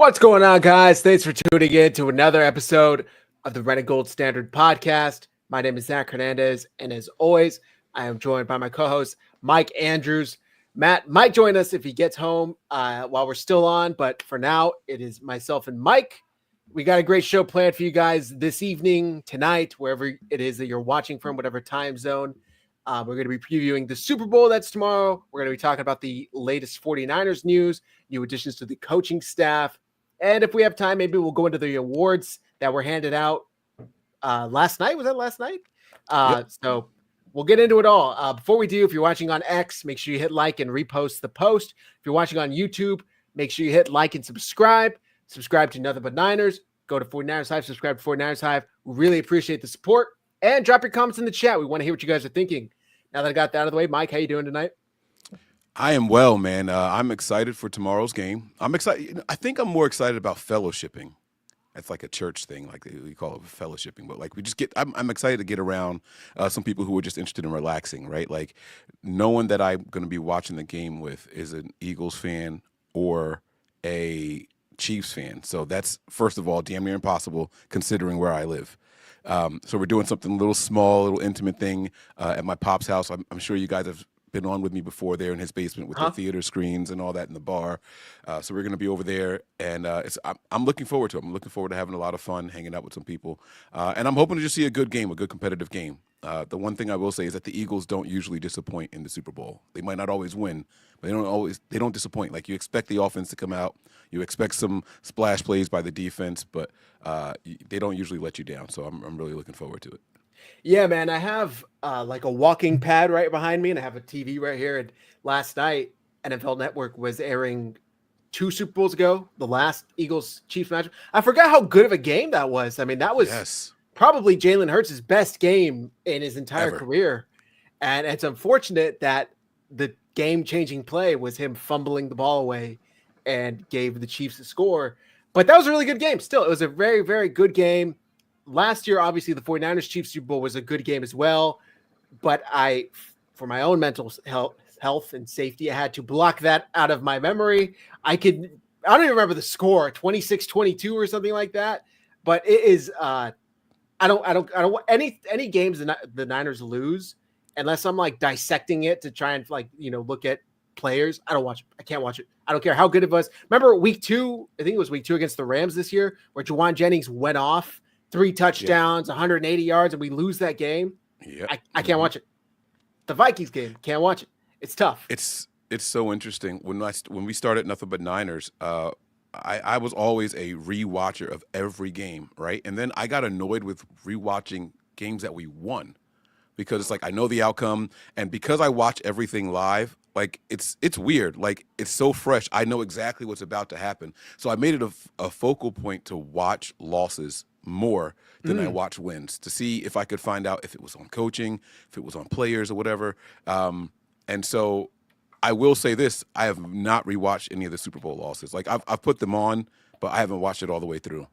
What's going on, guys? Thanks for tuning in to another episode of the Red and Gold Standard podcast. My name is Zach Hernandez, and as always, I am joined by my co-host, Mike Andrews. Matt might join us if he gets home while we're still on, but for now, it is myself and Mike. We got a great show planned for you guys this evening, tonight, wherever it is that you're watching from, whatever time zone. We're going to be previewing the Super Bowl that's tomorrow. We're going to be talking about the latest 49ers news, new additions to the coaching staff. And if we have time, maybe we'll go into the awards that were handed out last night. Was that last night? Yep. So we'll get into it all. Before we do, if you're watching on X, make sure you hit like and repost the post. If you're watching on YouTube, make sure you hit like and subscribe. Subscribe to Nothing But Niners. Go to 49ersHive. Subscribe to 49ersHive. We really appreciate the support. And drop your comments in the chat. We want to hear what you guys are thinking. Now that I got that out of the way, Mike, how you doing tonight? I am well, man. I'm excited for tomorrow's game. I'm excited. I think I'm more excited about fellowshipping. That's like a church thing, like we call it fellowshipping. But like I'm excited to get around some people who are just interested in relaxing, right? Like knowing that I'm going to be watching the game with is an Eagles fan or a Chiefs fan. So that's, first of all, damn near impossible considering where I live. So we're doing something a little small, a little intimate thing at my pop's house. I'm sure you guys have been on with me before there in his basement with the theater screens and all that in the bar. So we're going to be over there, and I'm looking forward to it. I'm looking forward to having a lot of fun, hanging out with some people. And I'm hoping to just see a good game, a good competitive game. The one thing I will say is that the Eagles don't usually disappoint in the Super Bowl. They might not always win, but they don't disappoint. Like, you expect the offense to come out. You expect some splash plays by the defense, but they don't usually let you down. So I'm really looking forward to it. Yeah, man, I have like a walking pad right behind me, and I have a TV right here. And last night, NFL Network was airing 2 Super Bowls ago, the last Eagles-Chiefs match. I forgot how good of a game that was. I mean, that was probably Jalen Hurts' best game in his entire career. And it's unfortunate that the game-changing play was him fumbling the ball away and gave the Chiefs a score. But that was a really good game. Still, it was a very, very good game. Last year, obviously, the 49ers Chiefs Super Bowl was a good game as well. But for my own mental health and safety, I had to block that out of my memory. I don't even remember the score, 26-22 or something like that. But it is I don't want any games the Niners lose unless I'm like dissecting it to try and look at players. I don't watch it. I can't watch it. I don't care how good it was. Remember week 2, I think it was week 2 against the Rams this year, where Juwan Jennings went off 3 touchdowns, 180 yards, and we lose that game. Yeah, I can't watch it. The Vikings game, can't watch it. It's tough. It's so interesting. When we started Nothing But Niners, I was always a rewatcher of every game, right? And then I got annoyed with rewatching games that we won because it's like I know the outcome, and because I watch everything live, like it's weird. Like, it's so fresh. I know exactly what's about to happen. So I made it a focal point to watch losses more than I watch wins, to see if I could find out if it was on coaching, if it was on players or whatever. And so I will say this: I have not rewatched any of the Super Bowl losses. Like, I've put them on, but I haven't watched it all the way through.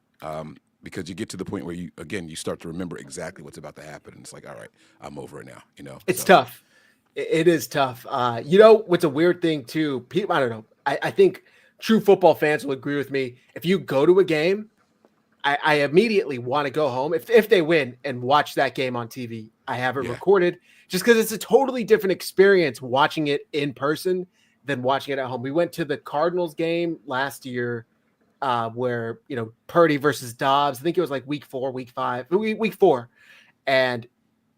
Because you get to the point where you start to remember exactly what's about to happen, and it's like, all right, I'm over it now. It's tough. It is tough. What's a weird thing too? People, I don't know. I think true football fans will agree with me. If you go to a game, I immediately want to go home if they win and watch that game on TV. I have it recorded just because it's a totally different experience watching it in person than watching it at home. We went to the Cardinals game last year where, Purdy versus Dobbs. I think it was like week 4, week 4. And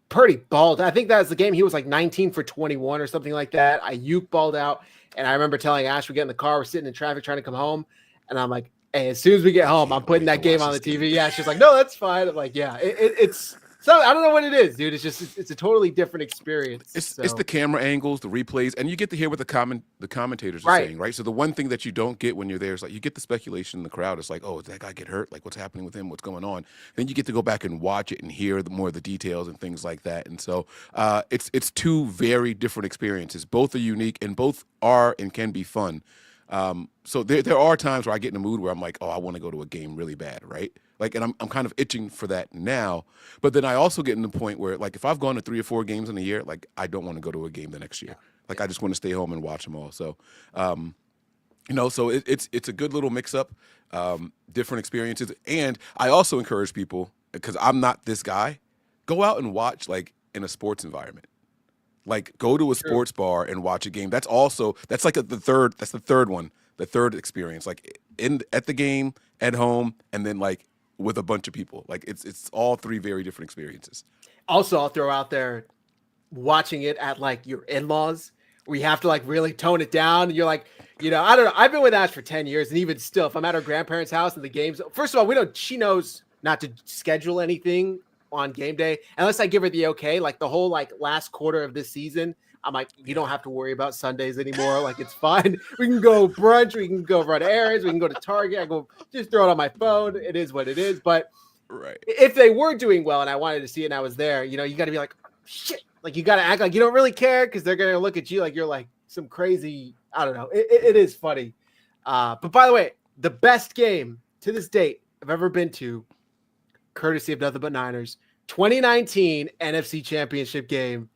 Purdy balled. I think that was the game. He was like 19 for 21 or something like that. Ayuk balled out. And I remember telling Ash, we get in the car, we're sitting in traffic trying to come home. And I'm like, hey, as soon as we get home, I'm putting that game on the TV. Yeah, she's like, no, that's fine. I'm like, yeah, it's so I don't know what it is, dude. It's a totally different experience. It's the camera angles, the replays, and you get to hear what the commentators are saying, right? So the one thing that you don't get when you're there is like you get the speculation in the crowd. It's like, oh, did that guy get hurt? Like, what's happening with him? What's going on? Then you get to go back and watch it and hear more of the details and things like that. And so it's 2 very different experiences. Both are unique, and both are and can be fun. So there are times where I get in a mood where I'm like, oh, I want to go to a game really bad, right? Like, and I'm kind of itching for that now. But then I also get in the point where, like, if I've gone to 3 or 4 games in a year, like, I don't want to go to a game the next year. Like, I just want to stay home and watch them all. So So it's a good little mix up, different experiences, and I also encourage people because I'm not this guy, go out and watch like in a sports environment. Like go to a True. sports bar and watch a game. That's like the third. That's the third one. The third experience, like in at the game, at home, and then like with a bunch of people. Like it's all three very different experiences. Also, I'll throw out there watching it at like your in-laws where you have to like really tone it down. And you're like, I don't know. I've been with Ash for 10 years. And even still, if I'm at her grandparents' house and the games, first of all, she knows not to schedule anything on game day unless I give her the okay. Like the whole like last quarter of this season, I'm like, you don't have to worry about Sundays anymore. Like it's fine. We can go brunch. We can go run errands. We can go to Target. I go just throw it on my phone. It is what it is. But Right. if they were doing well and I wanted to see it and I was there, you got to be like, shit. Like you got to act like you don't really care because they're going to look at you like you're like some crazy. I don't know. It is funny. But by the way, the best game to this date I've ever been to, courtesy of Nothing But Niners, 2019 NFC Championship game.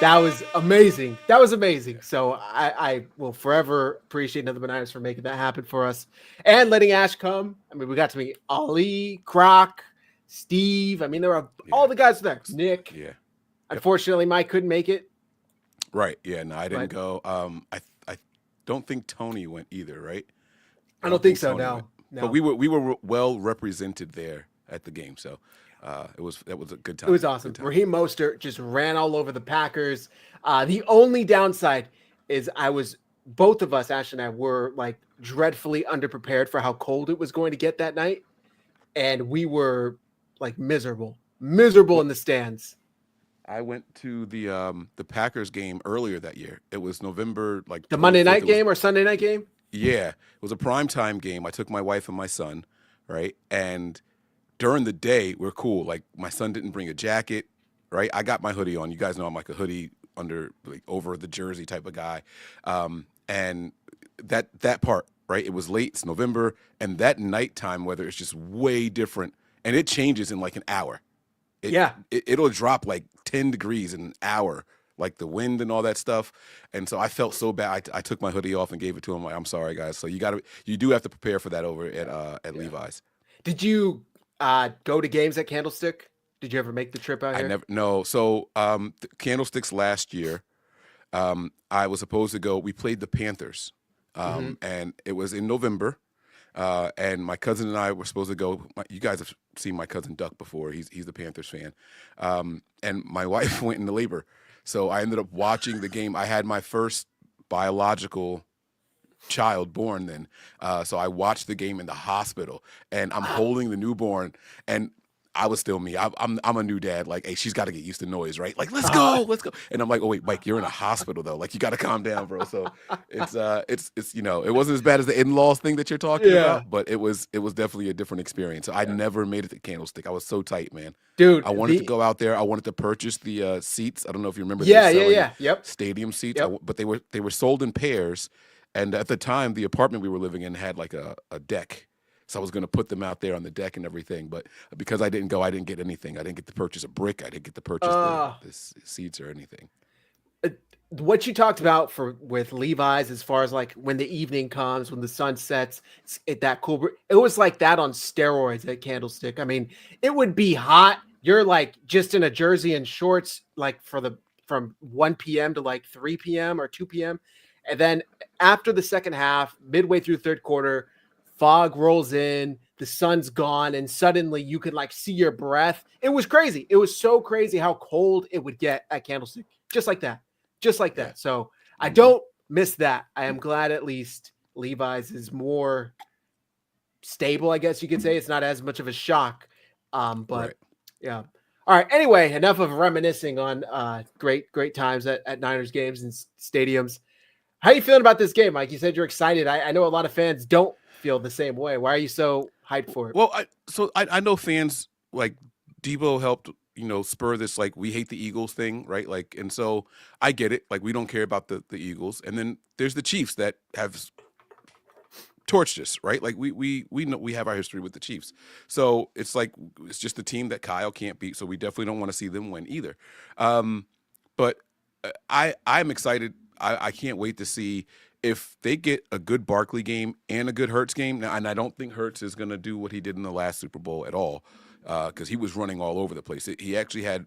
That was amazing. So I will forever appreciate Nothing But Niners for making that happen for us and letting Ash come. I mean, we got to meet Ali, Croc, Steve. I mean, there were all the guys there. Nick. Yeah. Unfortunately, Mike couldn't make it. Right. Yeah. No, I didn't go. I don't think Tony went either. Right. I don't think so. No. No. But we were well represented there at the game. So that was a good time. It was awesome. Raheem Mostert just ran all over the Packers. The only downside is both of us, Ash and I, were like dreadfully underprepared for how cold it was going to get that night. And we were like miserable in the stands. I went to the Packers game earlier that year. It was November, like the Monday night game or Sunday night game. Yeah, it was a primetime game. I took my wife and my son, right? And during the day, we're cool. Like my son didn't bring a jacket, right? I got my hoodie on. You guys know I'm like a hoodie over the jersey type of guy. And that part, right? It was late. It's November, and that nighttime weather is just way different, and it changes in like an hour. It'll drop like 10 degrees in an hour, like the wind and all that stuff. And so I felt so bad. I took my hoodie off and gave it to him. Like, I'm sorry, guys. So you do have to prepare for that over at Levi's. Did you go to games at Candlestick? Did you ever make the trip out here? I never. No. So Candlesticks last year, I was supposed to go. We played the Panthers, and it was in November. And my cousin and I were supposed to go. You guys have seen my cousin Duck before. He's the Panthers fan. And my wife went into labor, so I ended up watching the game. I had my first biological child born then, so I watched the game in the hospital, and I'm holding the newborn, and I was still me. I'm a new dad. Like, hey, she's got to get used to noise, right? Like, let's go. And I'm like, oh wait, Mike, you're in a hospital though. Like, you got to calm down, bro. So it's it wasn't as bad as the in-laws thing that you're talking about, but it was definitely a different experience. So I never made it to Candlestick. I was so tight, man. Dude, I wanted to go out there. I wanted to purchase the seats. I don't know if you remember. Yep. Stadium seats. Yep. But they were sold in pairs, and at the time, the apartment we were living in had like a deck. So I was going to put them out there on the deck and everything, but because I didn't go, I didn't get anything. I didn't get to purchase a brick. I didn't get to purchase the seats or anything. What you talked about with Levi's, as far as like when the evening comes, when the sun sets, that cool. It was like that on steroids at Candlestick. I mean, it would be hot. You're like just in a jersey and shorts, like from 1 p.m. to like 3 p.m. or 2 p.m. And then after the second half, midway through third quarter, fog rolls in, the sun's gone, and suddenly you can like see your breath. It was crazy. It was so crazy how cold it would get at Candlestick. Just like that. Yeah. So I don't miss that. I am glad at least Levi's is more stable, I guess you could say. It's not as much of a shock. Yeah. All right. Anyway, enough of reminiscing on great times at Niners games and stadiums. How are you feeling about this game, Mike? You said you're excited. I know a lot of fans don't feel the same way. Why are you so hyped for it? Well, I know fans like Debo helped, spur this like we hate the Eagles thing, right? Like, and so I get it. Like, we don't care about the Eagles, and then there's the Chiefs that have torched us, right? Like we know we have our history with the Chiefs, so it's like it's just the team that Kyle can't beat. So we definitely don't want to see them win either. But I'm excited I can't wait to see if they get a good Barkley game and a good Hurts game. Now, and I don't think Hurts is going to do what he did in the last Super Bowl at all, because he was running all over the place. He actually had,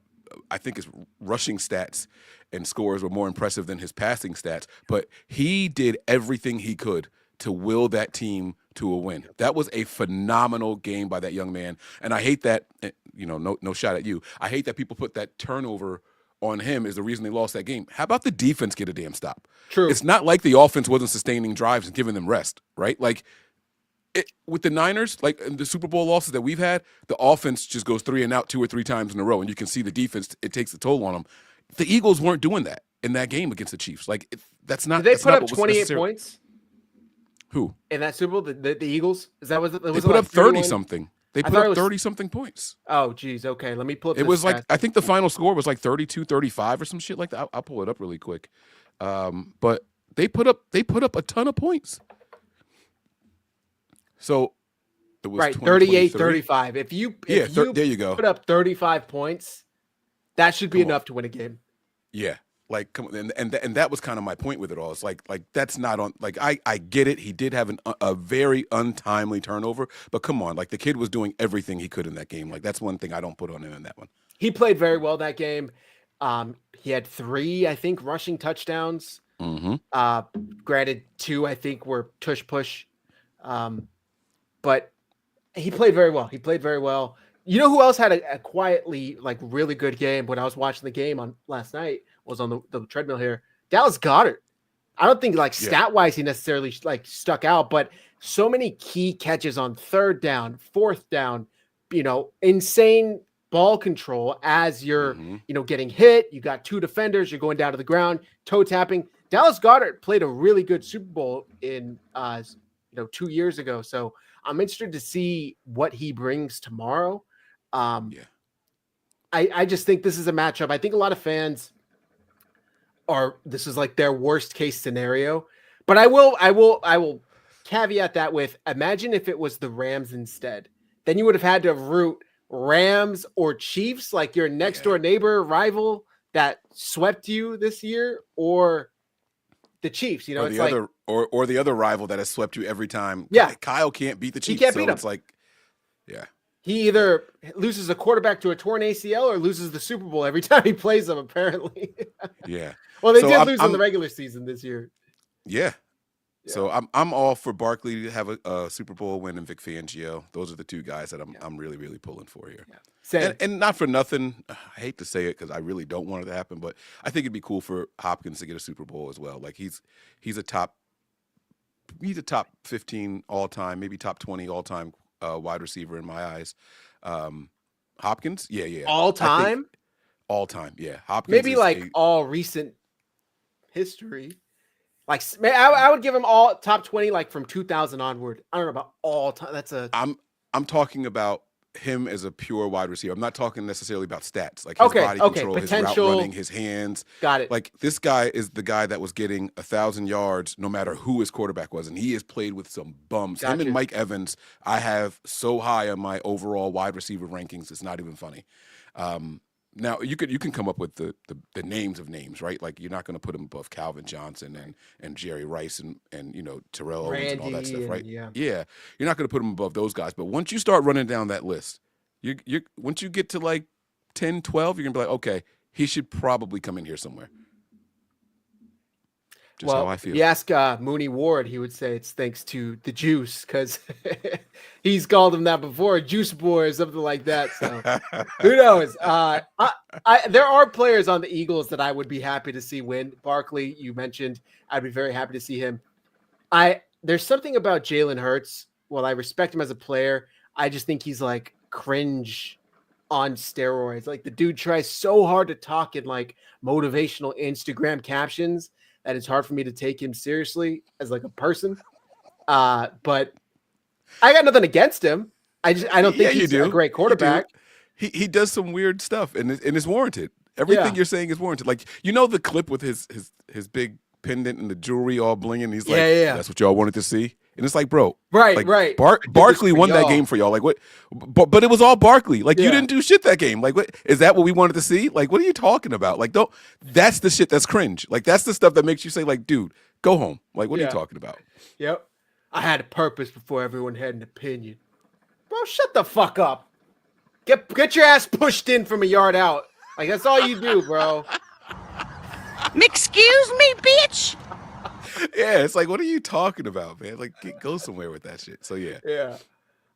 I think his rushing stats and scores were more impressive than his passing stats, but he did everything he could to will that team to a win. That was a phenomenal game by that young man. And I hate that, no shot at you. I hate that people put that turnover on him is the reason they lost that game. How about the defense get a damn stop? True. It's not like the offense wasn't sustaining drives and giving them rest, right? Like with the Niners, like in the Super Bowl losses that we've had, the offense just goes 3 and out 2 or 3 times in a row, and you can see the defense, it takes a toll on them. The Eagles weren't doing that in that game against the Chiefs. Like that's not. Did they put up 28 points? Who? In that Super Bowl, the Eagles? Is that was it? They put up 30-something. They put up 30-something points. Oh, geez. Okay, let me pull up. It was like, I think the final score was like 32-35 or some shit like that. I'll pull it up really quick. But they put up a ton of points. So it was right, 38-35. If you there you go. Put up 35 points, that should be enough to win a game. Yeah. Like, come on, and that was kind of my point with it all. It's like that's not on. Like, I get it. He did have a very untimely turnover, but come on, like the kid was doing everything he could in that game. Like that's one thing I don't put on him in that one. He played very well that game. He had 3, I think, rushing touchdowns. Mm-hmm. Granted, 2 I think were tush push, but he played very well. You know who else had a quietly like really good game when I was watching the game on last night? Was on the treadmill here. Dallas Goedert. I don't think like stat wise he necessarily like stuck out, but so many key catches on 3rd down, 4th down, insane ball control as you're, getting hit. You got 2 defenders, you're going down to the ground, toe tapping. Dallas Goedert played a really good Super Bowl in 2 years ago. So I'm interested to see what he brings tomorrow. I just think this is a matchup. I think a lot of fans this is like their worst case scenario, but I will caveat that with, imagine if it was the Rams instead, then you would have had to root Rams or Chiefs, like your next door neighbor rival that swept you this year, or the Chiefs, or it's the other, like, or the other rival that has swept you every time. Yeah. Kyle can't beat the Chiefs. He can't beat it's them. like, yeah. He either loses a quarterback to a torn ACL or loses the Super Bowl every time he plays them, apparently. Yeah. Well, they did lose in the regular season this year. Yeah. So I'm all for Barkley to have a Super Bowl win and Vic Fangio. Those are the 2 guys that I'm really, really pulling for here. Yeah. And not for nothing, I hate to say it because I really don't want it to happen, but I think it'd be cool for Hopkins to get a Super Bowl as well. Like he's a top 15 all time, maybe top 20 all time wide receiver in my eyes. Hopkins, yeah. All time? All time, yeah. Hopkins maybe like all recent history. Like I would give him all top 20, like from 2000 onward. I don't know about all time. I'm talking about him as a pure wide receiver. I'm not talking necessarily about stats, like his body control, potential, his route running, his hands. Got it. Like this guy is the guy that was getting 1,000 yards no matter who his quarterback was, and he has played with some bums. Gotcha. Him and Mike Evans, I have so high on my overall wide receiver rankings, it's not even funny. Now you can come up with the names of names, right? Like you're not going to put him above Calvin Johnson and Jerry Rice and Terrell Owens and all that stuff, right? Yeah. You're not going to put him above those guys. But once you start running down that list, you once you get to like 10, 12, you're going to be like, okay, he should probably come in here somewhere. Just how I feel. You ask Mooney Ward, he would say it's thanks to the juice, because he's called him that before, Juice Boy or something like that. So who knows? There are players on the Eagles that I would be happy to see win. Barkley, you mentioned, I'd be very happy to see him. There's something about Jalen Hurts. While I respect him as a player, I just think he's like cringe on steroids. Like the dude tries so hard to talk in like motivational Instagram captions that it's hard for me to take him seriously as like a person. But I got nothing against him. I don't think he's a great quarterback. He does some weird stuff and it's warranted. Everything you're saying is warranted. Like, the clip with his big pendant and the jewelry all blinging. He's like, that's what y'all wanted to see. And it's like, bro, Right, like right. Barkley won that game for y'all. Like what? But it was all Barkley. Like you didn't do shit that game. Like what? Is that what we wanted to see? Like what are you talking about? Like don't. That's the shit that's cringe. Like that's the stuff that makes you say like, dude, go home. Like what are you talking about? Yep. I had a purpose before everyone had an opinion. Bro, shut the fuck up. Get your ass pushed in from a yard out. Like that's all you do, bro. Excuse me, bitch. Yeah, it's like, what are you talking about, man? Like, go somewhere with that shit. So yeah. Yeah.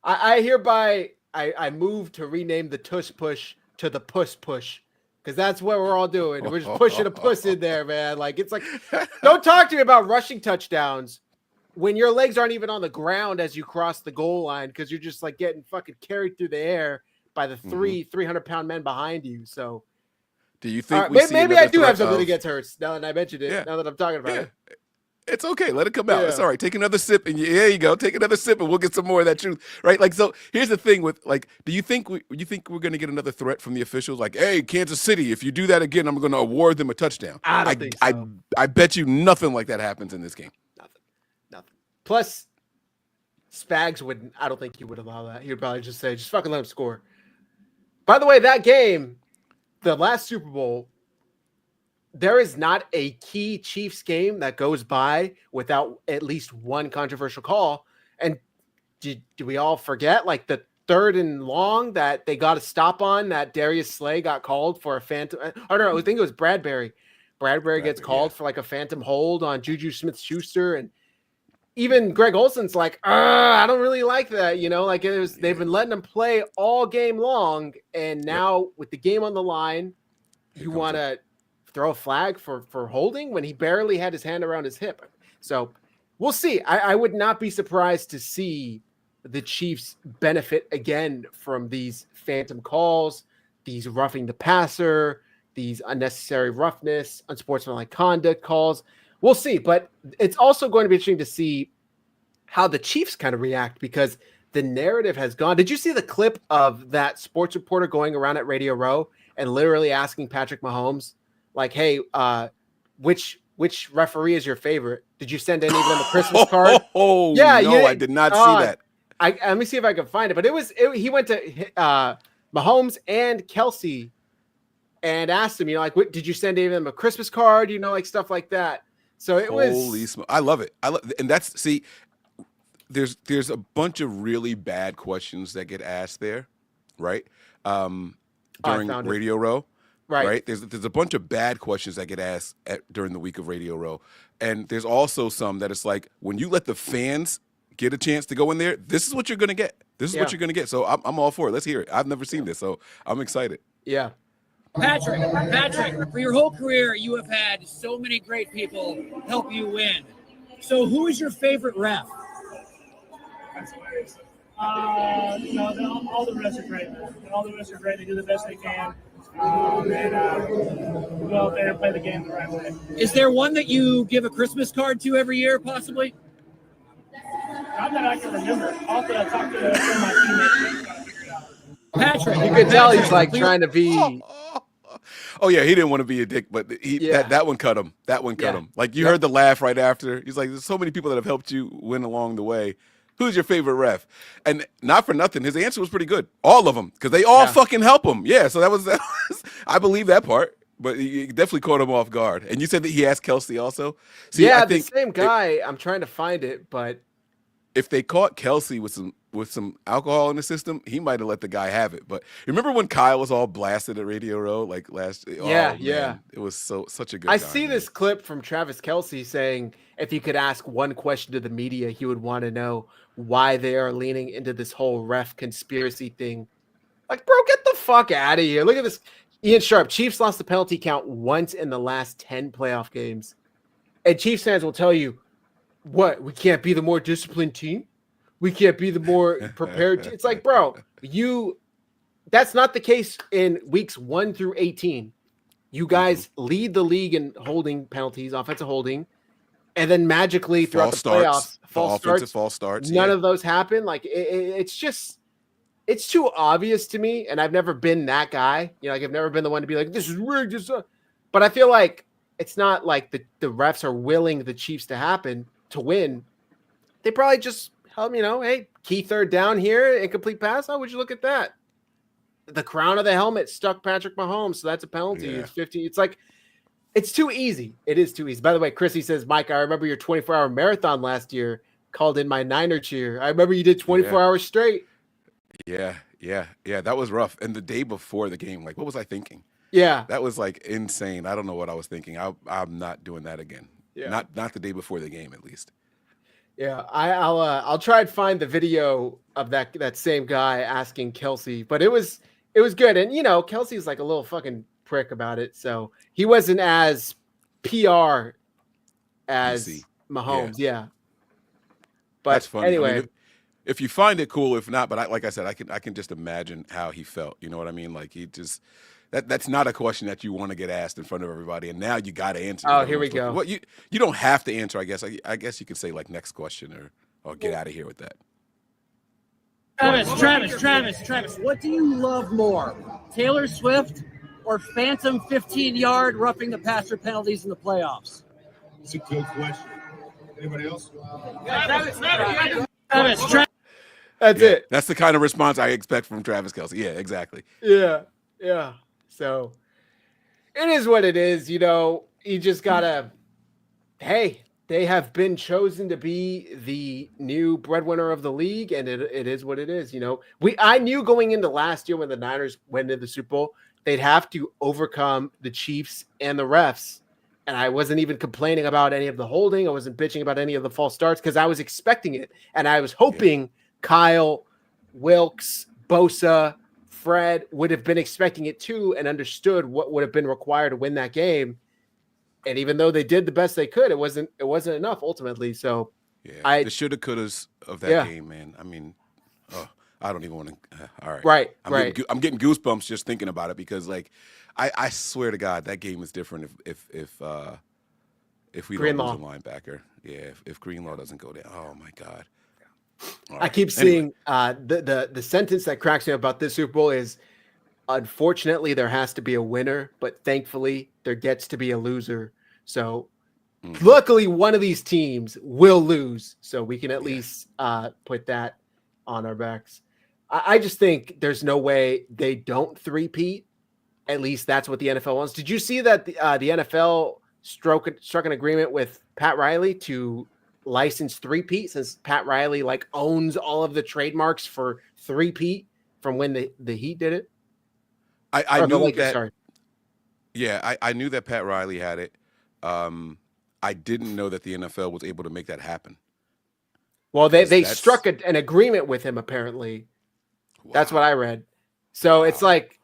I hereby I moved to rename the tush push to the push push. Because that's what we're all doing. We're just pushing a puss in there, man. Like it's like, don't talk to me about rushing touchdowns when your legs aren't even on the ground as you cross the goal line because you're just like getting fucking carried through the air by the 300-pound men behind you. So do you think maybe I do have something against Hurts now that I mentioned it, now that I'm talking about it. It's okay. Let it come out. It's all right. Take another sip, and there you go. Take another sip, and we'll get some more of that truth, right? Like, so here's the thing with like, do you think we're going to get another threat from the officials? Like, hey, Kansas City, if you do that again, I'm going to award them a touchdown. I don't think so. I bet you nothing like that happens in this game. Nothing. Plus, Spags wouldn't. I don't think he would allow that. He would probably just say, just fucking let him score. By the way, that game, the last Super Bowl. There is not a key Chiefs game that goes by without at least one controversial call. And do we all forget like the 3rd and long that they got a stop on that Darius Slay got called for a phantom? I don't know. I think it was Bradbury. Bradbury gets called for like a phantom hold on Juju Smith-Schuster. And even Greg Olson's like, I don't really like that. You know, like they've been letting him play all game long. And now with the game on the line, you want to throw a flag for holding when he barely had his hand around his hip. So we'll see. I would not be surprised to see the Chiefs benefit again from these phantom calls, these roughing the passer, these unnecessary roughness, unsportsmanlike conduct calls. We'll see. But it's also going to be interesting to see how the Chiefs kind of react because the narrative has gone. Did you see the clip of that sports reporter going around at Radio Row and literally asking Patrick Mahomes, like, hey, which referee is your favorite? Did you send any of them a Christmas card? Oh, yeah, no, I did not see that. Let me see if I can find it. But he went to Mahomes and Kelsey and asked him, you know, like, did you send any of them a Christmas card? You know, like stuff like that. So it was. I love it. And that's there's a bunch of really bad questions that get asked there, right? During Radio Row. Right. There's a bunch of bad questions that get asked during the week of Radio Row. And there's also some that it's like, when you let the fans get a chance to go in there, this is what you're going to get. This is what you're going to get. So I'm all for it. Let's hear it. I've never seen this, so I'm excited. Yeah. Patrick, for your whole career, you have had so many great people help you win. So who is your favorite ref? No, all the refs are great, man. All the refs are great. They do the best they can. And go out there and play the game the right way. Is there one that you give a Christmas card to every year, possibly? Not that I can remember. I'll have to talk to some of my teammates and figure it out. Patrick, you could tell he's like trying to be. Oh yeah, he didn't want to be a dick, but that one cut him. That one cut him. Like you heard the laugh right after. He's like, "There's so many people that have helped you win along the way. Who's your favorite ref?" And not for nothing, his answer was pretty good. All of them, because they all fucking help him. Yeah, so that was I believe that part, but he definitely caught him off guard. And you said that he asked Kelsey also. See, I think the same guy. I'm trying to find it, but if they caught Kelsey with some alcohol in the system, he might have let the guy have it. But remember when Kyle was all blasted at Radio Row like last? Yeah. It was such a good. I see this clip from Travis Kelce saying if you could ask one question to the media, he would want to know why they are leaning into this whole ref conspiracy thing. Like, bro, get the fuck out of here! Look at this. Ian Sharp, Chiefs lost the penalty count once in the last 10 playoff games, and Chiefs fans will tell you, "What? We can't be the more disciplined team." We can't be the more prepared. It's like, bro, that's not the case in weeks 1 through 18. You guys lead the league in holding penalties, offensive holding, and then magically throughout the playoffs, false starts. None of those happen. Like it's too obvious to me. And I've never been that guy. You know, like I've never been the one to be like, this is rigged. But I feel like it's not like the refs are willing the Chiefs to win. they probably just help, hey, key third down here, incomplete pass. How would you look at that? The crown of the helmet stuck Patrick Mahomes, so that's a penalty. Yeah. It's 50. It's like, it's too easy. It is too easy. By the way, Chrissy says, Mike, I remember your 24-hour marathon last year. Called in my Niner cheer. I remember you did 24 hours straight. Yeah. That was rough. And the day before the game, like, what was I thinking? Yeah, That was like insane. I don't know what I was thinking. I'm not doing that again. Yeah. Not the day before the game, at least. yeah. I'll try and find the video of that same guy asking Kelsey, but it was good. And Kelsey's like a little fucking prick about it, so he wasn't as PR as PC. Mahomes. Yeah. But That's funny. anyway, I mean, if you find it cool, if not, but like I said, I can just imagine how he felt. You know what I mean? Like he just that's not a question that you want to get asked in front of everybody, and now you got to answer. Oh, here we go. Well, you don't have to answer. I guess you could say like next question or get out of here with that. Travis, what do you love more, Taylor Swift or phantom 15-yard roughing the passer penalties in the playoffs? It's a good question. Anybody else? Travis. that's it. That's the kind of response I expect from Travis Kelce. Yeah, exactly. Yeah. So it is what it is. You just gotta. Hey, they have been chosen to be the new breadwinner of the league, and it is what it is. I knew going into last year when the Niners went into the Super Bowl, they'd have to overcome the Chiefs and the refs. And I wasn't even complaining about any of the holding. I wasn't bitching about any of the false starts because I was expecting it. And I was hoping Kyle, Wilkes, Bosa, Fred would have been expecting it too and understood what would have been required to win that game. And even though they did the best they could, it wasn't enough ultimately. So yeah, the shoulda couldas of that game, man. I mean, I don't even want to. All right, Right. I'm getting goosebumps just thinking about it because, like, I swear to God, that game is different if we don't lose a linebacker. Yeah, if Greenlaw doesn't go down. Oh my God. I keep seeing the sentence that cracks me up about this Super Bowl is, unfortunately, there has to be a winner, but thankfully there gets to be a loser. So luckily one of these teams will lose. So we can at least put that on our backs. I just think there's no way they don't three-peat. At least that's what the NFL wants. Did you see that the NFL struck an agreement with Pat Riley to license three-peat, since Pat Riley owns all of the trademarks for three-peat from when the Heat did it? I knew Lakers, that. sorry. Yeah, I knew that Pat Riley had it. I didn't know that the NFL was able to make that happen. Well, they struck an agreement with him, apparently. Wow. That's what I read. So it's like,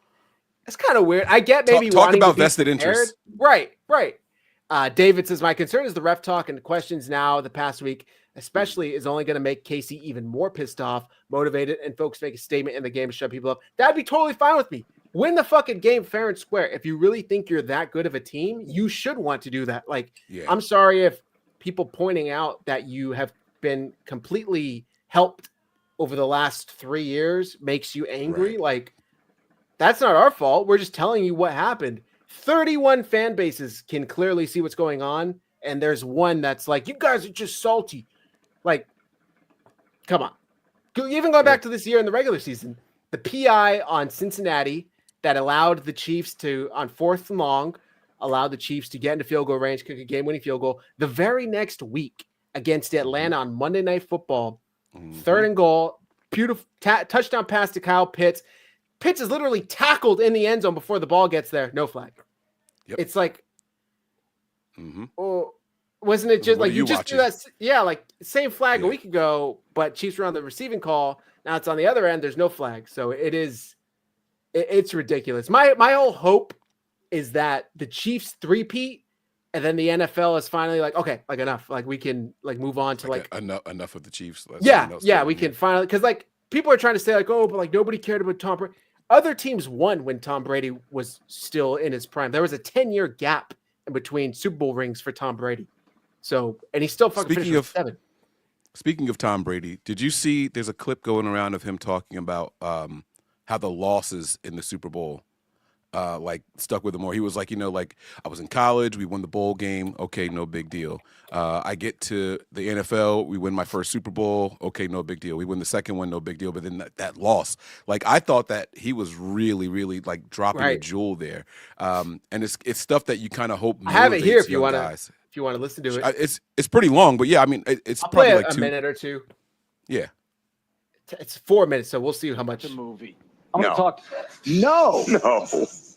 it's kind of weird. I get maybe talk wanting about to be vested prepared. interest. Right. David says, my concern is the ref talk and questions now the past week, especially, is only going to make Casey even more pissed off, motivated, and folks make a statement in the game to shut people up. That'd be totally fine with me. Win the fucking game fair and square. If you really think you're that good of a team, you should want to do that. I'm sorry if people pointing out that you have been completely helped over the last 3 years makes you angry. Right. That's not our fault. We're just telling you what happened. 31 fan bases can clearly see what's going on, and there's one that's like, you guys are just salty. Come on. Even going back to this year in the regular season, the PI on Cincinnati that allowed the Chiefs to, on 4th and long, allowed the Chiefs to get into field goal range, kick a game-winning field goal. The very next week against Atlanta on Monday Night Football, 3rd and goal, beautiful touchdown pass to Kyle Pitts. Pitts is literally tackled in the end zone before the ball gets there. No flag. Yep. It's like, oh, wasn't it just you just do that? Yeah, same flag a week ago, but Chiefs were on the receiving call. Now it's on the other end. There's no flag. So it's ridiculous. My whole hope is that the Chiefs three-peat, and then the NFL is finally okay, enough. We can move on to enough of the Chiefs. We can finally, because people are trying to say oh, but nobody cared about Tom Brady. Other teams won when Tom Brady was still in his prime. There was a 10-year gap in between Super Bowl rings for Tom Brady. So, and he still fucking finished with 7. Speaking of Tom Brady, did you see there's a clip going around of him talking about how the losses in the Super Bowl like stuck with him more. He was like, like I was in college, we won the bowl game, okay, no big deal. I get to the NFL, we win my first Super Bowl, okay, no big deal. We win the second one, no big deal. But then that loss, like I thought that he was really, really like dropping a jewel there. And it's stuff that you kind of hope motivates I have it here if you young want to guys. if you want to listen to it. It's pretty long, but yeah, I mean it's I'll probably play like a minute or two. Yeah. It's 4 minutes, so we'll see how much. The movie. I'm No. gonna talk. No.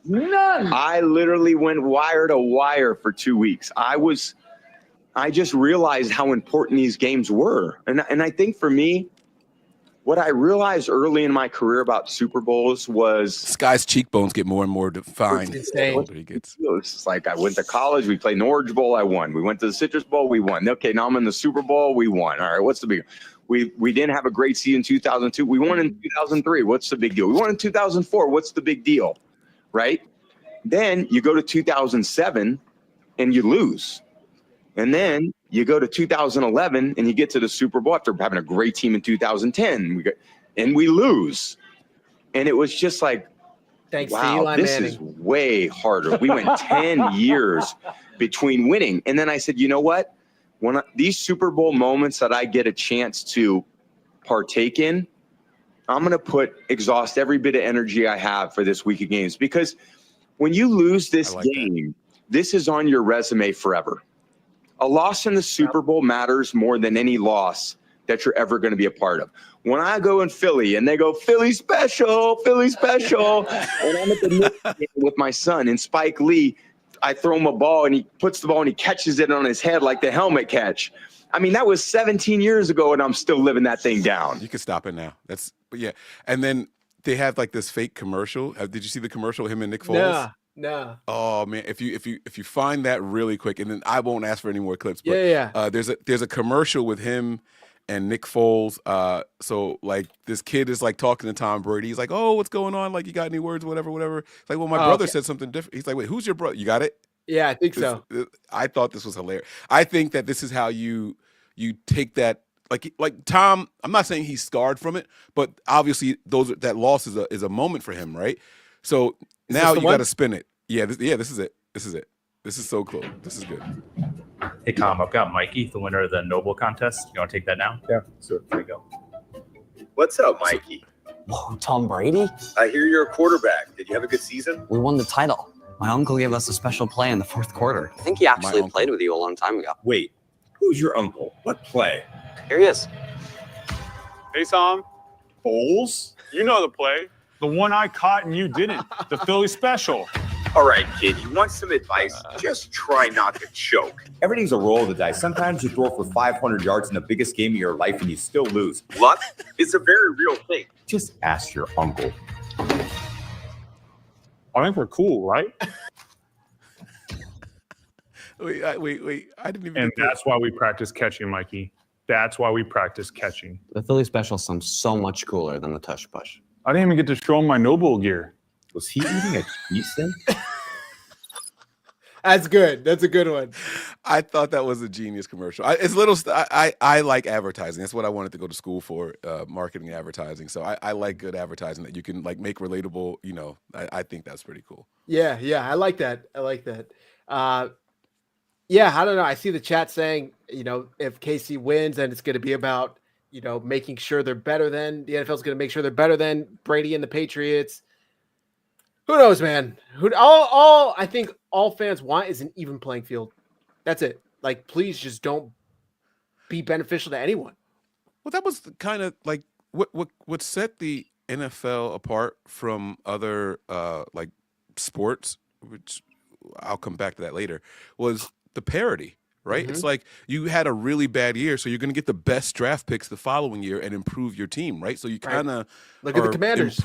None. I literally went wire to wire for 2 weeks. I just realized how important these games were. And I think for me, what I realized early in my career about Super Bowls was This guy's cheekbones get more and more defined. It's insane. He gets. it's like I went to college, we played in the Orange Bowl, I won. We went to the Citrus Bowl, we won. Okay, now I'm in the Super Bowl, we won. All right, what's the big deal? We didn't have a great season in 2002. We won in 2003. What's the big deal? We won in 2004. What's the big deal? Right? Then you go to 2007 and you lose. And then you go to 2011 and you get to the Super Bowl after having a great team in 2010 and we lose. And it was just like, Thanks to wow, Eli this Manning. is way harder. We went 10 years between winning. And then I said, you know what? These Super Bowl moments that I get a chance to partake in, I'm going to exhaust every bit of energy I have for this week of games. Because when you lose this game, this is on your resume forever. A loss in the Super Bowl matters more than any loss that you're ever going to be a part of. When I go in Philly and they go, Philly special, and I'm at the Knicks game with my son and Spike Lee, I throw him a ball and he puts the ball and he catches it on his head like the helmet catch. I mean, that was 17 years ago and I'm still living that thing down. You can stop it now. But yeah. And then they have like this fake commercial. Did you see the commercial, him and Nick Foles? No. Oh man, if you find that really quick, and then I won't ask for any more clips. But Yeah. There's a commercial with him and Nick Foles. So like this kid is like talking to Tom Brady. He's like, "Oh, what's going on? Like, you got any words? Whatever." It's like, "Well, my brother said something different." He's like, "Wait, who's your brother? You got it?" Yeah, I think so. I thought this was hilarious. I think that this is how you take that. Like Tom, I'm not saying he's scarred from it, but obviously that loss is a moment for him, right? So now you got to spin it. Yeah, this is it. This is so cool. This is good. Hey, Tom, I've got Mikey, the winner of the Noble contest. You want to take that now? Yeah. So here we go. What's up, Mikey? Whoa, Tom Brady? I hear you're a quarterback. Did you have a good season? We won the title. My uncle gave us a special play in the fourth quarter. I think he actually played with you a long time ago. Wait, who's your uncle? What play? Here he is. Hey, Tom. Bowls? You know the play. The one I caught and you didn't. The Philly special. All right, kid, you want some advice? Just try not to choke. Everything's a roll of the dice. Sometimes you throw for 500 yards in the biggest game of your life and you still lose. Luck is a very real thing. Just ask your uncle. I think we're cool, right? Wait. I didn't even. And that's why we practice catching, Mikey. That's why we practice catching. The Philly special sounds so much cooler than the tush push. I didn't even get to show him my Noble gear. Was he eating a cheese thing? That's good. That's a good one. I thought that was a genius commercial. I like advertising. That's what I wanted to go to school for, marketing and advertising. So I like good advertising that you can like make relatable. I think that's pretty cool. Yeah. I like that. Yeah, I don't know. I see the chat saying, if KC wins, then it's going to be about, making sure they're better than the NFL's going to make sure they're better than Brady and the Patriots. Who knows, man? I think all fans want is an even playing field. That's it. Like, please just don't be beneficial to anyone. Well, that was kind of like what set the NFL apart from other like sports, which I'll come back to that later, was the parity, right? Mm-hmm. It's like you had a really bad year, so you're going to get the best draft picks the following year and improve your team, right? So you kind of look at the Commanders.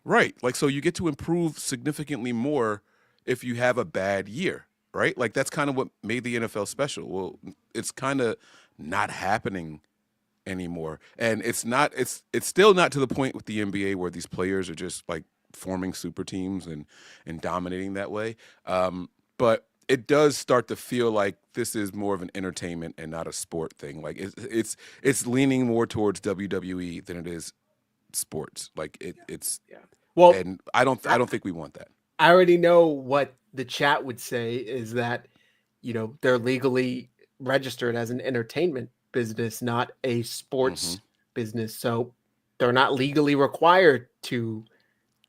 Right. Like, so you get to improve significantly more if you have a bad year, right? Like, that's kind of what made the NFL special. Well, it's kind of not happening anymore. And it's still not to the point with the NBA where these players are just like forming super teams and dominating that way. But it does start to feel like this is more of an entertainment and not a sport thing. Like it's leaning more towards WWE than it is sports. Like it's Well, and I don't think we want that. I already know what the chat would say is that, they're legally registered as an entertainment business, not a sports business. So they're not legally required to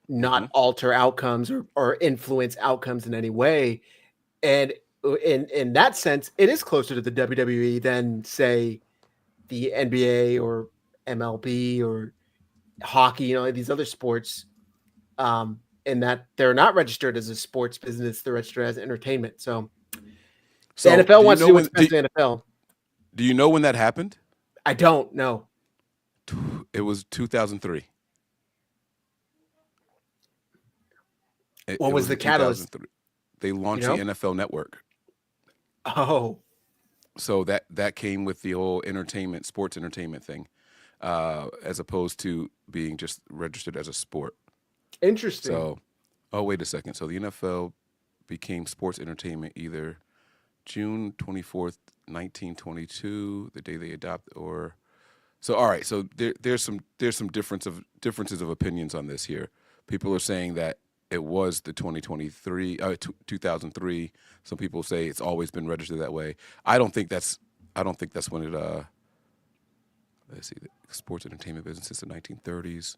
not alter outcomes or influence outcomes in any way. And in that sense, it is closer to the WWE than, say, the NBA or MLB or hockey, these other sports, in that they're not registered as a sports business, they're registered as entertainment. So the NFL wants to do what's best for the NFL. Do you know when that happened? I don't know. It was 2003. What was the catalyst? They launched the NFL Network. Oh. So that came with the whole sports entertainment thing, as opposed to being just registered as a sport. Interesting. So, wait a second. So the NFL became sports entertainment either June 24th, 1922, the day they adopted, or so. All right. So there's some differences of opinions on this here. People are saying that it was the 2003. Some people say it's always been registered that way. I don't think that's when it. Let's see, the sports entertainment business since the 1930s.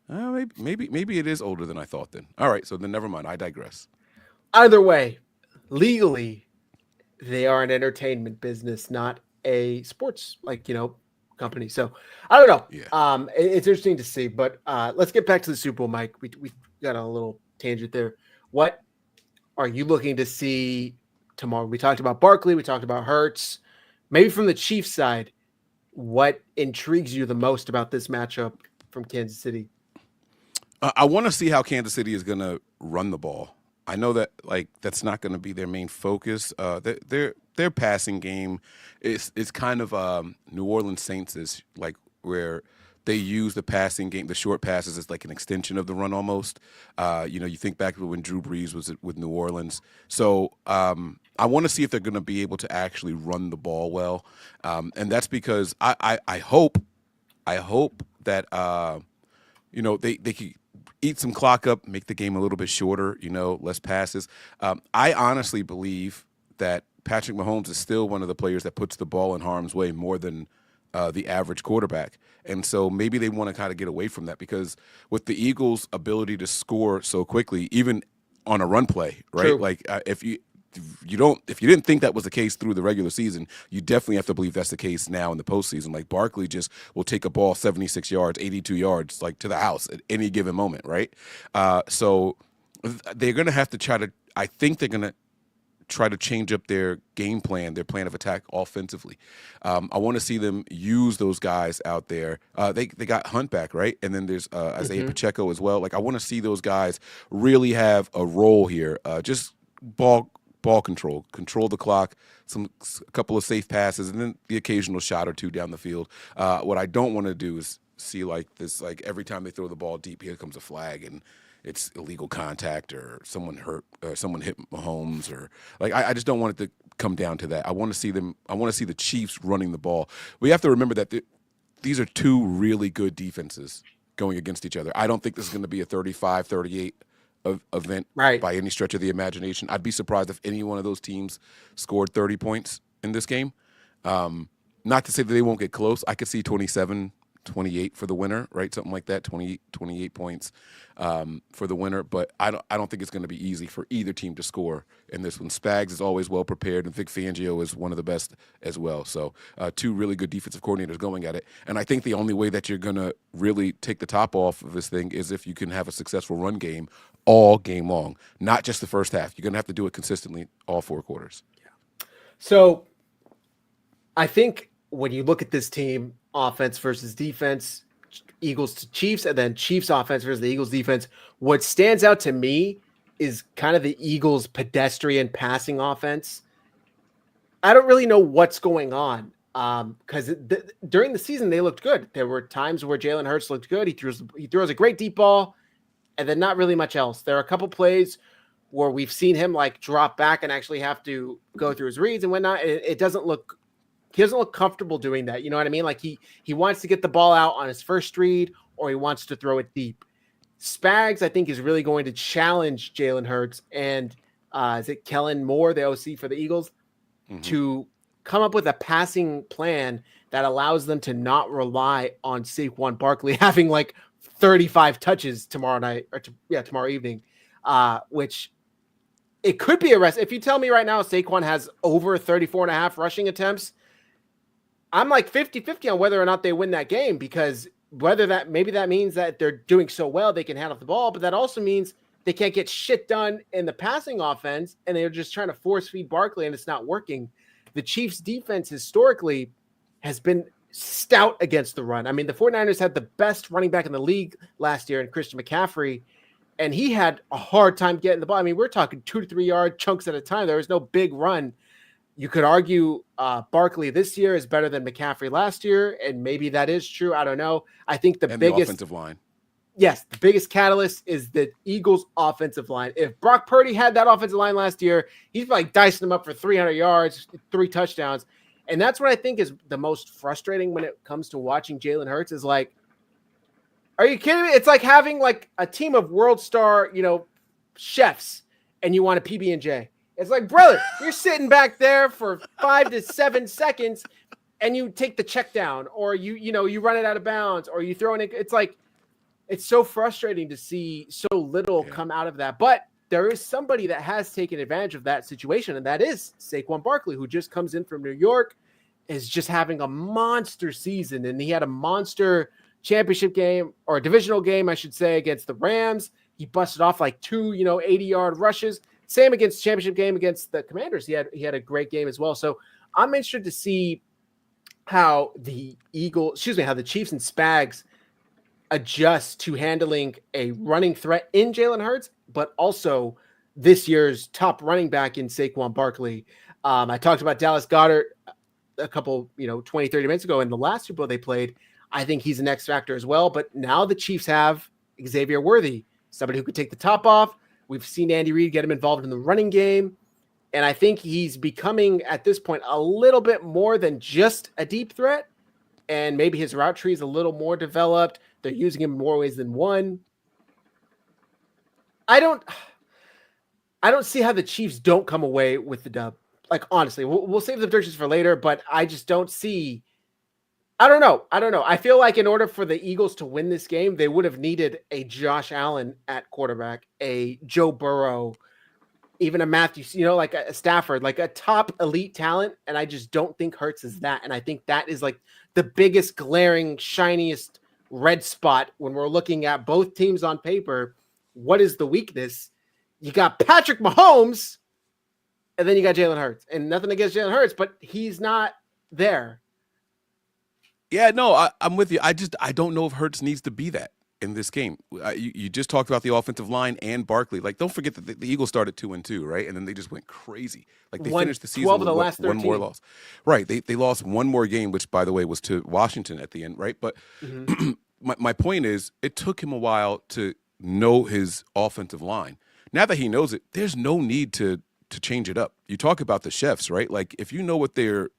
Maybe it is older than I thought. Then all right. So then never mind. I digress. Either way, legally, they are an entertainment business, not a sports company. So I don't know. Yeah. It's interesting to see, but let's get back to the Super Bowl, Mike. We got a little tangent there. What are you looking to see tomorrow? We talked about Barkley. We talked about Hurts. Maybe from the Chiefs side, what intrigues you the most about this matchup from Kansas City? I want to see how Kansas City is going to run the ball. I know that that's not going to be their main focus. Their passing game is kind of New Orleans Saints is where they use the passing game, the short passes, as like an extension of the run almost. You think back to when Drew Brees was with New Orleans. So I want to see if they're going to be able to actually run the ball well, and that's because I hope that they could eat some clock up, make the game a little bit shorter, less passes. I honestly believe that Patrick Mahomes is still one of the players that puts the ball in harm's way more than the average quarterback. And so maybe they want to kind of get away from that, because with the Eagles' ability to score so quickly, even on a run play, right? True. If you didn't think that was the case through the regular season, you definitely have to believe that's the case now in the postseason. Like Barkley just will take a ball 76 yards, 82 yards, to the house at any given moment, right? So they're going to have to I think they're going to try to change up their game plan, their plan of attack offensively. I want to see them use those guys out there. They got Hunt back, right? And then there's Isaiah Pacheco as well. I want to see those guys really have a role here. Just ball control the clock, a couple of safe passes, and then the occasional shot or two down the field. What I don't want to do is see this, every time they throw the ball deep, here comes a flag and it's illegal contact or someone hurt or someone hit Mahomes or I just don't want it to come down to that. I want to see the Chiefs running the ball. We have to remember that these are two really good defenses going against each other. I don't think this is going to be a 35-38 event by any stretch of the imagination. I'd be surprised if any one of those teams scored 30 points in this game. Not to say that they won't get close. I could see 27-28 for the winner, right? Something like that, 28 points for the winner. But I don't think it's going to be easy for either team to score in this one. Spags is always well prepared, and Vic Fangio is one of the best as well. So two really good defensive coordinators going at it. And I think the only way that you're going to really take the top off of this thing is if you can have a successful run game all game long, not just the first half. You're going to have to do it consistently all four quarters. Yeah. So I think when you look at this team, offense versus defense, Eagles to Chiefs, and then Chiefs offense versus the Eagles defense, what stands out to me is kind of the Eagles' pedestrian passing offense. I don't really know what's going on because during the season they looked good. There were times where Jalen Hurts looked good. He throws a great deep ball, and then not really much else. There are a couple plays where we've seen him drop back and actually have to go through his reads and whatnot. It doesn't look. He doesn't look comfortable doing that. You know what I mean? He wants to get the ball out on his first read, or he wants to throw it deep. Spags, I think, is really going to challenge Jalen Hurts and is it Kellen Moore, the OC for the Eagles, to come up with a passing plan that allows them to not rely on Saquon Barkley having like 35 touches tomorrow night or tomorrow evening, which it could be a rest. If you tell me right now Saquon has over 34 and a half rushing attempts, I'm like 50-50 on whether or not they win that game, because maybe that means that they're doing so well they can handle the ball, but that also means they can't get shit done in the passing offense, and they're just trying to force feed Barkley, and it's not working. The Chiefs' defense historically has been stout against the run. I mean, the 49ers had the best running back in the league last year in Christian McCaffrey, and he had a hard time getting the ball. I mean, we're talking 2 to 3 yard chunks at a time. There was no big run. You could argue Barkley this year is better than McCaffrey last year, and maybe that is true. I don't know. I think the biggest offensive line. Yes, the biggest catalyst is the Eagles' offensive line. If Brock Purdy had that offensive line last year, he's like dicing them up for 300 yards, 3 touchdowns. And that's what I think is the most frustrating when it comes to watching Jalen Hurts is like, are you kidding me? It's like having like a team of world star, chefs, and you want a PB&J. It's like, brother, you're sitting back there for 5 to 7 seconds and you take the check down, or you run it out of bounds, or you throw it in. It's like, it's so frustrating to see so little come out of that. But there is somebody that has taken advantage of that situation, and that is Saquon Barkley, who just comes in from New York, is just having a monster season. And he had a monster championship game, or a divisional game, I should say, against the Rams. He busted off like 2, 80-yard rushes. Same against championship game against the Commanders. He had a great game as well. So I'm interested to see how the Chiefs and Spags adjust to handling a running threat in Jalen Hurts, but also this year's top running back in Saquon Barkley. I talked about Dallas Goedert a couple, 20, 30 minutes ago in the last Super Bowl they played. I think he's an X factor as well, but now the Chiefs have Xavier Worthy, somebody who could take the top off. We've seen Andy Reid get him involved in the running game, and I think he's becoming, at this point, a little bit more than just a deep threat, and maybe his route tree is a little more developed. They're using him in more ways than one. I don't see how the Chiefs don't come away with the dub. Like, honestly, we'll save the predictions for later, but I just don't see. I don't know. I feel like in order for the Eagles to win this game, they would have needed a Josh Allen at quarterback, a Joe Burrow, even a Matthew, like a Stafford, like a top elite talent. And I just don't think Hurts is that. And I think that is like the biggest glaring, shiniest red spot when we're looking at both teams on paper. What is the weakness? You got Patrick Mahomes, and then you got Jalen Hurts. And nothing against Jalen Hurts, but he's not there. Yeah, no, I'm with you. I don't know if Hurts needs to be that in this game. You just talked about the offensive line and Barkley. Like, don't forget that the Eagles started 2-2, right? And then they just went crazy. Like, they finished the season 12 of with the last 13. one more loss. Right. They lost one more game, which, by the way, was to Washington at the end, right? But my point is, it took him a while to know his offensive line. Now that he knows it, there's no need to change it up. You talk about the chefs, right? Like, if you know what their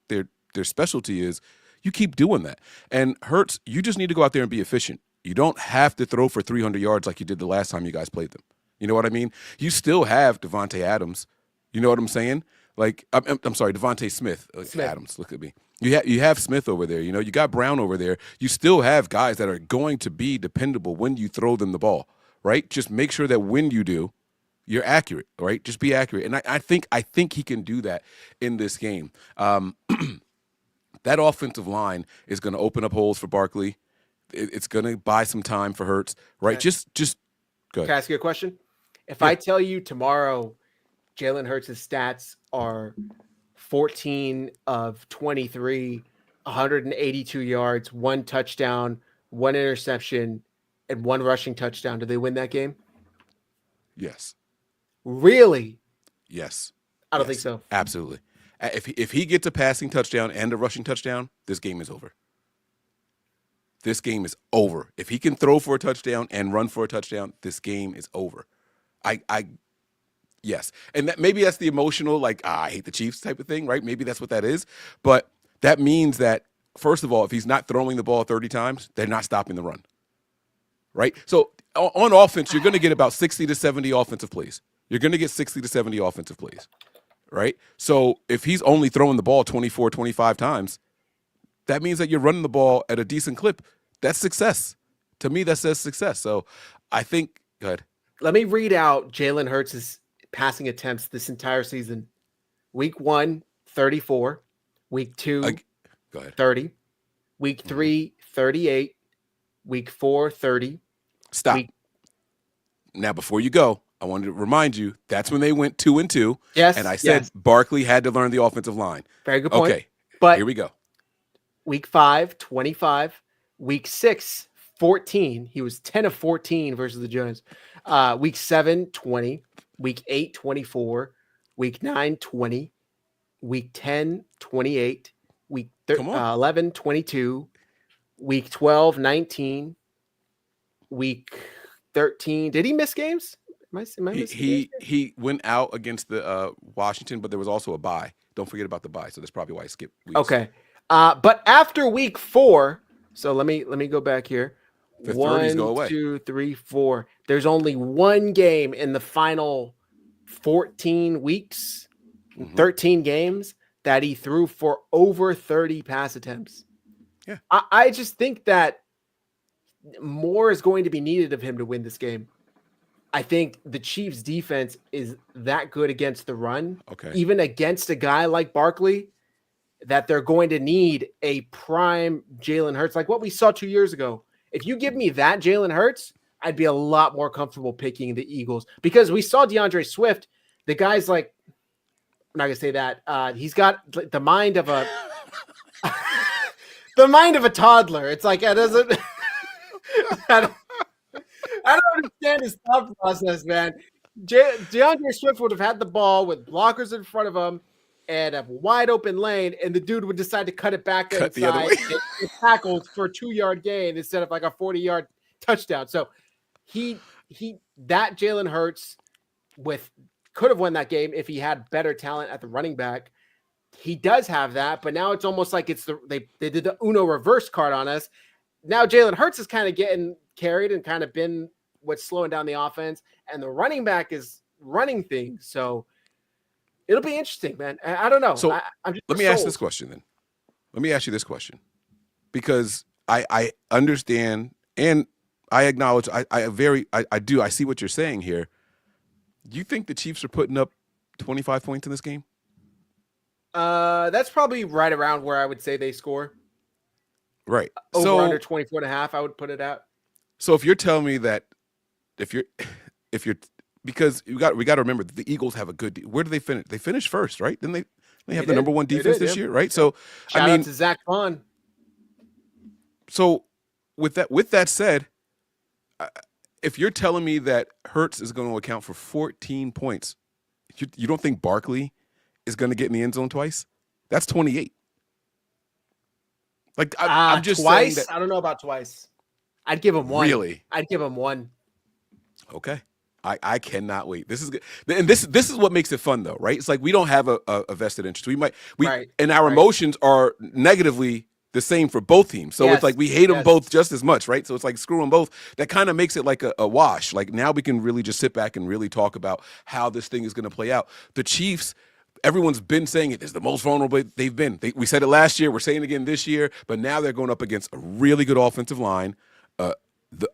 specialty is, you keep doing that. And Hurts, you just need to go out there and be efficient. You don't have to throw for 300 yards like you did the last time you guys played them. You know what I mean? You still have Devontae Adams. You know what I'm saying? Like, I'm sorry, Devontae Smith. Adams, look at me. You have Smith over there. You got Brown over there. You still have guys that are going to be dependable when you throw them the ball, right? Just make sure that when you do, you're accurate, right? Just be accurate. And I think he can do that in this game. That offensive line is going to open up holes for Barkley. It's going to buy some time for Hurts, right? Okay. Just go ahead. Can I ask you a question? If I tell you tomorrow Jalen Hurts' stats are 14 of 23, 182 yards, 1 touchdown, 1 interception, and 1 rushing touchdown, do they win that game? Yes. Really? Yes. I don't think so. Absolutely. If he gets a passing touchdown and a rushing touchdown, this game is over. This game is over. If he can throw for a touchdown and run for a touchdown, this game is over. Yes. And maybe that's the emotional, like, I hate the Chiefs type of thing, right? Maybe that's what that is. But that means that, first of all, if he's not throwing the ball 30 times, they're not stopping the run. Right? So on offense, you're going to get about 60 to 70 offensive plays. You're going to get 60 to 70 offensive plays, right? So if he's only throwing the ball 24, 25 times, that means that you're running the ball at a decent clip. That's success. To me, that says success. So I think, go ahead. Let me read out Jalen Hurts' passing attempts this entire season. Week 1, 34. Week 2, go ahead. 30. Week 3, 38. Week 4, 30. Stop. Now, before you go, I wanted to remind you, that's when they went 2-2. Yes. And I said Barkley had to learn the offensive line. Very good point. Okay. But here we go. Week 5, 25. Week 6, 14. He was 10 of 14 versus the Giants. Week 7, 20. Week 8, 24. Week 9, 20. Week 10, 28. Week 11, 22. Week 12, 19. Week 13. Did he miss games? Am I missing games? He went out against the Washington, but there was also a bye. Don't forget about the bye. So that's probably why he skipped weeks. Okay. But after week 4, so let me go back here. The 30s go away. 1, 2, 3, 4. There's only one game in the final 14 weeks, 13 games that he threw for over 30 pass attempts. Yeah. I just think that more is going to be needed of him to win this game. I think the Chiefs defense is that good against the run, even against a guy like Barkley, that they're going to need a prime Jalen Hurts, like what we saw 2 years ago. If you give me that Jalen Hurts, I'd be a lot more comfortable picking the Eagles, because we saw DeAndre Swift. The guy's like, I'm not gonna say that. He's got the mind of a the mind of a toddler. It's like, it doesn't. I don't understand his thought process, man. DeAndre Swift would have had the ball with blockers in front of him and a wide open lane, and the dude would decide to cut it back inside and tackles for a 2-yard gain instead of like a 40-yard touchdown. So that Jalen Hurts could have won that game if he had better talent at the running back. He does have that, but now it's almost like they did the Uno reverse card on us. Now Jalen Hurts is kind of getting carried and kind of been what's slowing down the offense, and the running back is running things. So it'll be interesting, man. I don't know. So let me ask sold. this question then. Let me ask you this question, because I understand and I acknowledge I see what you're saying here. Do you think the Chiefs are putting up 25 points in this game? That's probably right around where I would say they score. Right. Over under 24.5, I would put it at. So if you're telling me that if you're because we got to remember that the Eagles have a good where do they finish? They finished first, right? Didn't they have the number one defense this year, right? So Shout out to Zach Vaughn. So with that said, if you're telling me that Hurts is going to account for 14 points, you don't think Barkley is going to get in the end zone twice? That's 28. Like I'm just twice. saying that, I don't know about twice. I'd give him one. Really? I'd give him one. Okay. I cannot wait. This is good. And this is what makes it fun though, right? It's like we don't have a vested interest. And our emotions are negatively the same for both teams. So it's like we hate them both just as much, right? So it's like screw them both. That kind of makes it like a wash. Like now we can really just sit back and really talk about how this thing is going to play out. The Chiefs, everyone's been saying it is the most vulnerable they've been. We said it last year. We're saying it again this year. But now they're going up against a really good offensive line.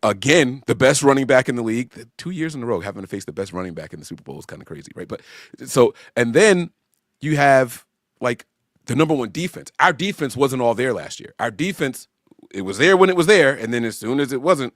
Again, the best running back in the league. 2 years in a row having to face the best running back in the Super Bowl is kind of crazy, right? But and then you have like the number one defense. Our defense wasn't all there last year. Our defense, it was there when it was there, and then as soon as it wasn't,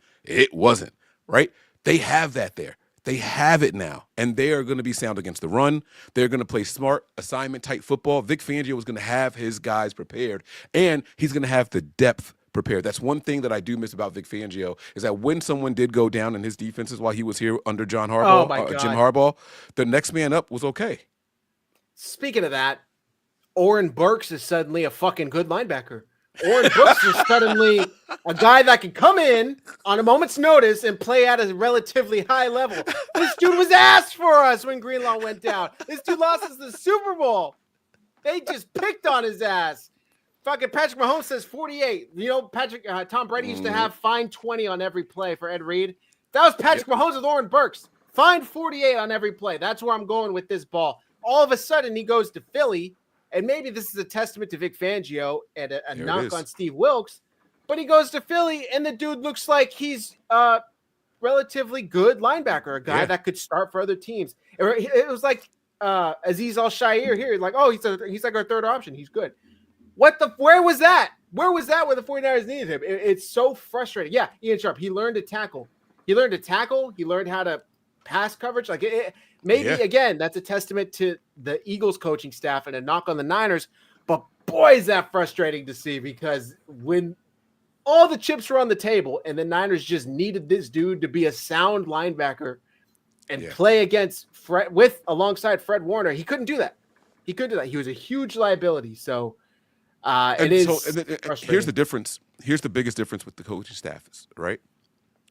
right? They have that there. They have it now, and they are going to be sound against the run. They're going to play smart, assignment-type football. Vic Fangio is going to have his guys prepared, and he's going to have the depth prepared. That's one thing that I do miss about Vic Fangio is that when someone did go down in his defenses while he was here under Jim Harbaugh, the next man up was okay. Speaking of that, Oren Burks is suddenly a fucking good linebacker. Oren Burks is suddenly a guy that can come in on a moment's notice and play at a relatively high level. This dude was asked for us when Greenlaw went down. This dude lost us the Super Bowl. They just picked on his ass. Fucking Patrick Mahomes says 48. You know, Tom Brady used to have fine 20 on every play for Ed Reed. That was Patrick Mahomes with Lauren Burks. Find 48 on every play. That's where I'm going with this ball. All of a sudden, he goes to Philly, and maybe this is a testament to Vic Fangio and a knock on Steve Wilkes, but he goes to Philly, and the dude looks like he's relatively good linebacker, a guy that could start for other teams. It was like Azeez Al-Shaair here. Like, oh, he's like our third option. He's good. Where was that? Where was that when the 49ers needed him? It's so frustrating. Yeah, Ian Sharp, he learned to tackle. He learned how to pass coverage. Like again, that's a testament to the Eagles coaching staff and a knock on the Niners. But boy, is that frustrating to see, because when all the chips were on the table and the Niners just needed this dude to be a sound linebacker and play against alongside Fred Warner, he couldn't do that. He was a huge liability. So here's the difference. Here's the biggest difference with the coaching staff is, right?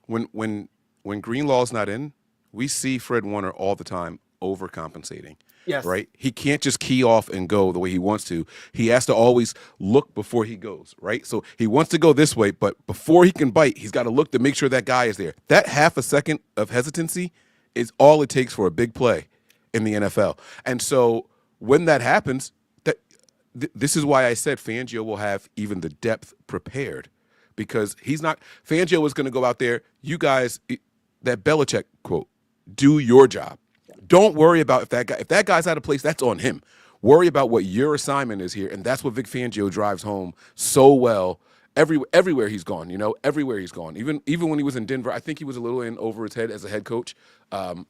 When Greenlaw's not in, we see Fred Warner all the time overcompensating. Yes. Right? He can't just key off and go the way he wants to. He has to always look before he goes, right? So he wants to go this way, but before he can bite, he's got to look to make sure that guy is there. That half a second of hesitancy is all it takes for a big play in the NFL. And so when that happens, this is why I said Fangio will have even the depth prepared, because Fangio is going to go out there, you guys, that Belichick quote, do your job. Don't worry about if that guy's out of place, that's on him. Worry about what your assignment is here, and that's what Vic Fangio drives home so well everywhere he's gone. Everywhere he's gone. Even when he was in Denver, I think he was a little in over his head as a head coach.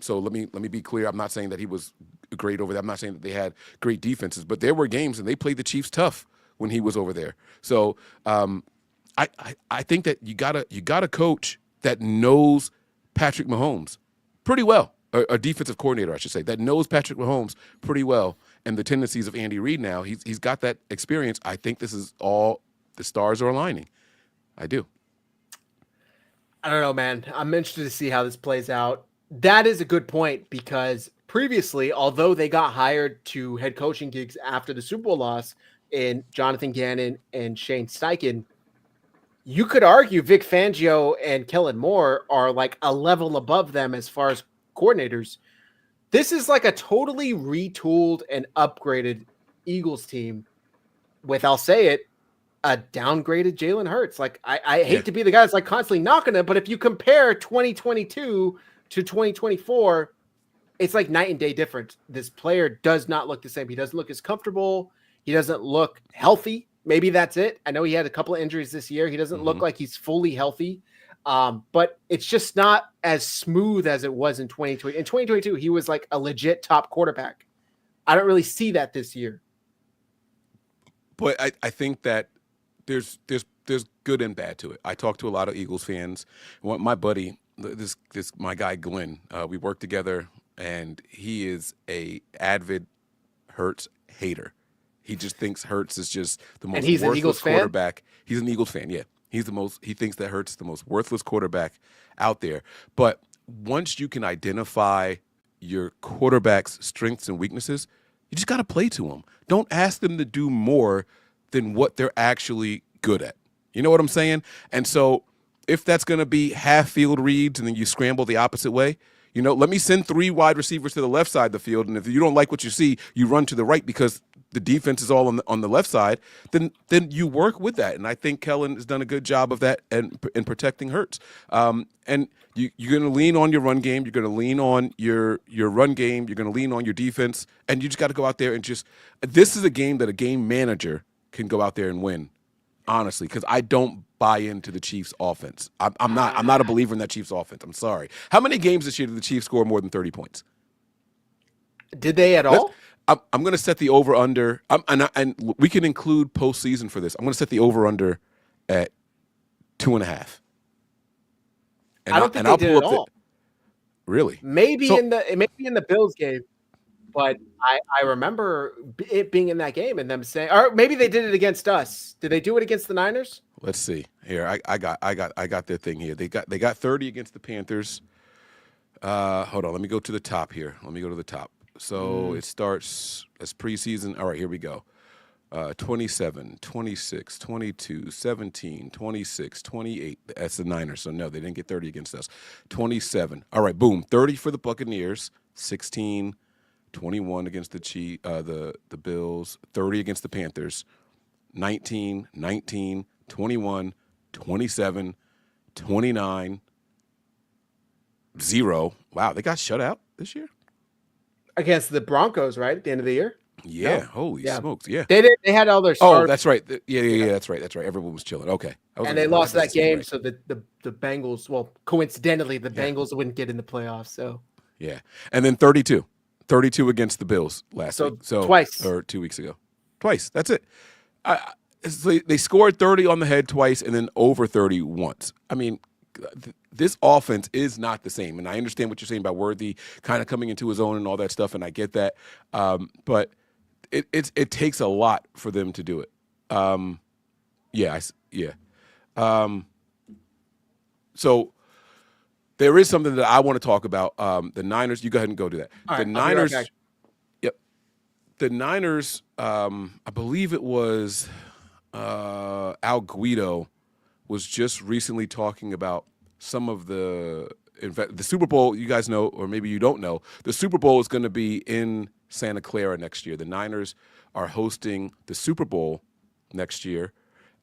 So let me be clear. I'm not saying that he was great over there. I'm not saying that they had great defenses, but there were games and they played the Chiefs tough when he was over there. So I think that you gotta coach that knows Patrick Mahomes pretty well. A defensive coordinator, I should say, that knows Patrick Mahomes pretty well and the tendencies of Andy Reid now. He's got that experience. I think this is all the stars are aligning. I do. I don't know, man. I'm interested to see how this plays out. That is a good point, because previously, although they got hired to head coaching gigs after the Super Bowl loss in Jonathan Gannon and Shane Steichen, you could argue Vic Fangio and Kellen Moore are like a level above them as far as coordinators. This is like a totally retooled and upgraded Eagles team with, I'll say it, a downgraded Jalen Hurts. Like I hate to be the guy that's like constantly knocking it, but if you compare 2022 to 2024, it's like night and day difference. This player does not look the same. He doesn't look as comfortable. He doesn't look healthy. Maybe that's it. I know he had a couple of injuries this year. He doesn't look like he's fully healthy. But it's just not as smooth as it was in 2020. In 2022, he was like a legit top quarterback. I don't really see that this year. But I think that there's good and bad to it. I talk to a lot of Eagles fans. My buddy, my guy Glenn, we work together, and he is a avid Hurts hater. He just thinks Hurts is just the most worthless quarterback. He's an Eagles fan, yeah. He thinks that Hurts is the most worthless quarterback out there. But once you can identify your quarterback's strengths and weaknesses, you just got to play to them. Don't ask them to do more than what they're actually good at. You know what I'm saying? And so if that's going to be half field reads and then you scramble the opposite way, let me send 3 wide receivers to the left side of the field. And if you don't like what you see, you run to the right because the defense is all on the left side, then you work with that. And I think Kellen has done a good job of that and in protecting Hurts. And you're going to lean on your run game. You're going to lean on your run game. You're going to lean on your defense. And you just got to go out there and this is a game that a game manager can go out there and win, honestly, because I don't buy into the Chiefs offense. I'm not a believer in that Chiefs offense. I'm sorry. How many games this year did the Chiefs score more than 30 points? Did they at all? I'm going to set the over-under, and we can include postseason for this. I'm going to set the over-under at 2.5. I don't think they did at all. Really? Maybe in the Bills game, but I remember it being in that game and them saying, or maybe they did it against us. Did they do it against the Niners? Let's see. Here, I got their thing here. They got 30 against the Panthers. Hold on. Let me go to the top here. So it starts as preseason. All right, here we go. 27, 26, 22, 17, 26, 28. That's the Niners. So, no, they didn't get 30 against us. 27. All right, boom. 30 for the Buccaneers. 16, 21 against the Bills. 30 against the Panthers. 19, 19, 21, 27, 29, 0. Wow, they got shut out this year? Against the Broncos, right? At the end of the year? Yeah. No. Holy Yeah. smokes. Yeah. They did. They had all their stars. Oh, that's right. Yeah. That's right. Everyone was chilling. Okay. And they lost that game, right. so the Bengals, well, coincidentally, the Bengals wouldn't get in the playoffs. So yeah. And then 32 against the Bills last week. So twice. Or 2 weeks ago. Twice. That's it. They scored 30 on the head twice and then over 30 once. I mean, this offense is not the same. And I understand what you're saying about Worthy kind of coming into his own and all that stuff, and I get that. But it takes a lot for them to do it. So there is something that I want to talk about. The Niners. You go ahead and go do that. All the right, Niners. I'll be right back. Yep. The Niners. I believe it was Al Guido was just recently talking about some of the Super Bowl. You guys know, or maybe you don't know, the Super Bowl is going to be in Santa Clara next year. The Niners are hosting the Super Bowl next year.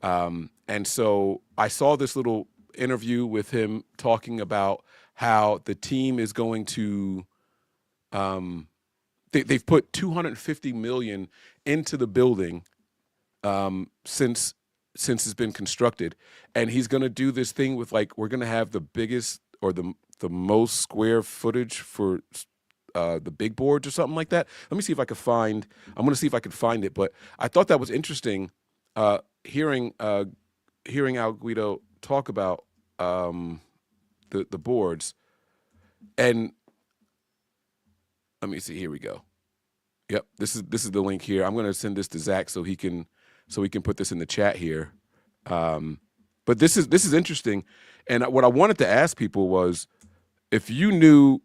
And so I saw this little interview with him talking about how the team is going to they've put $250 million into the building since it's been constructed, and he's going to do this thing with, like, we're going to have the biggest or the most square footage for the big boards or something like that. Let me see if I can find. I'm going to see if I can find it. But I thought that was interesting. Hearing Al Guido talk about the boards, and let me see. Here we go. Yep, this is the link here. I'm going to send this to Zach so he can put this in the chat here. But this is interesting, and what I wanted to ask people was, if you had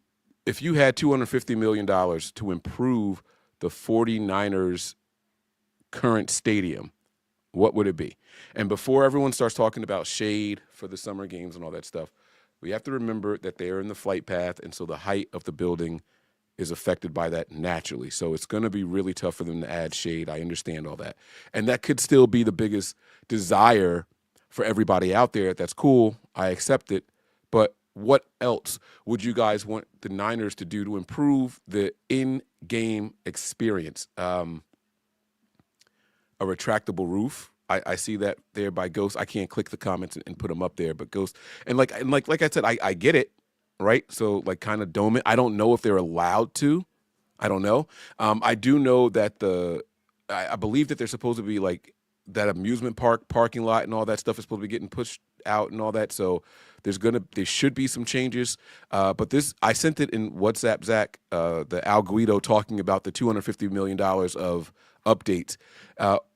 $250 million to improve the 49ers current stadium, what would it be? And before everyone starts talking about shade for the summer games and all that stuff, we have to remember that they are in the flight path, and so the height of the building is affected by that naturally. So it's going to be really tough for them to add shade. I understand all that. And that could still be the biggest desire for everybody out there. That's cool. I accept it. But what else would you guys want the Niners to do to improve the in-game experience? A retractable roof. I see that there by Ghost. I can't click the comments and put them up there, but Ghost. And like I said, I get it. Right? So, like, kind of dome it. I don't know if they're allowed to. I don't know. I do know that I believe that they're supposed to be, like, that amusement park parking lot and all that stuff is supposed to be getting pushed out and all that. So there should be some changes. But I sent it in WhatsApp, Zach, the Al Guido talking about the $250 million of updates.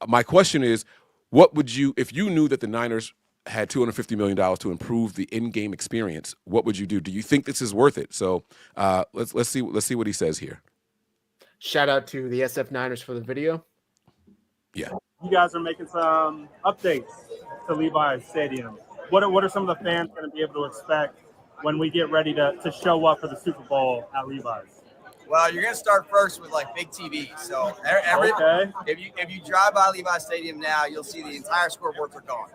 My question is, what would you, if you knew that the Niners had $250 million to improve the in-game experience, what would you do? Do you think this is worth it? So let's see what he says here. Shout out to the SF Niners for the video. Yeah. You guys are making some updates to Levi Stadium. What are some of the fans going to be able to expect when we get ready to show up for the Super Bowl at Levi's? Well, you're gonna start first with like big TV. So if you drive by Levi Stadium now, you'll see the entire scoreboards are gone.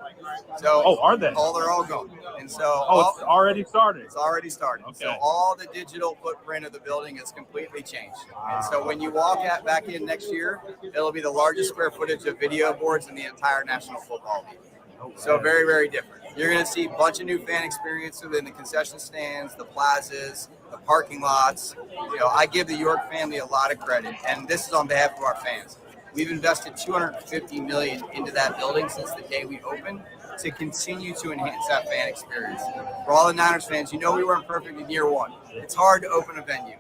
So are they? They're all gone. And so it's already started. It's already started. Okay. So all the digital footprint of the building is completely changed. And so when you walk back in next year, it'll be the largest square footage of video boards in the entire National Football League. So very, very different. You're going to see a bunch of new fan experience within the concession stands, the plazas, the parking lots. I give the York family a lot of credit, and this is on behalf of our fans. We've invested $250 million into that building since the day we opened to continue to enhance that fan experience. For all the Niners fans, we weren't perfect in year one. It's hard to open a venue.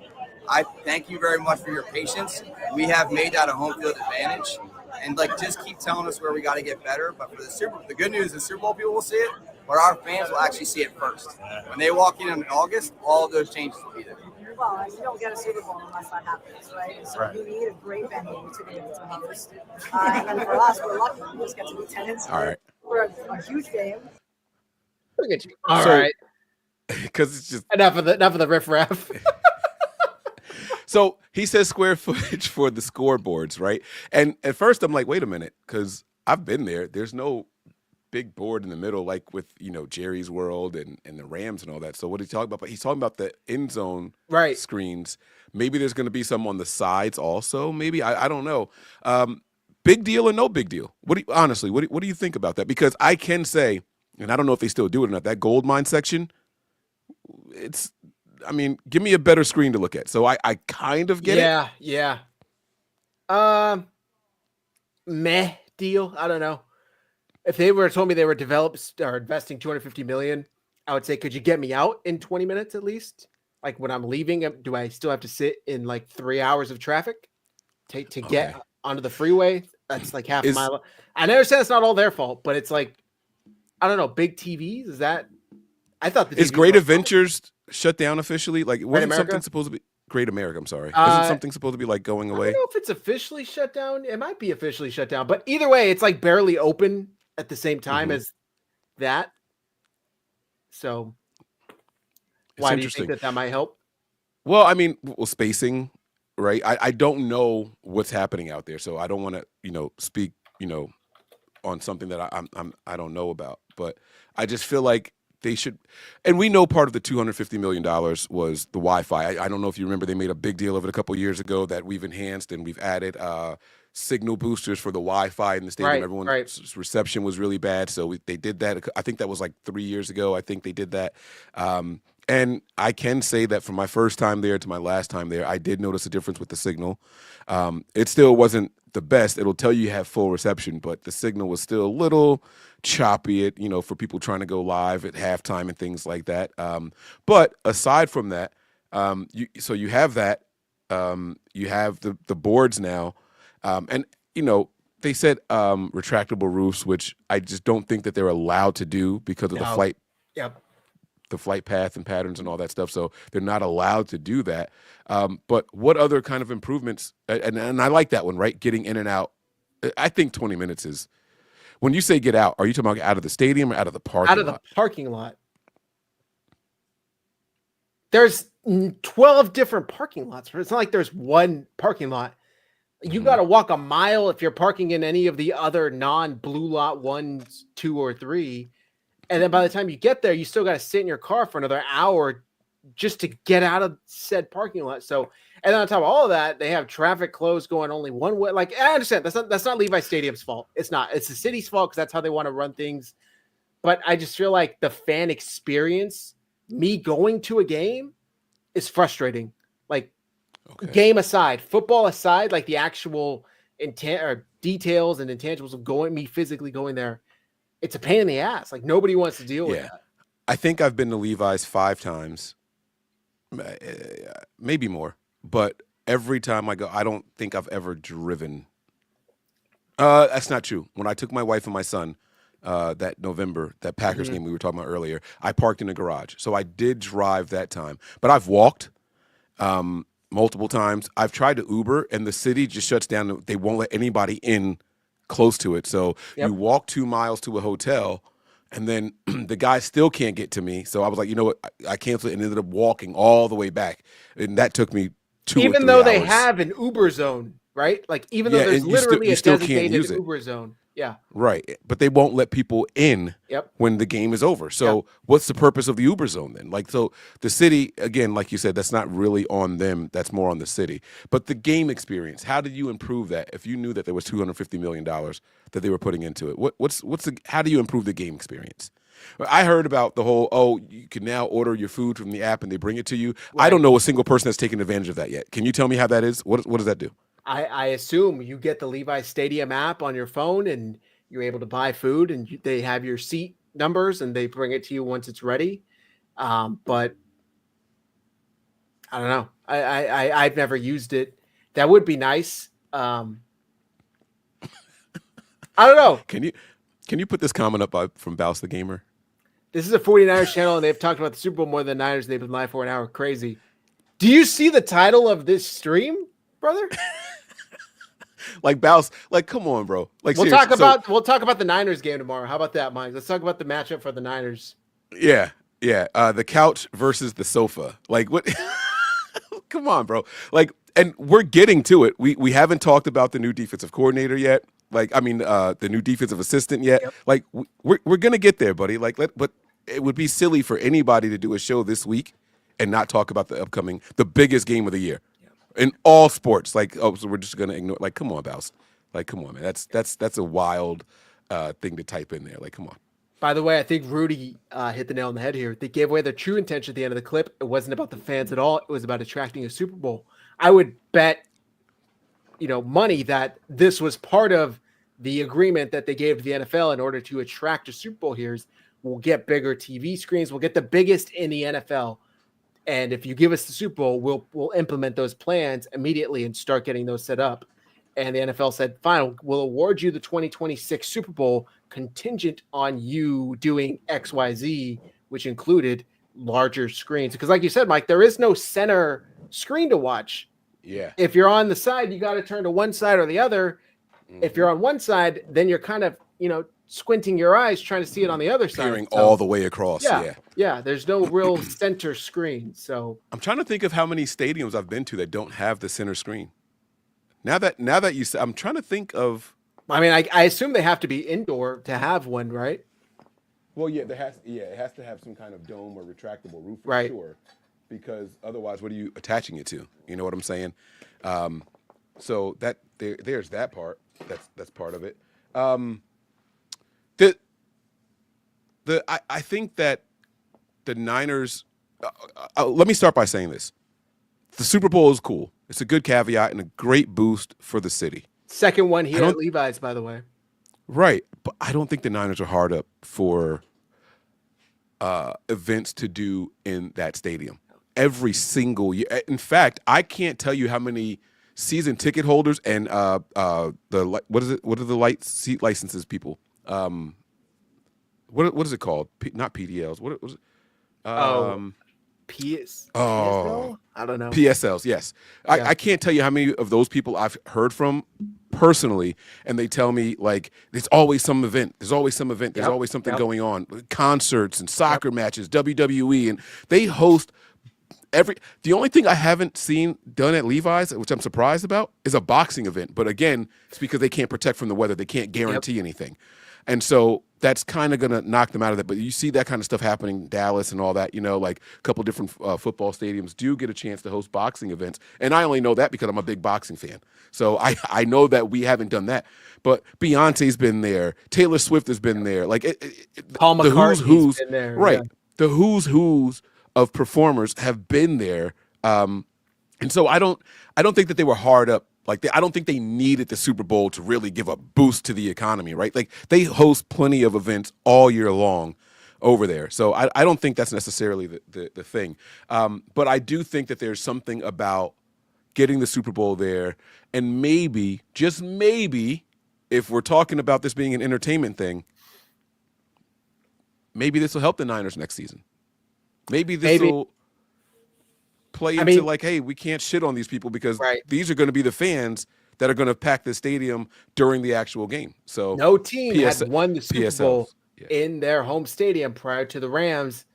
I thank you very much for your patience. We have made that a home field advantage. And just keep telling us where we got to get better. But for the good news, the Super Bowl people will see it, but our fans will actually see it first. When they walk in August, all of those changes will be there. well, you don't get a Super Bowl unless that happens, right? So Right. you need a great venue to be able to host. And then for us, we're lucky. We just get to be tenants All right. for a huge game. Look at you. All So- right. Because it's just Enough of the riffraff. so he says square footage for the scoreboards, right? And at first I'm like, wait a minute, because I've been there. There's no big board in the middle, like with Jerry's World and the Rams and all that. So what he's talking about? But he's talking about the end zone Right. screens. Maybe there's going to be some on the sides also. Maybe I don't know. Big deal or no big deal? Honestly, what do you think about that? Because I can say, and I don't know if they still do it or not. That gold mine section, give me a better screen to look at. So I kind of get it. Yeah. Meh deal. I don't know. If they were told me they were investing $250 million, I would say, could you get me out in 20 minutes at least? Like when I'm leaving, do I still have to sit in like 3 hours of traffic to get onto the freeway? That's like half a mile. I understand it's not all their fault, but it's like, I don't know, big TVs. Is that? I thought Is Great Adventures shut down officially? Like, wasn't America? something supposed to be Great America? I'm sorry. Isn't something supposed to be like going I away? don't know if it's officially shut down. It might be officially shut down, but either way, it's like barely open at the same time as that. So why do you think that might help? Well, spacing, right? I don't know what's happening out there, so I don't want to, speak, on something that I don't know about. But I just feel like they should, and we know part of the $250 million was the Wi-Fi. I don't know if you remember, they made a big deal of it a couple years ago that we've enhanced and we've added signal boosters for the Wi-Fi in the stadium. Everyone's reception was really bad, so they did that. I think that was like 3 years ago. I think they did that. And I can say that from my first time there to my last time there, I did notice a difference with the signal. It still wasn't the best. It'll tell you have full reception, but the signal was still a little choppy, for people trying to go live at halftime and things like that. But aside from that, you have that. You have the boards now. And they said retractable roofs, which I just don't think that they're allowed to do because of the flight. Yep. The flight path and patterns and all that stuff. So they're not allowed to do that. But what other kind of improvements? And I like that one, right? Getting in and out. I think 20 minutes is. When you say get out, are you talking about out of the stadium or out of the parking lot? Out of the parking lot. There's 12 different parking lots. It's not like there's one parking lot. You got to walk a mile if you're parking in any of the other non-blue lot 1, 2, or 3. And then by the time you get there, you still got to sit in your car for another hour just to get out of said parking lot. So, and then on top of all of that, they have traffic closed going only one way. Like, I understand that's not Levi Stadium's fault. It's not. It's the city's fault because that's how they want to run things. But I just feel like the fan experience, me going to a game, is frustrating. Like, game aside, football aside, like the actual intent or details and intangibles of me physically going there, it's a pain in the ass. Like, nobody wants to deal with that. I think I've been to Levi's 5 times, maybe more. But every time I go, I don't think I've ever driven. That's not true. When I took my wife and my son that November, that Packers game we were talking about earlier, I parked in a garage. So I did drive that time. But I've walked multiple times. I've tried to Uber, and the city just shuts down. They won't let anybody in close to it. So you walk 2 miles to a hotel, and then the guy still can't get to me. So I was like, you know what? I canceled it and ended up walking all the way back. And that took me 2 or 3 hours. Even though they have an Uber zone, right? Like, even though there's literally a designated Uber zone. Yeah. Right. But they won't let people in when the game is over. So what's the purpose of the Uber zone then? Like, so the city, again, like you said, that's not really on them. That's more on the city. But the game experience, how did you improve that if you knew that there was $250 million that they were putting into it? How do you improve the game experience? I heard about the whole, you can now order your food from the app and they bring it to you. Right. I don't know a single person that's taken advantage of that yet. Can you tell me how that is? What does that do? I assume you get the Levi Stadium app on your phone and you're able to buy food, and they have your seat numbers and they bring it to you once it's ready. But I don't know. I've never used it. That would be nice. I don't know. Can you put this comment up from Bouse the Gamer? This is a 49ers channel, and they've talked about the Super Bowl more than Niners. They've been live for an hour. Crazy. Do you see the title of this stream, brother? Like Bouse, like come on, bro. Like we'll seriously. talk about the Niners game tomorrow. How about that, Mike? Let's talk about the matchup for the Niners. Yeah. The couch versus the sofa. Like what? Come on, bro. Like, and we're getting to it. We haven't talked about the new defensive coordinator yet. Like, I mean, the new defensive assistant yet. Yep. Like, we're gonna get there, buddy. Like, but it would be silly for anybody to do a show this week and not talk about the biggest game of the year in all sports. Like, oh, so we're just gonna ignore. Like, come on, Bouse. Like, come on, man. That's a wild thing to type in there. Like, come on. By the way, I think Rudy hit the nail on the head here. They gave away their true intention at the end of the clip. It wasn't about the fans at all. It was about attracting a Super Bowl. I would bet, money that this was part of the agreement that they gave to the NFL in order to attract a Super Bowl here. We'll get bigger TV screens. We'll get the biggest in the NFL. And if you give us the Super Bowl, we'll implement those plans immediately and start getting those set up. And the NFL said, fine, we'll award you the 2026 Super Bowl contingent on you doing XYZ, which included larger screens. Because like you said, Mike, there is no center screen to watch. Yeah. If you're on the side, you got to turn to one side or the other. Mm-hmm. If you're on one side, then you're kind of, squinting your eyes trying to see it on the other side. Peering all the way across. Yeah. There's no real center screen. So I'm trying to think of how many stadiums I've been to that don't have the center screen. Now that you say, I'm trying to think of. I mean, I assume they have to be indoor to have one, right? Well, yeah, it has to have some kind of dome or retractable roof for right. sure. Because otherwise, what are you attaching it to? You know what I'm saying? So that there's that part. That's part of it. I think that the Niners. Let me start by saying this: the Super Bowl is cool. It's a good caveat and a great boost for the city. Second one here at Levi's, by the way. Right, but I don't think the Niners are hard up for events to do in that stadium every single year. In fact, I can't tell you how many season ticket holders and what are the light seat licenses people? What is it called? Not PDLs. What was it? PSL? I don't know. PSLs, yes. Yeah. I can't tell you how many of those people I've heard from personally, and they tell me, like, there's always some event. There's always some event. There's always something going on. Concerts and soccer matches, WWE, and they host the only thing I haven't seen done at Levi's, which I'm surprised about, is a boxing event. But again, it's because they can't protect from the weather. They can't guarantee anything. And so that's kind of going to knock them out of that. But you see that kind of stuff happening in Dallas and all that, like a couple different football stadiums do get a chance to host boxing events. And I only know that because I'm a big boxing fan. So I know that we haven't done that. But Beyonce's been there. Taylor Swift has been there. Like Paul McCartney's been there. Right. Yeah. The who's of performers have been there. And so I don't think that they were hard up. Like, I don't think they needed the Super Bowl to really give a boost to the economy, right? Like, they host plenty of events all year long over there. So I don't think that's necessarily the thing. But I do think that there's something about getting the Super Bowl there. And maybe, just maybe, if we're talking about this being an entertainment thing, maybe this will help the Niners next season. Maybe this will play into like, hey, we can't shit on these people because these are going to be the fans that are going to pack the stadium during the actual game. So no team had won the Super Bowl in their home stadium prior to the Rams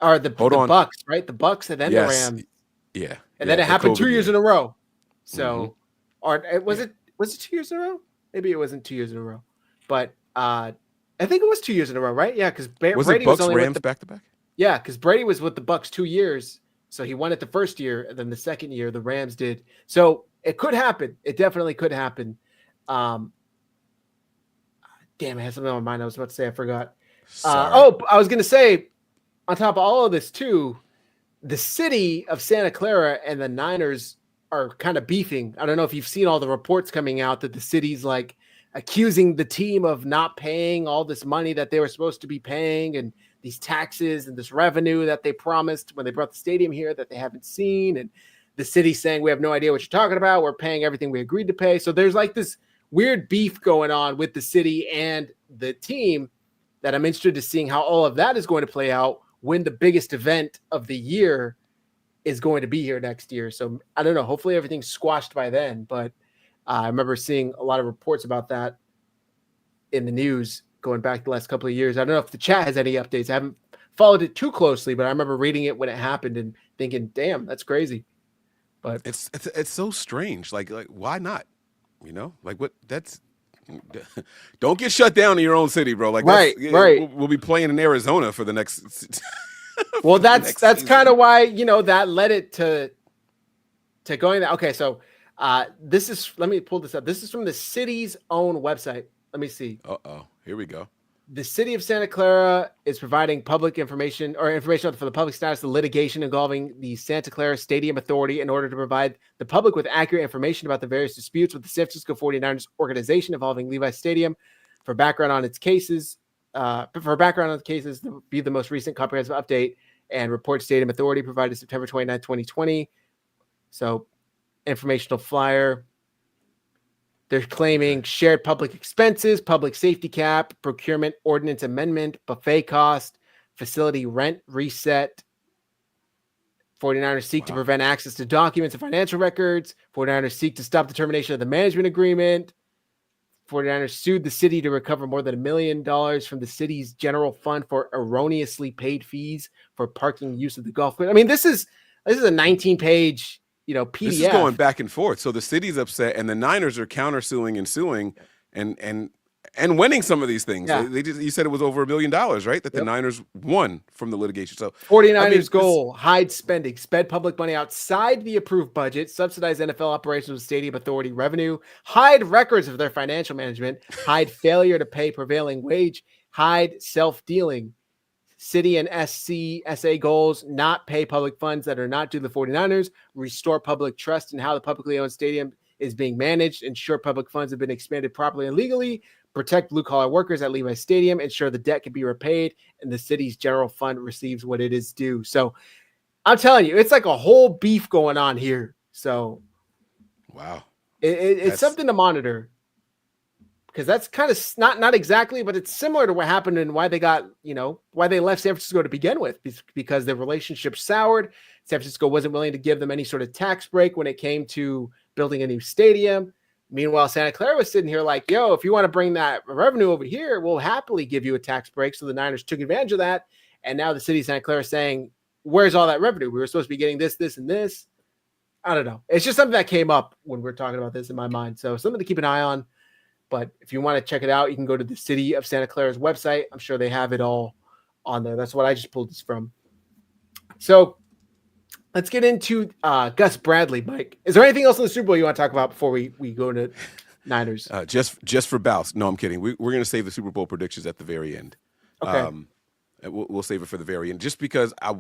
or the Bucks, right? The Bucks and then the Rams. Yeah. And then it happened 2 years in a row. So or was it 2 years in a row? Maybe it wasn't 2 years in a row. But I think it was 2 years in a row, right? Yeah, because Brady was only Rams back to back. Yeah, because Brady was with the Bucks 2 years. So he won it the first year, and then the second year the Rams did. So it could happen. It definitely could happen. Damn, I had something on my mind I was about to say. I forgot. I was going to say, on top of all of this too, the city of Santa Clara and the Niners are kind of beefing. I don't know if you've seen all the reports coming out that the city's like accusing the team of not paying all this money that they were supposed to be paying and these taxes and this revenue that they promised when they brought the stadium here that they haven't seen. And the city saying, we have no idea what you're talking about. We're paying everything we agreed to pay. So there's like this weird beef going on with the city and the team that I'm interested to seeing how all of that is going to play out when the biggest event of the year is going to be here next year. So I don't know. Hopefully everything's squashed by then. But I remember seeing a lot of reports about that in the news going back the last couple of years. I don't know if the chat has any updates. I haven't followed it too closely, but I remember reading it when it happened and thinking, damn, that's crazy. But it's so strange. Like why not? You know, like what? That's don't get shut down in your own city, bro. Like right. We'll be playing in Arizona for the next. Well, that's kind of why, you know, that led it to going that. Okay, so this is, let me pull this up. This is from the city's own website. Let me see. Here we go. The city of Santa Clara is providing public information for the public status of litigation involving the Santa Clara Stadium Authority in order to provide the public with accurate information about the various disputes with the San Francisco 49ers organization involving Levi Stadium. For background on the cases, view the most recent comprehensive update and report Stadium Authority provided September 29, 2020. So, informational flyer. They're claiming shared public expenses, public safety cap, procurement ordinance amendment, buffet cost, facility rent reset. 49ers seek to prevent access to documents and financial records. 49ers seek to stop the termination of the management agreement. 49ers sued the city to recover more than $1 million from the city's general fund for erroneously paid fees for parking use of the golf course. I mean, this is a 19-page, you know, PDF. This is going back and forth. So the city's upset, and the Niners are countersuing and suing, and winning some of these things. Yeah. You said it was over $1 million, right? That the Niners won from the litigation. So 49ers goal, hide spending, spend public money outside the approved budget, subsidize NFL operations with stadium authority revenue, hide records of their financial management, hide failure to pay prevailing wage, hide self-dealing. City and SA goals, not pay public funds that are not due to the 49ers, restore public trust in how the publicly owned stadium is being managed, ensure public funds have been expanded properly and legally, protect blue-collar workers at Levi Stadium, ensure the debt can be repaid, and the city's general fund receives what it is due. So I'm telling you, it's like a whole beef going on here. So wow, it's something to monitor. Because that's kind of not exactly, but it's similar to what happened and why they got, you know, why they left San Francisco to begin with, because their relationship soured. San Francisco wasn't willing to give them any sort of tax break when it came to building a new stadium. Meanwhile, Santa Clara was sitting here like, yo, if you want to bring that revenue over here, we'll happily give you a tax break. So the Niners took advantage of that. And now the city of Santa Clara is saying, where's all that revenue? We were supposed to be getting this, this, and this. I don't know. It's just something that came up when we're talking about this in my mind. So something to keep an eye on. But if you want to check it out, you can go to the City of Santa Clara's website. I'm sure they have it all on there. That's what I just pulled this from. So let's get into Gus Bradley, Mike. Is there anything else in the Super Bowl you want to talk about before we go to Niners? Just for Bouse. No, I'm kidding. We're going to save the Super Bowl predictions at the very end. Okay. We'll save it for the very end, just because I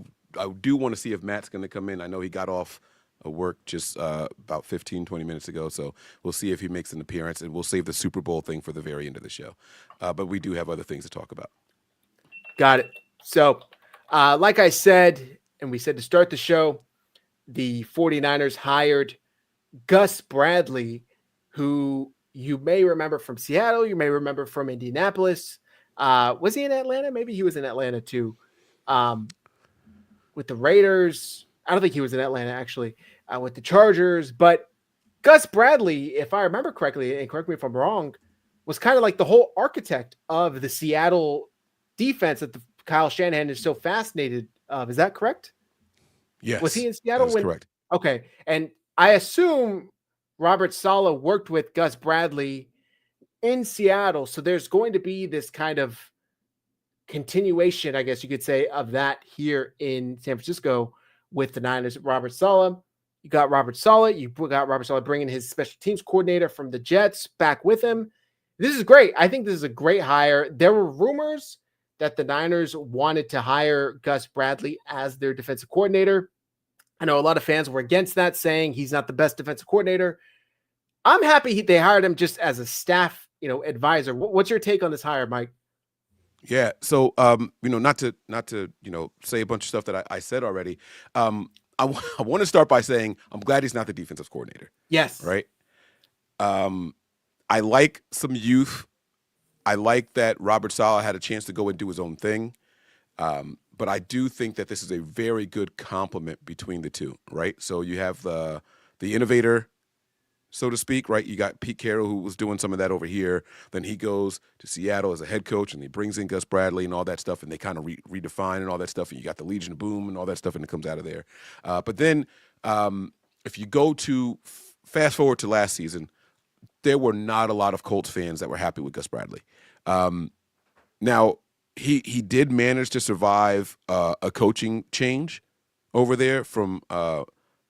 do want to see if Matt's going to come in. I know he got off work just about 15, 20 minutes ago. So we'll see if he makes an appearance, and we'll save the Super Bowl thing for the very end of the show. But we do have other things to talk about. Got it. So like I said, and we said to start the show, the 49ers hired Gus Bradley, who you may remember from Seattle. You may remember from Indianapolis. Was he in Atlanta? Maybe he was in Atlanta too. With the Raiders. I don't think he was in Atlanta, actually, with the Chargers. But Gus Bradley, if I remember correctly, and correct me if I'm wrong, was kind of like the whole architect of the Seattle defense that Kyle Shanahan is so fascinated of. Is that correct? Yes. Was he in Seattle? That is correct. Okay. And I assume Robert Saleh worked with Gus Bradley in Seattle. So there's going to be this kind of continuation, I guess you could say, of that here in San Francisco with the Niners. Robert Saleh. You got Robert Saleh. You got Robert Saleh bringing his special teams coordinator from the Jets back with him. This is great. I think this is a great hire. There were rumors that the Niners wanted to hire Gus Bradley as their defensive coordinator. I know a lot of fans were against that, saying he's not the best defensive coordinator. I'm happy they hired him just as a staff, advisor. What's your take on this hire, Mike? Yeah. So, not to say a bunch of stuff that I said already. I want to start by saying I'm glad he's not the defensive coordinator. Yes. Right. I like some youth. I like that Robert Saleh had a chance to go and do his own thing. But but I do think that this is a very good complement between the two, right? So you have the innovator, so to speak, right? You got Pete Carroll, who was doing some of that over here. Then he goes to Seattle as a head coach, and he brings in Gus Bradley and all that stuff, and they kind of redefine and all that stuff. And you got the Legion of Boom and all that stuff, and it comes out of there. But then if you go to fast forward to last season, there were not a lot of Colts fans that were happy with Gus Bradley. Now, he did manage to survive a coaching change over there from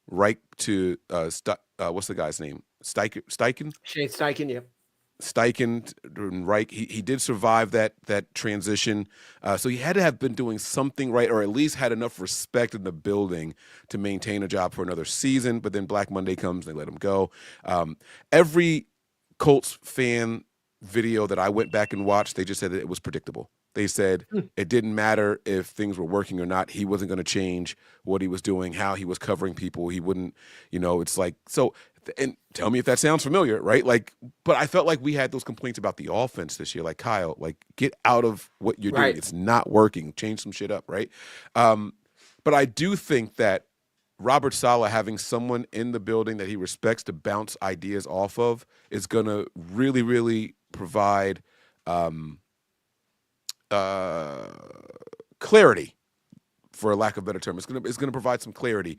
Reich to what's the guy's name? Steichen? Shane Steichen, yeah. Steichen and Reich. He did survive that transition. So he had to have been doing something right, or at least had enough respect in the building to maintain a job for another season. But then Black Monday comes, they let him go. Every Colts fan video that I went back and watched, they just said that it was predictable. They said it didn't matter if things were working or not. He wasn't going to change what he was doing, how he was covering people. He wouldn't, it's like, so, and tell me if that sounds familiar, right? Like, but I felt like we had those complaints about the offense this year. Like, Kyle, like, get out of what you're doing. It's not working. Change some shit up, right? But I do think that Robert Saleh having someone in the building that he respects to bounce ideas off of is going to really, really provide clarity, for a lack of a better term. It's gonna provide some clarity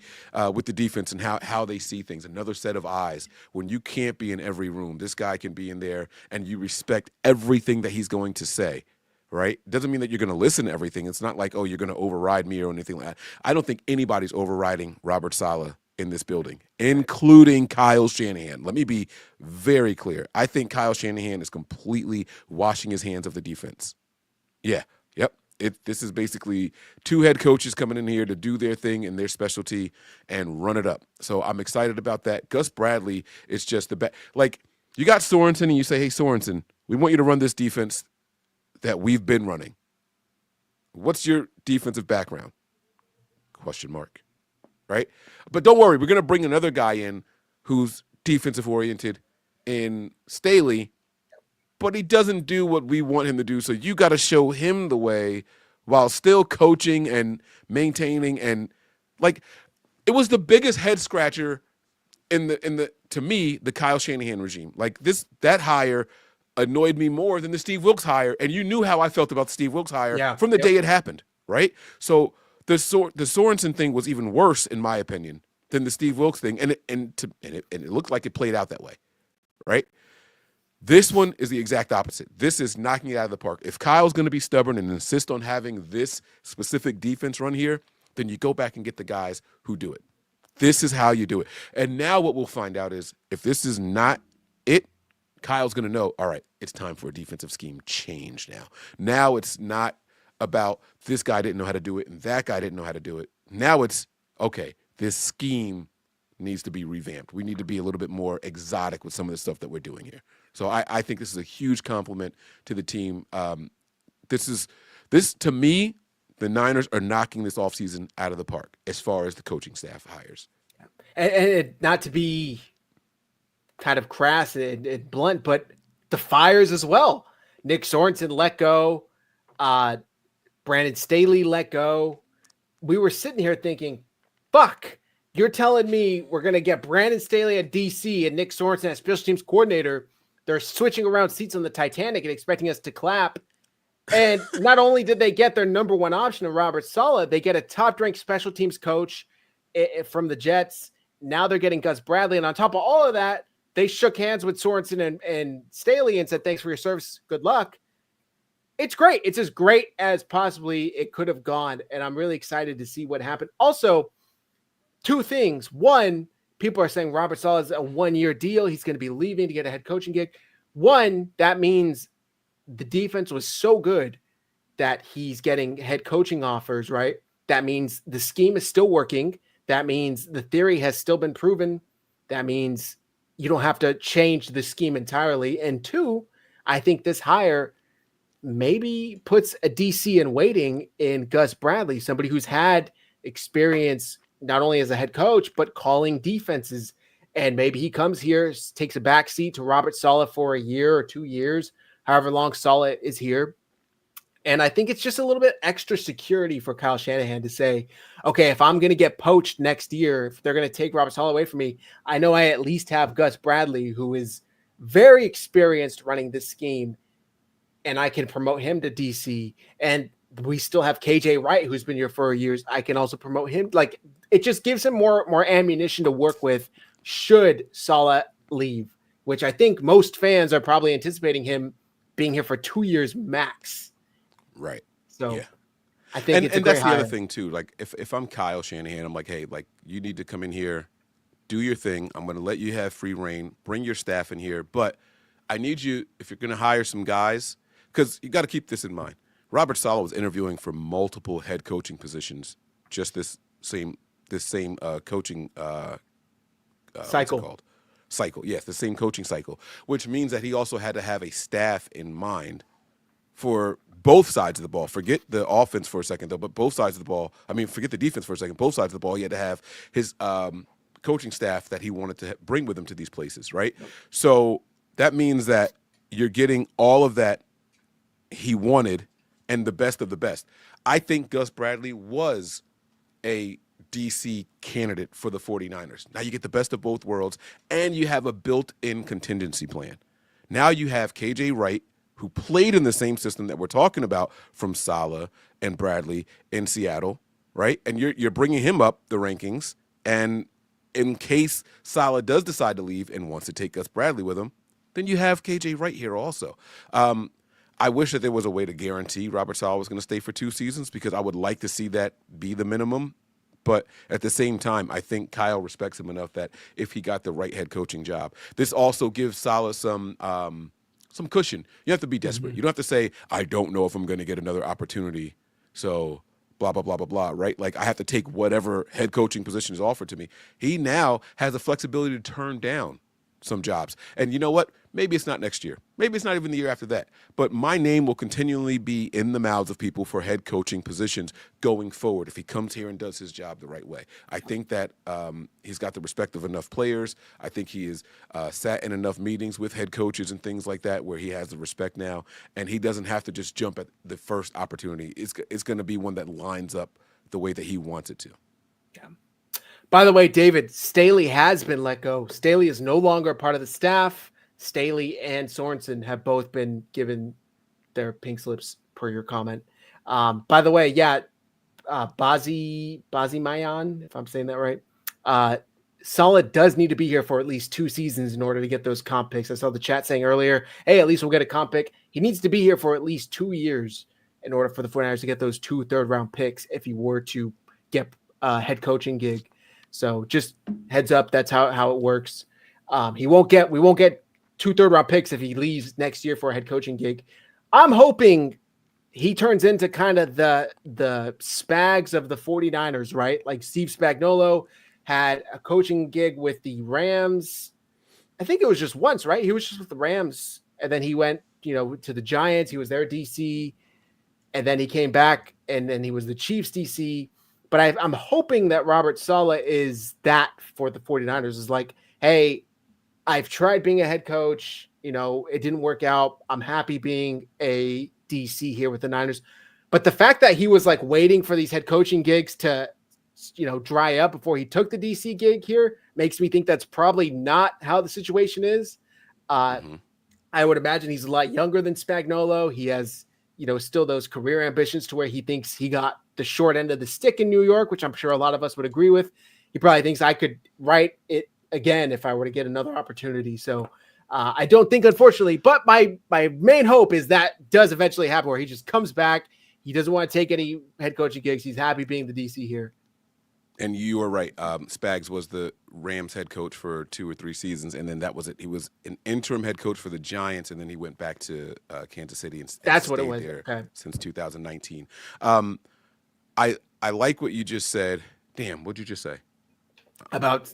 with the defense and how they see things. Another set of eyes. When you can't be in every room, this guy can be in there, and you respect everything that he's going to say. Right? Doesn't mean that you're going to listen to everything. It's not like, oh, you're going to override me or anything like that. I don't think anybody's overriding Robert Saleh in this building, including Kyle Shanahan. Let me be very clear. I think Kyle Shanahan is completely washing his hands of the defense. Yeah. Yep. This is basically two head coaches coming in here to do their thing and their specialty and run it up. So I'm excited about that. Gus Bradley is just the best. Like, you got Sorensen and you say, hey, Sorensen, we want you to run this defense that we've been running. What's your defensive background? Question mark. Right? But don't worry, we're going to bring another guy in who's defensive oriented in Staley, but he doesn't do what we want him to do. So you got to show him the way while still coaching and maintaining. And like, it was the biggest head scratcher in the to me, the Kyle Shanahan regime. Like that hire annoyed me more than the Steve Wilks hire. And you knew how I felt about the Steve Wilks hire from the day it happened. Right? So the Sorensen thing was even worse, in my opinion, than the Steve Wilks thing. And it looked like it played out that way. Right? This one is the exact opposite. This is knocking it out of the park. If Kyle's going to be stubborn and insist on having this specific defense run here, then you go back and get the guys who do it. This is how you do it. And now what we'll find out is if this is not it, Kyle's going to know, all right, it's time for a defensive scheme change now. Now it's not about this guy didn't know how to do it and that guy didn't know how to do it. Now it's, okay, this scheme needs to be revamped. We need to be a little bit more exotic with some of the stuff that we're doing here. So I think this is a huge compliment to the team. This to me, the Niners are knocking this offseason out of the park as far as the coaching staff hires. And not to be kind of crass and blunt, but the fires as well. Nick Sorensen let go. Brandon Staley let go. We were sitting here thinking, fuck, you're telling me we're going to get Brandon Staley at DC and Nick Sorensen as special teams coordinator. They're switching around seats on the Titanic and expecting us to clap. And not only did they get their number one option in Robert Saleh, they get a top-ranked special teams coach from the Jets. Now they're getting Gus Bradley. And on top of all of that, they shook hands with Sorensen and Staley and said, thanks for your service. Good luck. It's great. It's as great as possibly it could have gone. And I'm really excited to see what happened. Also, two things. One, people are saying Robert Saleh is a one-year deal. He's going to be leaving to get a head coaching gig. One, that means the defense was so good that he's getting head coaching offers, right? That means the scheme is still working. That means the theory has still been proven. That means you don't have to change the scheme entirely. And two, I think this hire maybe puts a DC in waiting in Gus Bradley, somebody who's had experience not only as a head coach, but calling defenses. And maybe he comes here, takes a backseat to Robert Saleh for a year or 2 years, however long Saleh is here, And I think it's just a little bit extra security for Kyle Shanahan to say, okay, if I'm going to get poached next year, if they're going to take Robert Saleh away from me, I know I at least have Gus Bradley, who is very experienced running this scheme, and I can promote him to DC. And we still have KJ Wright, who's been here for years. I can also promote him. Like, it just gives him more ammunition to work with should Saleh leave, which I think most fans are probably anticipating him being here for 2 years max. Right. So yeah. I think it's a and great that's the hire. other thing too. Like if I'm Kyle Shanahan, I'm like, hey, like you need to come in here, do your thing. I'm going to let you have free reign. Bring your staff in here, but I need you, if you're going to hire some guys, because you got to keep this in mind. Robert Saleh was interviewing for multiple head coaching positions just this same coaching cycle. What's it called? Cycle. Yes, the same coaching cycle, which means that he also had to have a staff in mind for both sides of the ball. Forget the offense for a second, though, but both sides of the ball. I mean, forget the defense for a second. Both sides of the ball, he had to have his coaching staff that he wanted to bring with him to these places, right? So that means that you're getting all of that he wanted and the best of the best. I think Gus Bradley was a DC candidate for the 49ers. Now you get the best of both worlds, and you have a built-in contingency plan. Now you have KJ Wright, who played in the same system that we're talking about from Saleh and Bradley in Seattle, right? And you're bringing him up the rankings, and in case Saleh does decide to leave and wants to take Gus Bradley with him, then you have KJ Wright here also. I wish that there was a way to guarantee Robert Saleh was going to stay for 2 seasons, because I would like to see that be the minimum. But at the same time, I think Kyle respects him enough that if he got the right head coaching job, this also gives Saleh some cushion. You have to be desperate. Mm-hmm. You don't have to say, I don't know if I'm going to get another opportunity, so blah, blah, blah, blah, blah, right? Like, I have to take whatever head coaching position is offered to me. He now has the flexibility to turn down some jobs. And you know what? Maybe it's not next year. Maybe it's not even the year after that. But my name will continually be in the mouths of people for head coaching positions going forward if he comes here and does his job the right way. I think that he's got the respect of enough players. I think he has sat in enough meetings with head coaches and things like that where he has the respect now, and he doesn't have to just jump at the first opportunity. It's going to be one that lines up the way that he wants it to. Yeah. By the way, David, Staley has been let go. Staley is no longer a part of the staff. Staley and Sorensen have both been given their pink slips per your comment. By the way, yeah, Bazi Mayan, if I'm saying that right. Saleh does need to be here for at least 2 seasons in order to get those comp picks. I saw the chat saying earlier, hey, at least we'll get a comp pick. He needs to be here for at least 2 years in order for the 49ers to get those 2 third-round picks if he were to get a head coaching gig. So just heads up, that's how it works. We won't get 2 third-round picks if he leaves next year for a head coaching gig. I'm hoping he turns into kind of the Spags of the 49ers, right? Like Steve Spagnuolo had a coaching gig with the Rams. I think it was just once, right? He was just with the Rams, and then he went, to the Giants. He was their DC, and then he came back, and then he was the Chiefs DC. But I'm hoping that Robert Saleh is that for the 49ers, is like, hey, I've tried being a head coach. It didn't work out. I'm happy being a DC here with the Niners. But the fact that he was like waiting for these head coaching gigs to, dry up before he took the DC gig here makes me think that's probably not how the situation is. I would imagine he's a lot younger than Spagnuolo. He has, still those career ambitions to where he thinks he got the short end of the stick in New York, which I'm sure a lot of us would agree with. He probably thinks I could write it again if I were to get another opportunity. So I don't think, unfortunately, but my main hope is that does eventually happen where he just comes back. He doesn't want to take any head coaching gigs. He's happy being the DC here. And you are right. Spags was the Rams head coach for 2 or 3 seasons, and then that was it. He was an interim head coach for the Giants, and then he went back to Kansas City and that's what it was. There okay. Since 2019. I like what you just said. Damn, what'd you just say? About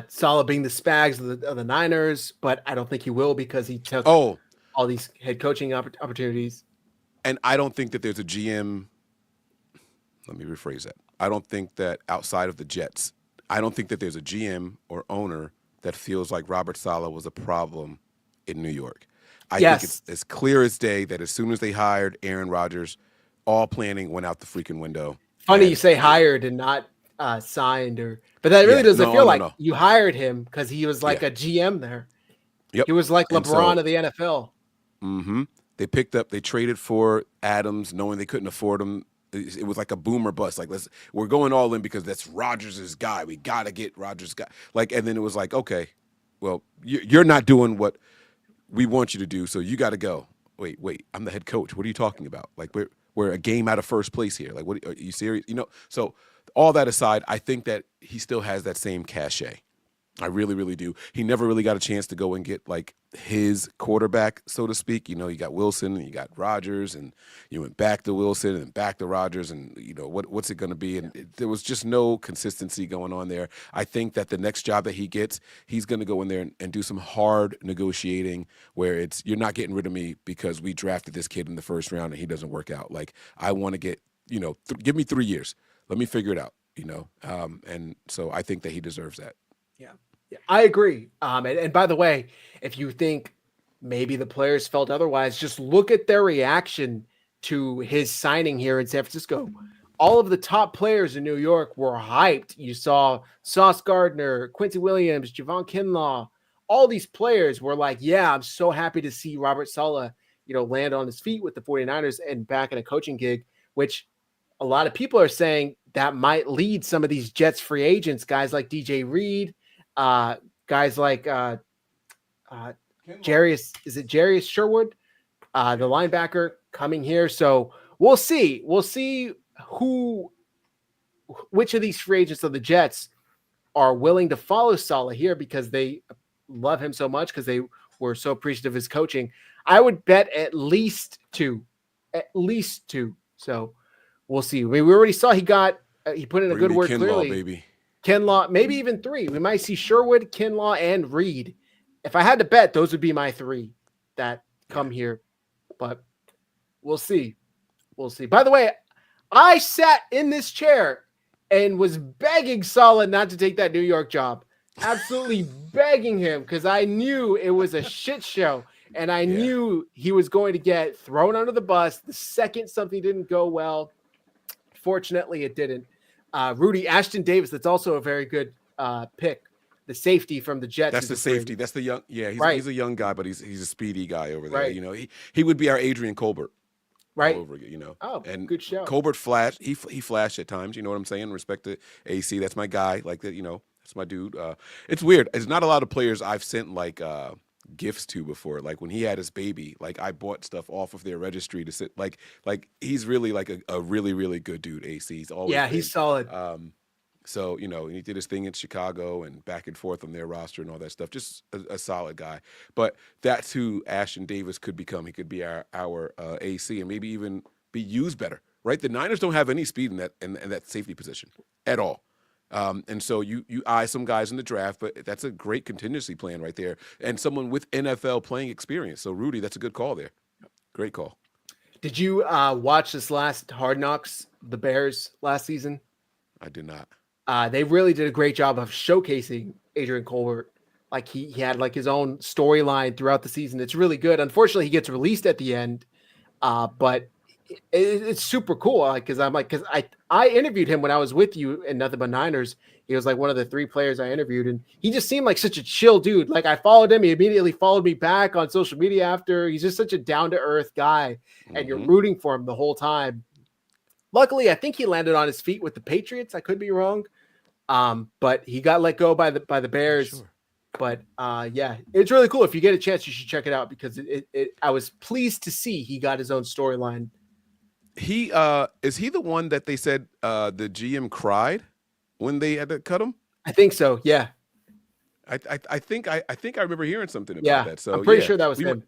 Saleh being the Spags of the Niners, but I don't think he will because he took all these head coaching opportunities. And I don't think that there's a GM. Let me rephrase that. I don't think that outside of the Jets, I don't think that there's a GM or owner that feels like Robert Saleh was a problem in New York. I think it's as clear as day that as soon as they hired Aaron Rodgers, all planning went out the freaking window. Funny And- you say hired and not signed, but that really doesn't feel like you hired him because he was like a GM there. Yep. He was like And LeBron so- of the NFL. Mm-hmm. They traded for Adams, knowing they couldn't afford him. It was like a boom or bust. Like, we're going all in because that's Rodgers' guy. We got to get Rodgers' guy. Like, and then it was like, okay, well, you're not doing what we want you to do, so you got to go. Wait, I'm the head coach. What are you talking about? Like, we're a game out of first place here. Like, what are you serious? So all that aside, I think that he still has that same cachet. I really, really do. He never really got a chance to go and get like his quarterback, so to speak. You got Wilson and you got Rodgers, and you went back to Wilson and back to Rodgers, and what's it going to be? And there was just no consistency going on there. I think that the next job that he gets, he's going to go in there and do some hard negotiating where you're not getting rid of me because we drafted this kid in the first round and he doesn't work out. Like, I want to get, give me 3 years. Let me figure it out, and so I think that he deserves that. Yeah, I agree. And by the way, if you think maybe the players felt otherwise, just look at their reaction to his signing here in San Francisco. All of the top players in New York were hyped. You saw Sauce Gardner, Quincy Williams, Javon Kinlaw. All these players were like, yeah, I'm so happy to see Robert Saleh, land on his feet with the 49ers and back in a coaching gig, which a lot of people are saying that might lead some of these Jets free agents, guys like DJ Reed, guys like Jarius Sherwood, the linebacker coming here. So we'll see. We'll see which of these free agents of the Jets are willing to follow Saleh here because they love him so much, because they were so appreciative of his coaching. I would bet at least two. So we'll see. I mean, we already saw he put in a good word. Kinlaw, clearly, baby. Kinlaw, maybe even 3. We might see Sherwood, Kinlaw, and Reed. If I had to bet, those would be my 3 that come here. But we'll see. We'll see. By the way, I sat in this chair and was begging Saleh not to take that New York job. Absolutely begging him, because I knew it was a shit show. And I knew he was going to get thrown under the bus the second something didn't go well. Fortunately, it didn't. Rudy Ashton Davis, that's also a very good pick. The safety from the Jets. That's the safety. That's the young. Yeah, he's a young guy, but he's a speedy guy over there. Right. He would be our Adrian Colbert. Right. All over again, Oh, and good show. Colbert flashed. He flashed at times. You know what I'm saying? Respect to AC. That's my guy. Like that. That's my dude. It's weird. It's not a lot of players I've sent like gifts to before. Like when he had his baby, like I bought stuff off of their registry to sit. Like he's really like a really, really good dude. AC. He's always he's solid. So, he did his thing in Chicago and back and forth on their roster and all that stuff. Just a solid guy. But that's who Ashton Davis could become. He could be our AC and maybe even be used better, right? The Niners don't have any speed in that safety position at all. And so you eye some guys in the draft, but that's a great contingency plan right there. And someone with NFL playing experience. So, Rudy, that's a good call there. Great call. Did you watch this last Hard Knocks, the Bears last season? I did not. They really did a great job of showcasing Adrian Colbert. Like he had like his own storyline throughout the season. It's really good. Unfortunately, he gets released at the end, but it's super cool. Like, because I interviewed him when I was with you in Nothing But Niners. He was like one of the 3 players I interviewed, and he just seemed like such a chill dude. Like I followed him, he immediately followed me back on social media after. He's just such a down to earth guy, and you're rooting for him the whole time. Luckily, I think he landed on his feet with the Patriots. I could be wrong, but he got let go by the Bears. Sure. But it's really cool. If you get a chance, you should check it out because I was pleased to see he got his own storyline. He is he the one that they said the GM cried when they had to cut him? I think so. Yeah. I think I remember hearing something about that. So I'm pretty sure that was him.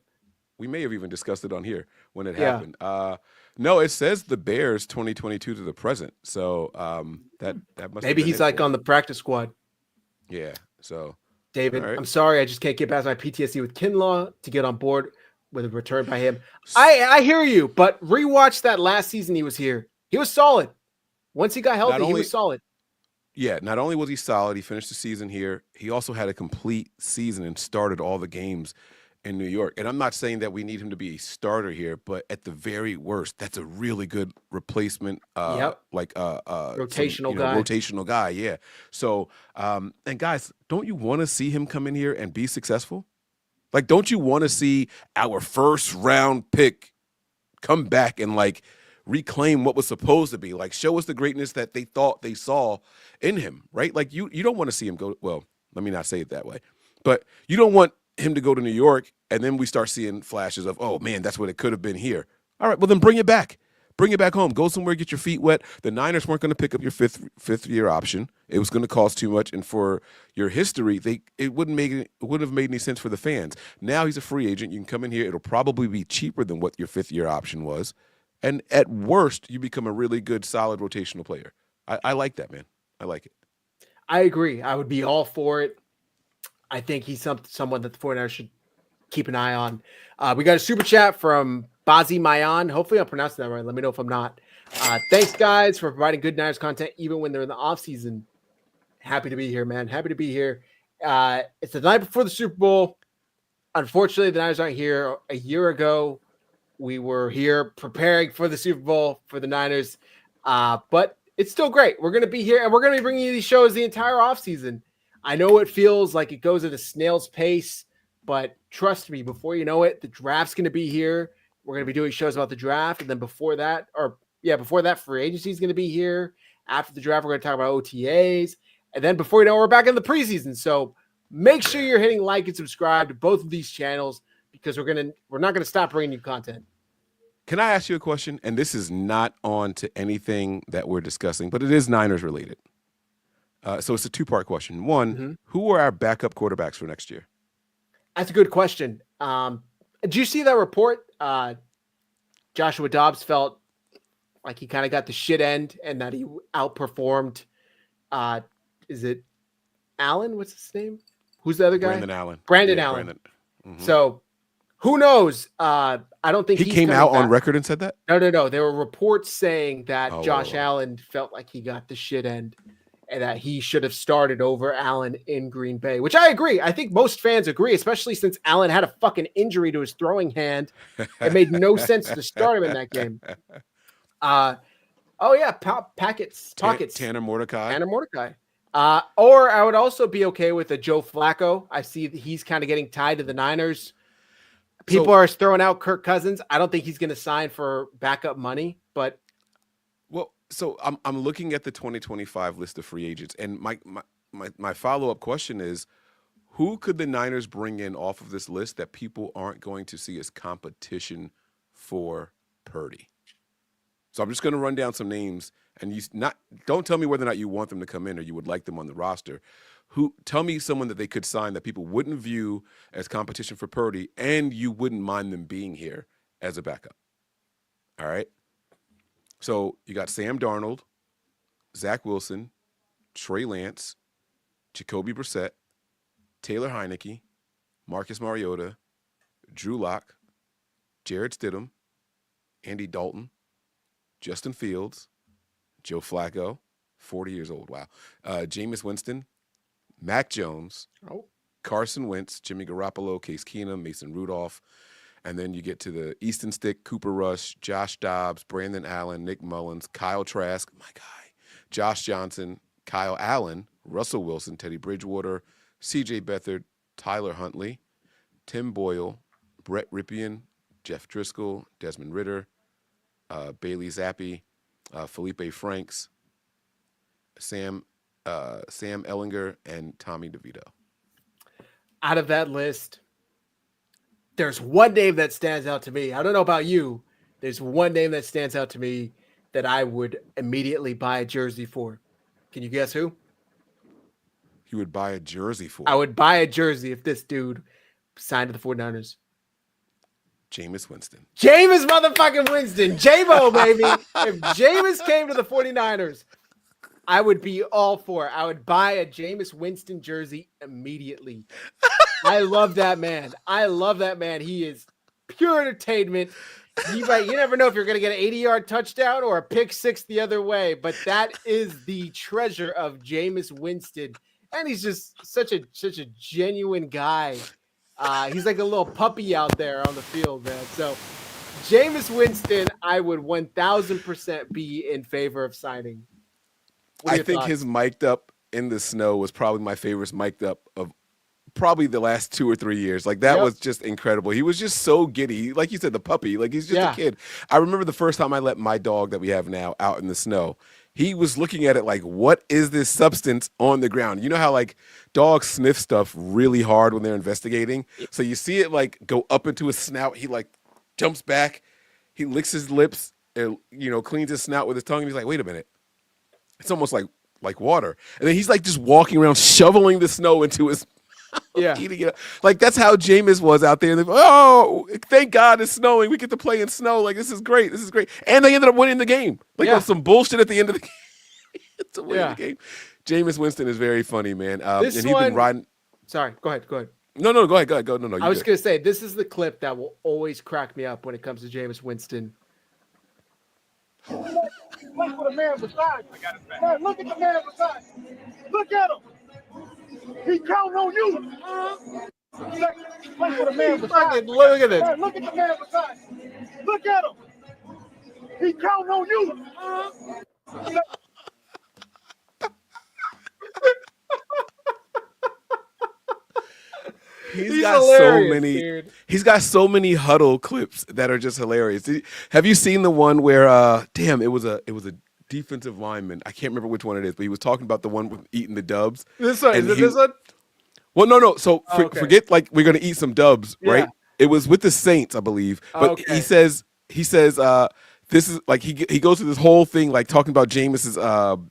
We may have even discussed it on here when it happened. No, it says the Bears 2022 to the present. So that must maybe he's like on the practice squad. Yeah. So David, right. I'm sorry, I just can't get past my PTSD with Kinlaw to get on board with a return by him. I hear you, but rewatch that last season he was here. He was solid. Once he got healthy, he was solid. Yeah, not only was he solid, he finished the season here. He also had a complete season and started all the games. in New York. And I'm not saying that we need him to be a starter here, but at the very worst, that's a really good replacement. Rotational guy. Rotational guy. Yeah. So, and guys, don't you want to see him come in here and be successful? Like, don't you want to see our first round pick come back and like reclaim what was supposed to be? Like, show us the greatness that they thought they saw in him, right? Like, you don't want to see him go. Well, let me not say it that way, but you don't want him to go to New York and then we start seeing flashes of, oh man, that's what it could have been here. All right, well then bring it back. Bring it back home. Go somewhere, get your feet wet. The Niners weren't going to pick up your fifth year option. It was going to cost too much, and for your history, it wouldn't have made any sense for the fans. Now he's a free agent. You can come in here. It'll probably be cheaper than what your 5th year option was, and at worst, you become a really good, solid rotational player. I like that, man. I like it. I agree. I would be all for it. I think he's someone that the 49ers should keep an eye on. We got a super chat from Bazi Mayan. Hopefully I'm pronouncing that right. Let me know if I'm not. Thanks, guys, for providing good Niners content even when they're in the offseason. Happy to be here, man. Happy to be here. It's the night before the Super Bowl. Unfortunately, the Niners aren't here. A year ago, we were here preparing for the Super Bowl for the Niners. But it's still great. We're going to be here, and we're going to be bringing you these shows the entire offseason. I know it feels like it goes at a snail's pace, but trust me, before you know it, the draft's going to be here. We're going to be doing shows about the draft. And then before that, free agency is going to be here. After the draft, we're going to talk about OTAs. And then before you know, we're back in the preseason. So make sure you're hitting like and subscribe to both of these channels because we're not going to stop bringing you content. Can I ask you a question? And this is not on to anything that we're discussing, but it is Niners related. So it's a 2-part question. One, who are our backup quarterbacks for next year? That's a good question. Did you see that report? Joshua Dobbs felt like he kind of got the shit end and that he outperformed. Is it Allen? What's his name? Who's the other guy? Brandon Allen. So who knows? I don't think he came out on record and said that. No. There were reports saying that Josh Allen felt like he got the shit end and that he should have started over Allen in Green Bay, which I agree. I think most fans agree, especially since Allen had a fucking injury to his throwing hand. It made no sense to start him in that game. Pockets. Tanner Mordecai. Or I would also be okay with a Joe Flacco. I see that he's kind of getting tied to the Niners. People are throwing out Kirk Cousins. I don't think he's going to sign for backup money, but. So I'm looking at the 2025 list of free agents, and my follow-up question is, who could the Niners bring in off of this list that people aren't going to see as competition for Purdy? So I'm just going to run down some names, and don't tell me whether or not you want them to come in or you would like them on the roster. Tell me someone that they could sign that people wouldn't view as competition for Purdy, and you wouldn't mind them being here as a backup. All right. So you got Sam Darnold, Zach Wilson, Trey Lance, Jacoby Brissett, Taylor Heineke, Marcus Mariota, Drew Lock, Jared Stidham, Andy Dalton, Justin Fields, Joe Flacco, 40 years old, wow, Jameis Winston, Mac Jones, Carson Wentz, Jimmy Garoppolo, Case Keenum, Mason Rudolph. And then you get to the Easton Stick, Cooper Rush, Josh Dobbs, Brandon Allen, Nick Mullins, Kyle Trask, my guy, Josh Johnson, Kyle Allen, Russell Wilson, Teddy Bridgewater, C.J. Beathard, Tyler Huntley, Tim Boyle, Brett Ripien, Jeff Driscoll, Desmond Ridder, Bailey Zappi, Felipe Franks, Sam Ellinger, and Tommy DeVito. Out of that list, there's one name that stands out to me. I don't know about you. There's one name that stands out to me that I would immediately buy a jersey for. Can you guess who? You would buy a jersey for? I would buy a jersey if this dude signed to the 49ers. Jameis Winston. Jameis motherfucking Winston. J-Bo, baby. If Jameis came to the 49ers, I would be all for it. I would buy a Jameis Winston jersey immediately. I love that man. He is pure entertainment. You never know if you're going to get an 80-yard touchdown or a pick six the other way, but that is the treasure of Jameis Winston. And he's just such a genuine guy. He's like a little puppy out there on the field, man. So Jameis Winston, I would 1,000% be in favor of signing. I think his mic'd up in the snow was probably my favorite mic'd up of probably the last 2 or 3 years. Like that was just incredible. He was just so giddy. Like you said, the puppy, like he's just a kid. I remember the first time I let my dog that we have now out in the snow, he was looking at it like, what is this substance on the ground? You know how like dogs sniff stuff really hard when they're investigating. So you see it like go up into his snout. He like jumps back. He licks his lips and, cleans his snout with his tongue. And he's like, wait a minute. It's almost like water. And then he's like just walking around shoveling the snow into his eating it. Like that's how Jameis was out there. Oh, thank God it's snowing. We get to play in snow. Like this is great. This is great. And they ended up winning the game. Like on some bullshit at the end of the game to win the game. Jameis Winston is very funny, man. And he's been riding. Sorry, go ahead. No, go ahead. Go. No. I was gonna say this is the clip that will always crack me up when it comes to Jameis Winston. Look for the man beside you. Man, look at the man beside you. Look at him. He counting on you. Look for the man beside you. Look at this. Man, look at the man beside you. Look at him. He counting on you. He's got so many huddle clips that are just hilarious. Have you seen the one where it was a defensive lineman. I can't remember which one it is, but he was talking about the one with eating the dubs. This one, is it this one? Well, no. So forget like we're gonna eat some dubs, right? It was with the Saints, I believe. But he says this is like he goes through this whole thing like talking about Jameis's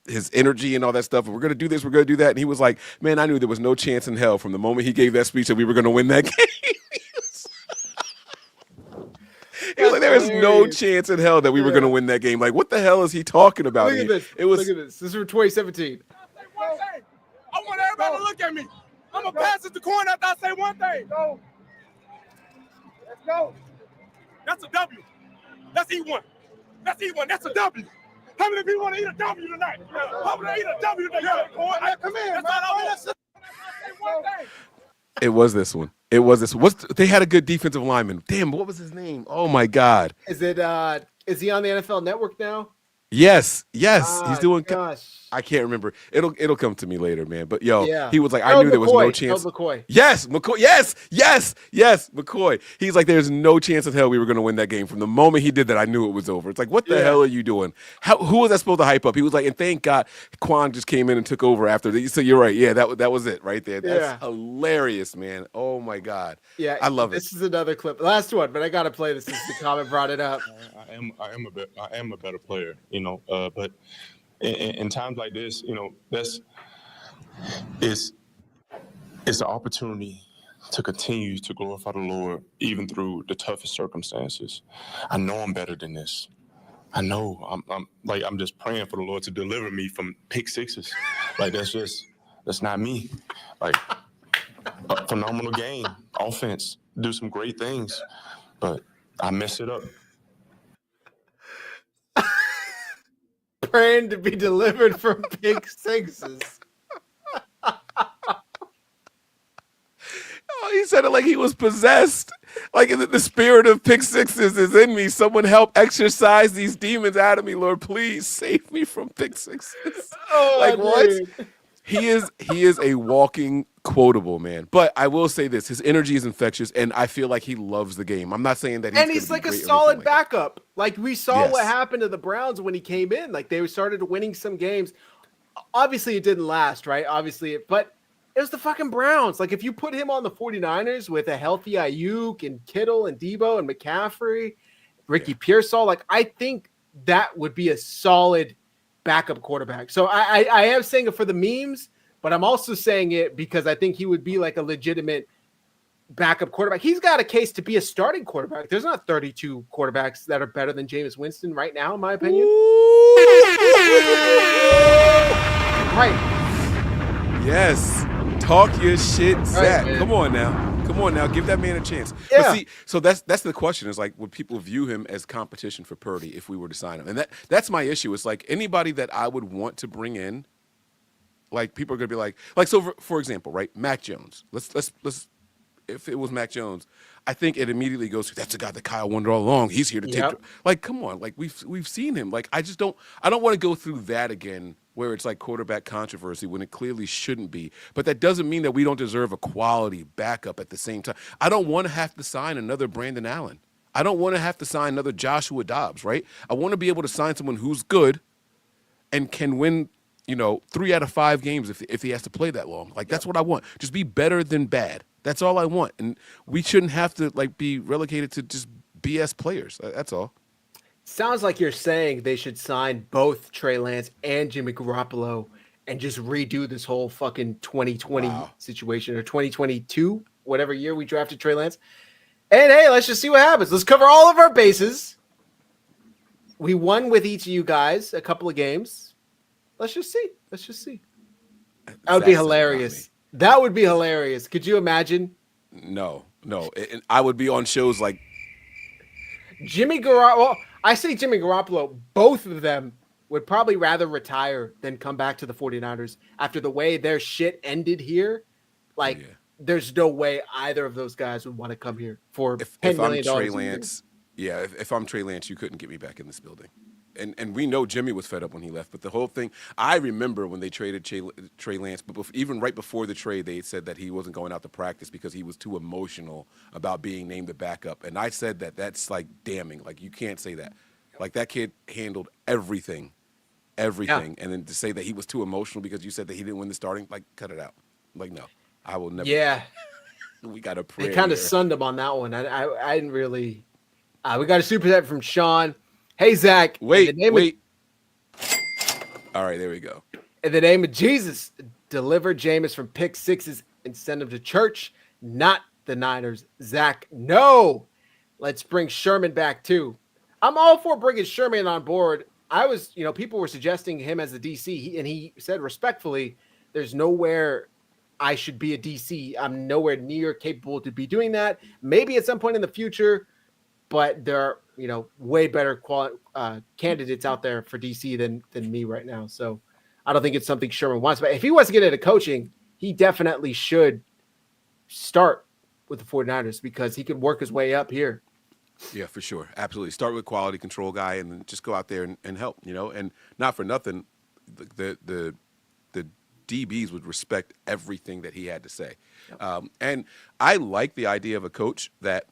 his energy and all that stuff. And we're gonna do this, we're gonna do that. And he was like, man, I knew there was no chance in hell from the moment he gave that speech that we were gonna win that game. He was like, there is no chance in hell that we were gonna win that game. Like, what the hell is he talking about? Look at this. Look at this. This is from 2017. I want everybody to look at me. I'm gonna pass it to Corn after I say one thing. Go. Let's go. That's a W. Let's eat one. Let's eat one. That's a W. How many people want to eat a W tonight? How many eat a W tonight? Come in. That's all I want. Say one thing. It was this one. It was this one. They had a good defensive lineman. Damn, what was his name? Oh my God. Is he on the NFL Network now? Yes. He's doing. Gosh. I can't remember. It'll come to me later, man. But he was like, I Harold knew there was no McCoy. chance. Harold McCoy. Yes, McCoy. Yes, McCoy. He's like, there's no chance in hell we were going to win that game. From the moment he did that, I knew it was over. It's like, what the hell are you doing? Who was that supposed to hype up? He was like, and thank God Quan just came in and took over after. So you're right. Yeah, that was it right there. That's hilarious, man. Oh my God. Yeah, I love it. This is another clip. Last one, but I got to play this since the comment brought it up. I am a better player, but in times like this, it's an opportunity to continue to glorify the Lord even through the toughest circumstances. I know I'm better than this. I know I'm just praying for the Lord to deliver me from pick sixes. Like that's not me. Like a phenomenal game, offense, do some great things, but I mess it up. Praying to be delivered from pick sixes. He said it like he was possessed. Like the spirit of pick sixes is in me. Someone help exorcise these demons out of me, Lord. Please save me from pick sixes. Like what? He is a walking quotable, man. But I will say this: his energy is infectious, and I feel like he loves the game. I'm not saying that he's like a solid backup. Like we saw what happened to the Browns when he came in. Like they started winning some games. Obviously, it didn't last, right? But it was the fucking Browns. Like if you put him on the 49ers with a healthy Ayuk and Kittle and Debo and McCaffrey, Ricky Pearsall, like I think that would be a solid backup quarterback. So I am saying it for the memes, but I'm also saying it because I think he would be like a legitimate backup quarterback. He's got a case to be a starting quarterback. There's not 32 quarterbacks that are better than Jameis Winston right now, in my opinion. Right. Yes. Talk your shit, Zach. Right, Come on now. Give that man a chance. Yeah. But see, so that's the question is like, would people view him as competition for Purdy if we were to sign him? And that's my issue. It's like anybody that I would want to bring in, like people are gonna be like so for example, right? Mac Jones. Let's if it was Mac Jones, I think it immediately goes to that's the guy that Kyle wanted all along. He's here to take. Like, come on, like we've seen him. Like, I don't want to go through that again, where it's like quarterback controversy when it clearly shouldn't be. But that doesn't mean that we don't deserve a quality backup at the same time. I don't want to have to sign another Brandon Allen. I don't want to have to sign another Joshua Dobbs, right? I want to be able to sign someone who's good and can win, 3 out of 5 games if he has to play that long. Like, that's what I want. Just be better than bad. That's all I want. And we shouldn't have to, be relegated to just BS players. That's all. Sounds like you're saying they should sign both Trey Lance and Jimmy Garoppolo and just redo this whole fucking 2020 situation, or 2022, whatever year we drafted Trey Lance. And hey, let's just see what happens. Let's cover all of our bases. We won with each of you guys a couple of games. Let's just see. That would be hilarious. That would be hilarious. Could you imagine? No. I would be on shows like Jimmy Garoppolo. Well, I say Jimmy Garoppolo. Both of them would probably rather retire than come back to the 49ers after the way their shit ended here. There's no way either of those guys would want to come here for $10 million. Trey Lance, if I'm Trey Lance, you couldn't get me back in this building. And we know Jimmy was fed up when he left. But the whole thing, I remember when they traded Trey Lance, but even right before the trade, they said that he wasn't going out to practice because he was too emotional about being named the backup. And I said that's like damning. Like, you can't say that. Like, that kid handled everything. Yeah. And then to say that he was too emotional because you said that he didn't win the starting, like, cut it out. Like, no, I will never. Yeah. We got a prayer. They kind of sunned him on that one. I didn't really. We got a super chat from Sean. Hey, Zach. Wait. All right, there we go. In the name of Jesus, deliver Jameis from pick sixes and send him to church, not the Niners. Zach, no. Let's bring Sherman back, too. I'm all for bringing Sherman on board. I was, people were suggesting him as a DC, and he said respectfully, there's nowhere I should be a DC. I'm nowhere near capable to be doing that. Maybe at some point in the future, but there are, way better candidates out there for DC than me right now. So I don't think it's something Sherman wants. But if he wants to get into coaching, he definitely should start with the 49ers because he could work his way up here. Yeah, for sure. Absolutely. Start with quality control guy and then just go out there and help, and not for nothing, the DBs would respect everything that he had to say. Yep. And I like the idea of a coach that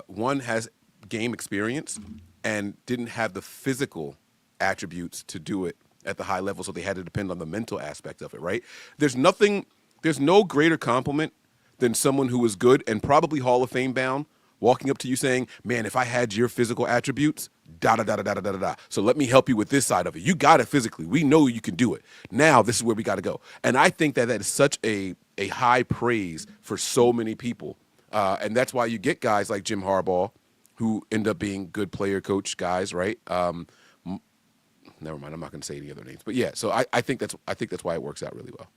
one has game experience and didn't have the physical attributes to do it at the high level, so they had to depend on the mental aspect of it, right? There's no greater compliment than someone who is good and probably Hall of Fame bound walking up to you saying, man, if I had your physical attributes, da-da-da-da-da-da-da-da. So let me help you with this side of it. You got it physically. We know you can do it. Now this is where we got to go. And I think that is such a high praise for so many people. And that's why you get guys like Jim Harbaugh who end up being good player coach guys, right? Never mind. I'm not going to say any other names. But yeah, so I think that's why it works out really well.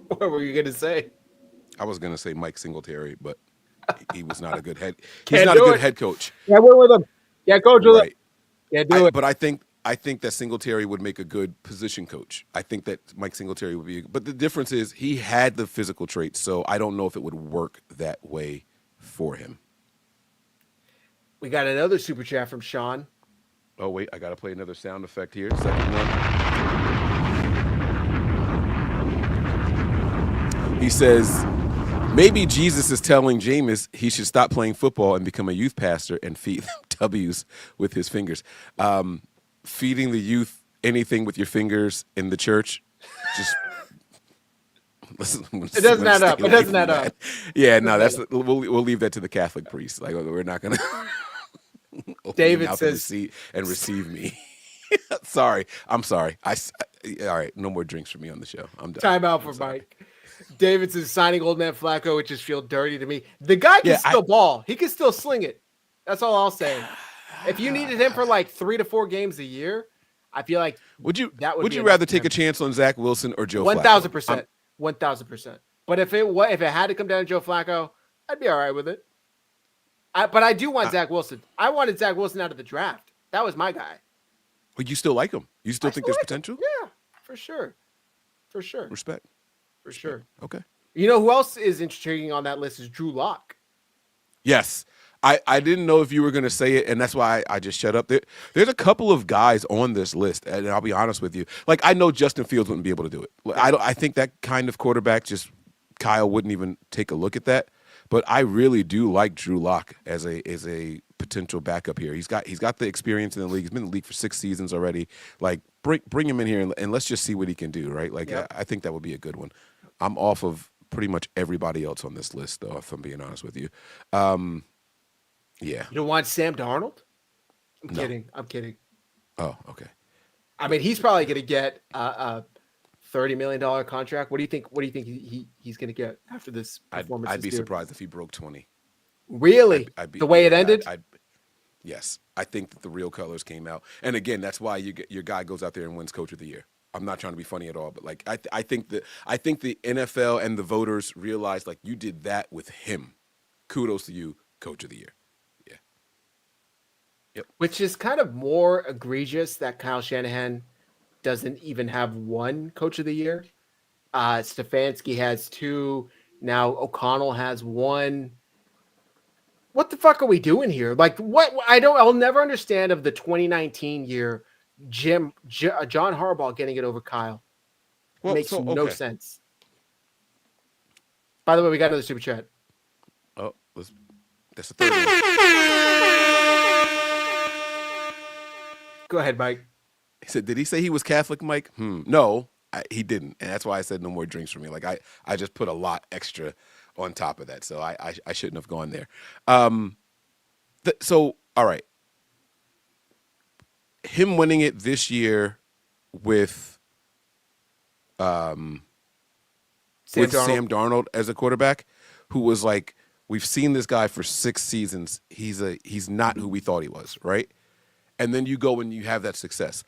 What were you going to say? I was going to say Mike Singletary, but he was not a good head. He's not a good head coach. Yeah, we're with him. Yeah, coach with him. Yeah, do it. But I think that Singletary would make a good position coach. I think that Mike Singletary would be. But the difference is he had the physical traits, so I don't know if it would work that way for him. We got another super chat from Sean. Oh, wait, I got to play another sound effect here. Second one. He says, maybe Jesus is telling Jameis he should stop playing football and become a youth pastor and feed them W's with his fingers. Feeding the youth anything with your fingers in the church, just it doesn't add up. It doesn't add up. Yeah, no, we'll leave that to the Catholic priest. Like, we're not gonna. David says, and receive me. Sorry, I'm sorry. All right, no more drinks for me on the show. I'm done. Time out for Mike. David says signing old man Flacco would just feel dirty to me. The guy can still ball. He can still sling it. That's all I'll say. If you needed him for like 3 to 4 games a year, I feel like would you rather take a chance on Zach Wilson or Joe Flacco? 1,000%. 1,000%. But if it had to come down to Joe Flacco, I'd be all right with it. But I do want Zach Wilson. I wanted Zach Wilson out of the draft. That was my guy. But you still like him? You still think there's potential? Yeah, for sure. For sure. Respect. For sure. Okay. You know who else is intriguing on that list is Drew Lock. Yes. I didn't know if you were going to say it, and that's why I just shut up. There's a couple of guys on this list, and I'll be honest with you. Like, I know Justin Fields wouldn't be able to do it. I think that kind of quarterback, just Kyle wouldn't even take a look at that. But I really do like Drew Lock as a potential backup here. He's got the experience in the league. He's been in the league for 6 seasons already. Like, bring him in here and let's just see what he can do, right? Like, I think that would be a good one. I'm off of pretty much everybody else on this list, though, if I'm being honest with you. Yeah. You don't want Sam Darnold? I'm No. kidding. I'm kidding. Oh, okay. I mean, he's probably going to get a $30 million contract. What do you think? What do you think he's going to get after this performance? I'd be surprised if he broke 20. Really? I'd be, the way it ended? Yes. I think that the real colors came out. And again, that's why your guy goes out there and wins Coach of the Year. I'm not trying to be funny at all, but like I think the NFL and the voters realized, like, you did that with him. Kudos to you, Coach of the Year. Yeah. Yep. Which is kind of more egregious that Kyle Shanahan doesn't even have one Coach of the Year. Stefanski has 2. Now O'Connell has 1. What the fuck are we doing here? Like, what? I'll never understand of the 2019 year, John Harbaugh getting it over Kyle. Well, Makes so, no okay. sense. By the way, we got another super chat. Oh, that's the third one. Go ahead, Mike. He said, did he say he was Catholic, Mike? No, he didn't. And that's why I said no more drinks for me. Like, I just put a lot extra on top of that. So I shouldn't have gone there. So, all right. Him winning it this year with Sam Darnold as a quarterback, who was like, we've seen this guy for 6 seasons. He's not who we thought he was, right? And then you go and you have that success.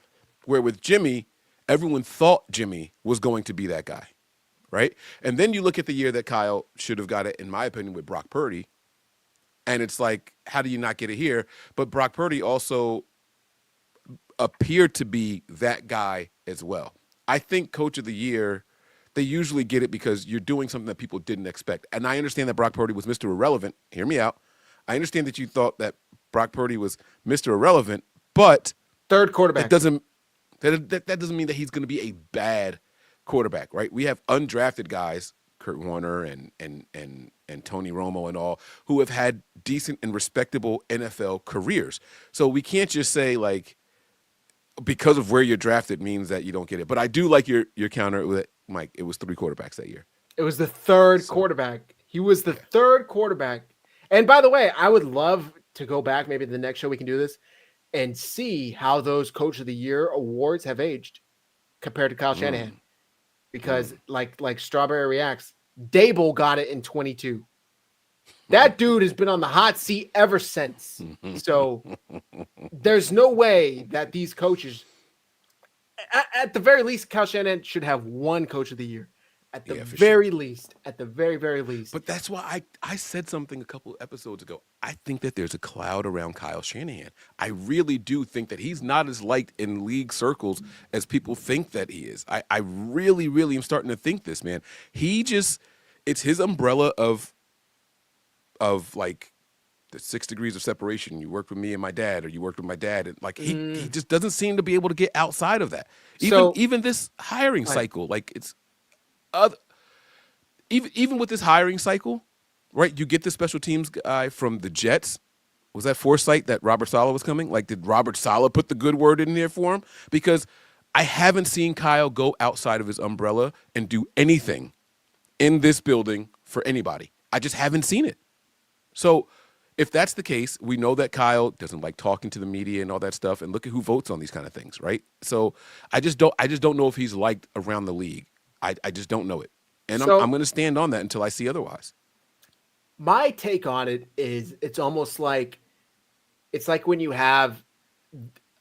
Where with Jimmy, everyone thought Jimmy was going to be that guy, right? And then you look at the year that Kyle should have got it, in my opinion, with Brock Purdy, and it's like, how do you not get it here? But Brock Purdy also appeared to be that guy as well. I think Coach of the Year, they usually get it because you're doing something that people didn't expect. And I understand that Brock Purdy was Mr. Irrelevant. Hear me out. I understand that you thought that Brock Purdy was Mr. Irrelevant, but third quarterback. That doesn't mean that he's going to be a bad quarterback, right? We have undrafted guys, Kurt Warner and Tony Romo and all, who have had decent and respectable NFL careers. So we can't just say, like, because of where you're drafted means that you don't get it. But I do like your counter with it, Mike. It was 3 quarterbacks that year. It was the third quarterback. He was the third quarterback. And by the way, I would love to go back, maybe the next show we can do this, and see how those Coach of the Year awards have aged compared to Kyle Shanahan. Because like Strawberry Reacts, Dable got it in 22. That dude has been on the hot seat ever since. So there's no way that these coaches, at the very least, Kyle Shanahan should have 1 Coach of the Year. At the very least. At the very, very least. But that's why I said something a couple episodes ago. I think that there's a cloud around Kyle Shanahan. I really do think that he's not as liked in league circles as people think that he is. I really, really am starting to think this, man. It's his umbrella of like the 6 degrees of separation. You worked with me and my dad, or you worked with my dad. And like he just doesn't seem to be able to get outside of that. Even this hiring cycle, like it's even with this hiring cycle, right? You get the special teams guy from the Jets. Was that foresight that Robert Saleh was coming? Like, did Robert Saleh put the good word in there for him? Because I haven't seen Kyle go outside of his umbrella and do anything in this building for anybody. I just haven't seen it. So if that's the case, we know that Kyle doesn't like talking to the media and all that stuff. And look at who votes on these kind of things, right? So I just don't know if he's liked around the league. I just don't know it. And I'm going to stand on that until I see otherwise. My take on it is it's almost like when you have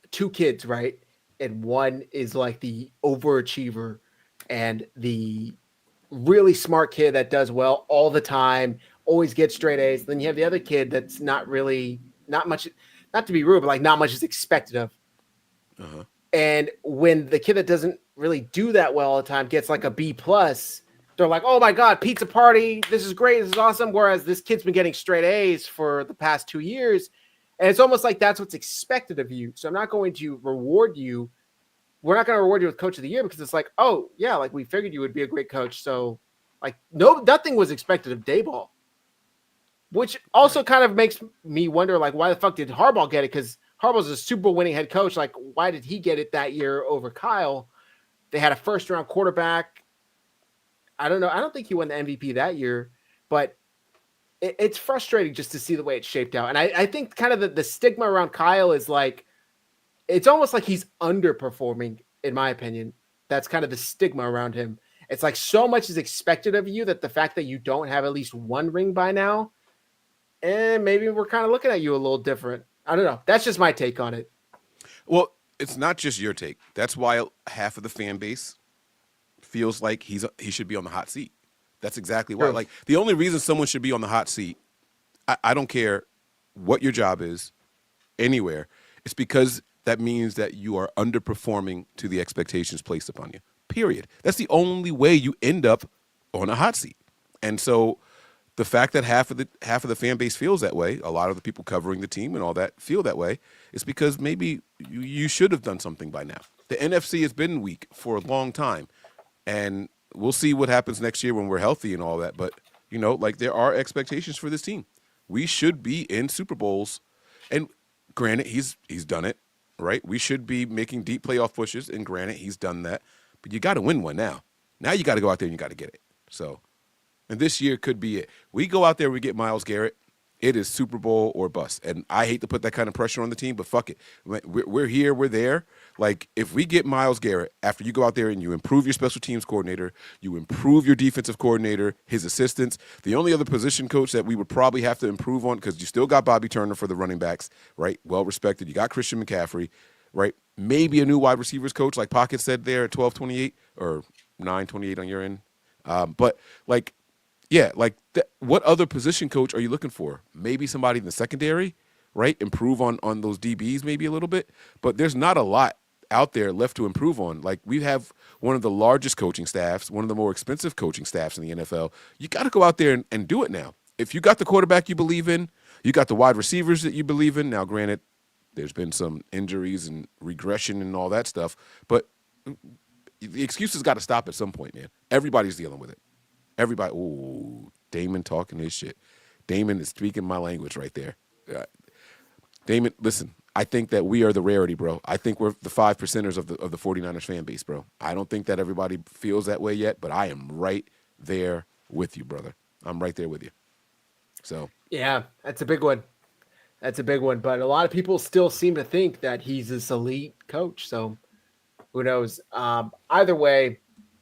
2 kids, right? And one is like the overachiever and the really smart kid that does well all the time, always gets straight A's. Then you have the other kid that's not much, not to be rude, but like not much is expected of. And when the kid that doesn't really do that well all the time gets like a B+, they're like, oh my God, pizza party. This is great. This is awesome. Whereas this kid's been getting straight A's for the past 2 years. And it's almost like that's what's expected of you. So I'm not going to reward you. We're not going to reward you with coach of the year because it's like, oh yeah, like we figured you would be a great coach. So like nothing was expected of Dayball, which also kind of makes me wonder, like, why the fuck did Harbaugh get it? Because Harbaugh's a Super Bowl winning head coach. Like, why did he get it that year over Kyle? They had a first round quarterback. I don't know. I don't think he won the MVP that year, but it's frustrating just to see the way it's shaped out. And I think kind of the stigma around Kyle is like, it's almost like he's underperforming, in my opinion. That's kind of the stigma around him. It's like so much is expected of you that the fact that you don't have at least one ring by now, and maybe we're kind of looking at you a little different. I don't know. That's just my take on it. Well, it's not just your take. That's why half of the fan base feels like he should be on the hot seat. That's exactly why. True. Like, the only reason someone should be on the hot seat, I don't care what your job is, anywhere, it's because that means that you are underperforming to the expectations placed upon you. Period. That's the only way you end up on a hot seat. And so the fact that half of the fan base feels that way, a lot of the people covering the team and all that feel that way, is because maybe you should have done something by now. The NFC has been weak for a long time, and we'll see what happens next year when we're healthy and all that. But, you know, like, there are expectations for this team. We should be in Super Bowls. And granted, he's done it, right? We should be making deep playoff pushes, and granted, he's done that. But you got to win one now. Now you got to go out there and you got to get it. So, and this year could be it. We go out there, we get Myles Garrett. It is Super Bowl or bust. And I hate to put that kind of pressure on the team, but fuck it. We're here, we're there. Like, if we get Myles Garrett, after you go out there and you improve your special teams coordinator, you improve your defensive coordinator, his assistants, the only other position coach that we would probably have to improve on, because you still got Bobby Turner for the running backs, right? Well respected. You got Christian McCaffrey, right? Maybe a new wide receivers coach, like Pocket said there at 12:28 or 9:28 on your end. But, like, yeah, like, what other position coach are you looking for? Maybe somebody in the secondary, right? Improve on those DBs maybe a little bit. But there's not a lot out there left to improve on. Like, we have one of the largest coaching staffs, one of the more expensive coaching staffs in the NFL. You got to go out there and do it now. If you got the quarterback you believe in, you got the wide receivers that you believe in. Now, granted, there's been some injuries and regression and all that stuff. But the excuses got to stop at some point, man. Everybody's dealing with it. Everybody, ooh, Damon talking his shit. Damon is speaking my language right there. Damon, listen, I think that we are the rarity, bro. I think we're the 5%ers of the 49ers fan base, bro. I don't think that everybody feels that way yet, but I am right there with you, brother. I'm right there with you. So Yeah, that's a big one. That's a big one. But a lot of people still seem to think that he's this elite coach. So who knows? Either way,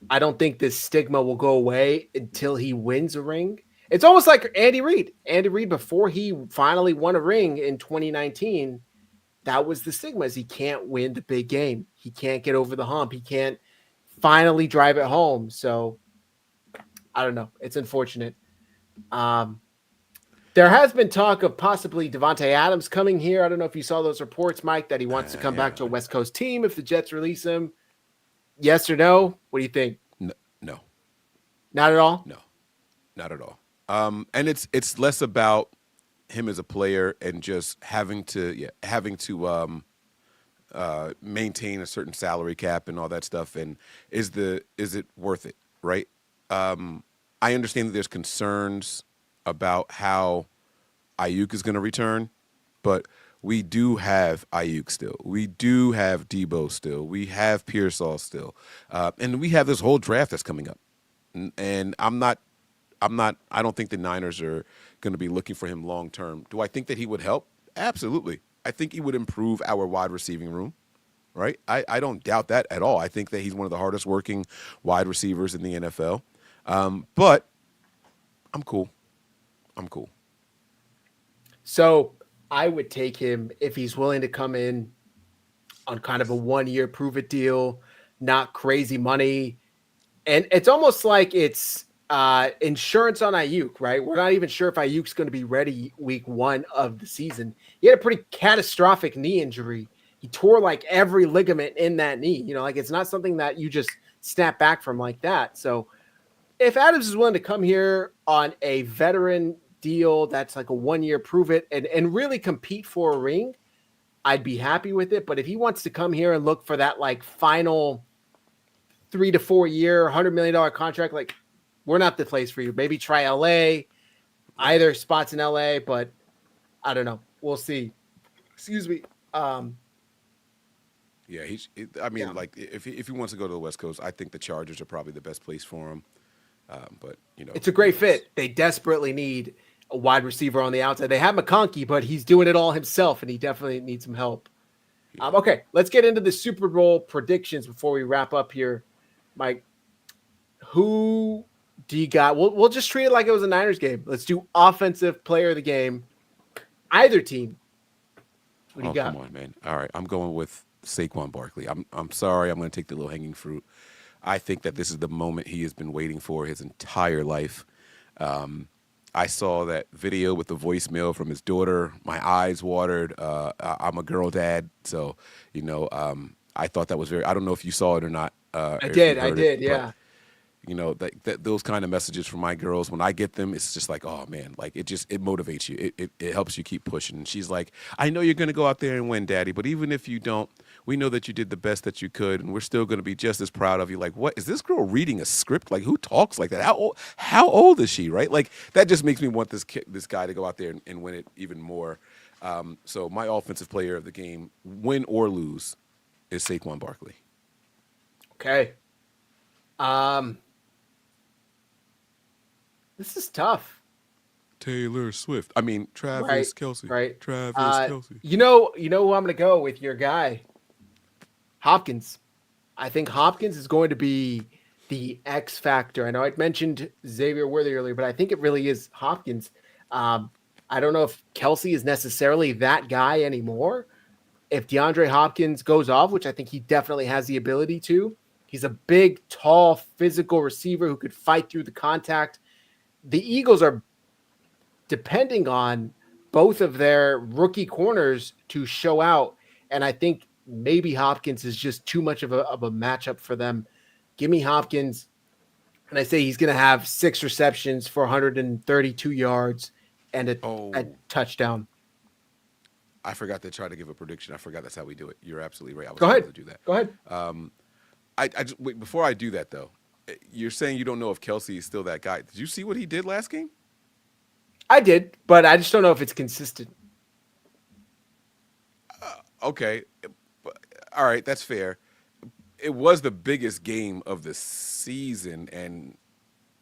I don't think this stigma will go away until he wins a ring. It's almost like Andy Reid. Andy Reid, before he finally won a ring in 2019, that was the stigma, is he can't win the big game. He can't get over the hump. He can't finally drive it home. So I don't know. It's unfortunate. There has been talk of possibly Devontae Adams coming here. I don't know if you saw those reports, Mike, that he wants to come back to a West Coast team if the Jets release him. Yes or no? What do you think? No. Not at all? No, not at all. And it's less about him as a player and just having to maintain a certain salary cap and all that stuff. And is it worth it, right? I understand that there's concerns about how Ayuk is going to return, but we do have Ayuk still. We do have Debo still. We have Pearsall still. And we have this whole draft that's coming up. And I don't think the Niners are going to be looking for him long term. Do I think that he would help? Absolutely. I think he would improve our wide receiving room, right? I don't doubt that at all. I think that he's one of the hardest working wide receivers in the NFL. But I'm cool. So I would take him if he's willing to come in on kind of a 1-year prove it deal, not crazy money. And it's almost like it's insurance on Ayuk, right? We're not even sure if Ayuk's going to be ready week 1 of the season. He had a pretty catastrophic knee injury. He tore like every ligament in that knee. You know, like, it's not something that you just snap back from like that. So if Adams is willing to come here on a veteran deal that's like a 1 year prove it and really compete for a ring, I'd be happy with it. But if he wants to come here and look for that like final 3 to 4 year, $100 million contract, like we're not the place for you. Maybe try LA, either spots in LA, but I don't know. We'll see. Excuse me. Yeah, like if he wants to go to the West Coast, I think the Chargers are probably the best place for him. But it's a great fit. They desperately need a wide receiver on the outside. They have McConkey, but he's doing it all himself, and he definitely needs some help. Okay, let's get into the Super Bowl predictions before we wrap up here, Mike. Who do you got? We'll just treat it like it was a Niners game. Let's do offensive player of the game. Either team. What do you got? Come on, man. All right, I'm going with Saquon Barkley. I'm sorry. I'm going to take the low hanging fruit. I think that this is the moment he has been waiting for his entire life. I saw that video with the voicemail from his daughter. My eyes watered. I'm a girl dad, so I thought that was very. I don't know if you saw it or not. I did. Yeah. That those kind of messages from my girls, when I get them, it's just like, oh man, like it motivates you. It helps you keep pushing. And she's like, I know you're going to go out there and win, Daddy, but even if you don't, we know that you did the best that you could, and we're still going to be just as proud of you. Like, what is this girl reading a script? Like, who talks like that? How old is she? Right? Like, that just makes me want this guy to go out there and win it even more. So my offensive player of the game, win or lose, is Saquon Barkley. Okay. This is tough. Taylor Swift. I mean, Travis Kelce. Right. Travis Kelce. You know who I'm going to go with, your guy, Hopkins. I think Hopkins is going to be the X factor. I know I'd mentioned Xavier Worthy earlier, but I think it really is Hopkins. I don't know if Kelce is necessarily that guy anymore. If DeAndre Hopkins goes off, which I think he definitely has the ability to, he's a big, tall, physical receiver who could fight through the contact. The Eagles are depending on both of their rookie corners to show out. And I think maybe Hopkins is just too much of a matchup for them. Give me Hopkins. And I say he's going to have 6 receptions for 132 yards and a touchdown. I forgot to try to give a prediction. I forgot that's how we do it. You're absolutely right. I was Go ahead. to do that. Go ahead. I just, wait, before I do that, though, you're saying you don't know if Kelce is still that guy. Did you see what he did last game? I did, but I just don't know if it's consistent. Okay. All right, that's fair. It was the biggest game of the season and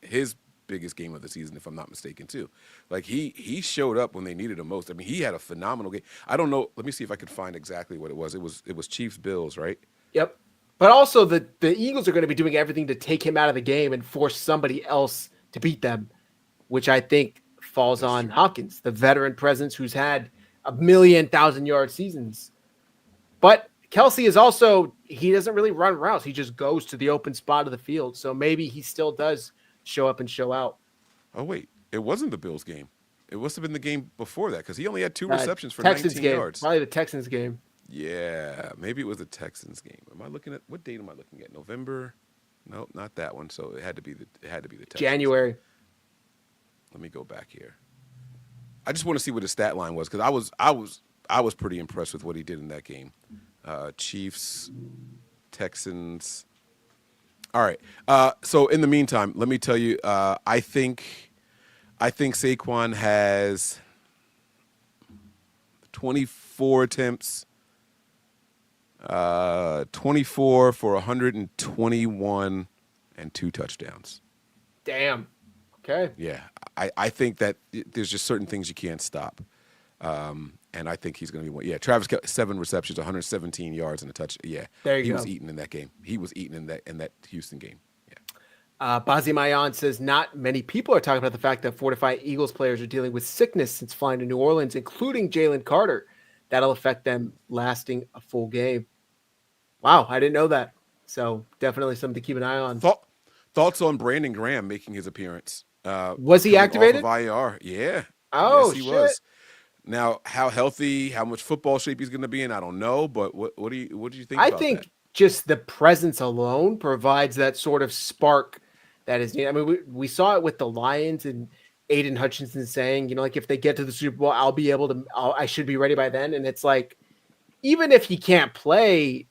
his biggest game of the season, if I'm not mistaken, too. Like, he showed up when they needed him most. I mean, he had a phenomenal game. I don't know. Let me see if I could find exactly what it was. It was Chiefs-Bills, right? Yep. But also the Eagles are going to be doing everything to take him out of the game and force somebody else to beat them, which I think falls on Hopkins, the veteran presence who's had 1,000,000-yard seasons. But Kelce is also, he doesn't really run routes. He just goes to the open spot of the field. So maybe he still does show up and show out. Oh, wait. It wasn't the Bills game. It must have been the game before that because he only had 2 receptions for 19 yards. Probably the Texans game. Yeah, maybe it was the Texans game. Am I looking at what date am I looking at? November? Nope, not that one. So it had to be the Texans. January. Let me go back here. I just want to see what his stat line was because I was pretty impressed with what he did in that game. Chiefs, Texans. All right. So in the meantime, let me tell you, I think Saquon has 24 attempts. 24 for 121 and 2 touchdowns. Damn. Okay. Yeah. I think that there's just certain things you can't stop. And I think he's going to be one. Yeah. Travis got 7 receptions, 117 yards and a touch. Yeah. There you go. He was eating in that game. He was eating in that Houston game. Yeah. Bazi Mayan says not many people are talking about the fact that fortified Eagles players are dealing with sickness since flying to New Orleans, including Jalen Carter. That'll affect them lasting a full game. Wow, I didn't know that. So definitely something to keep an eye on. Thoughts on Brandon Graham making his appearance? Was he activated? Off of IR. Yeah. Oh, yes, he was. Now, how healthy, how much football shape he's going to be in, I don't know. But what do you think? I think just the presence alone provides that sort of spark that is needed. I mean, we saw it with the Lions and Aiden Hutchinson saying, like if they get to the Super Bowl, I should be ready by then. And it's like, even if he can't play,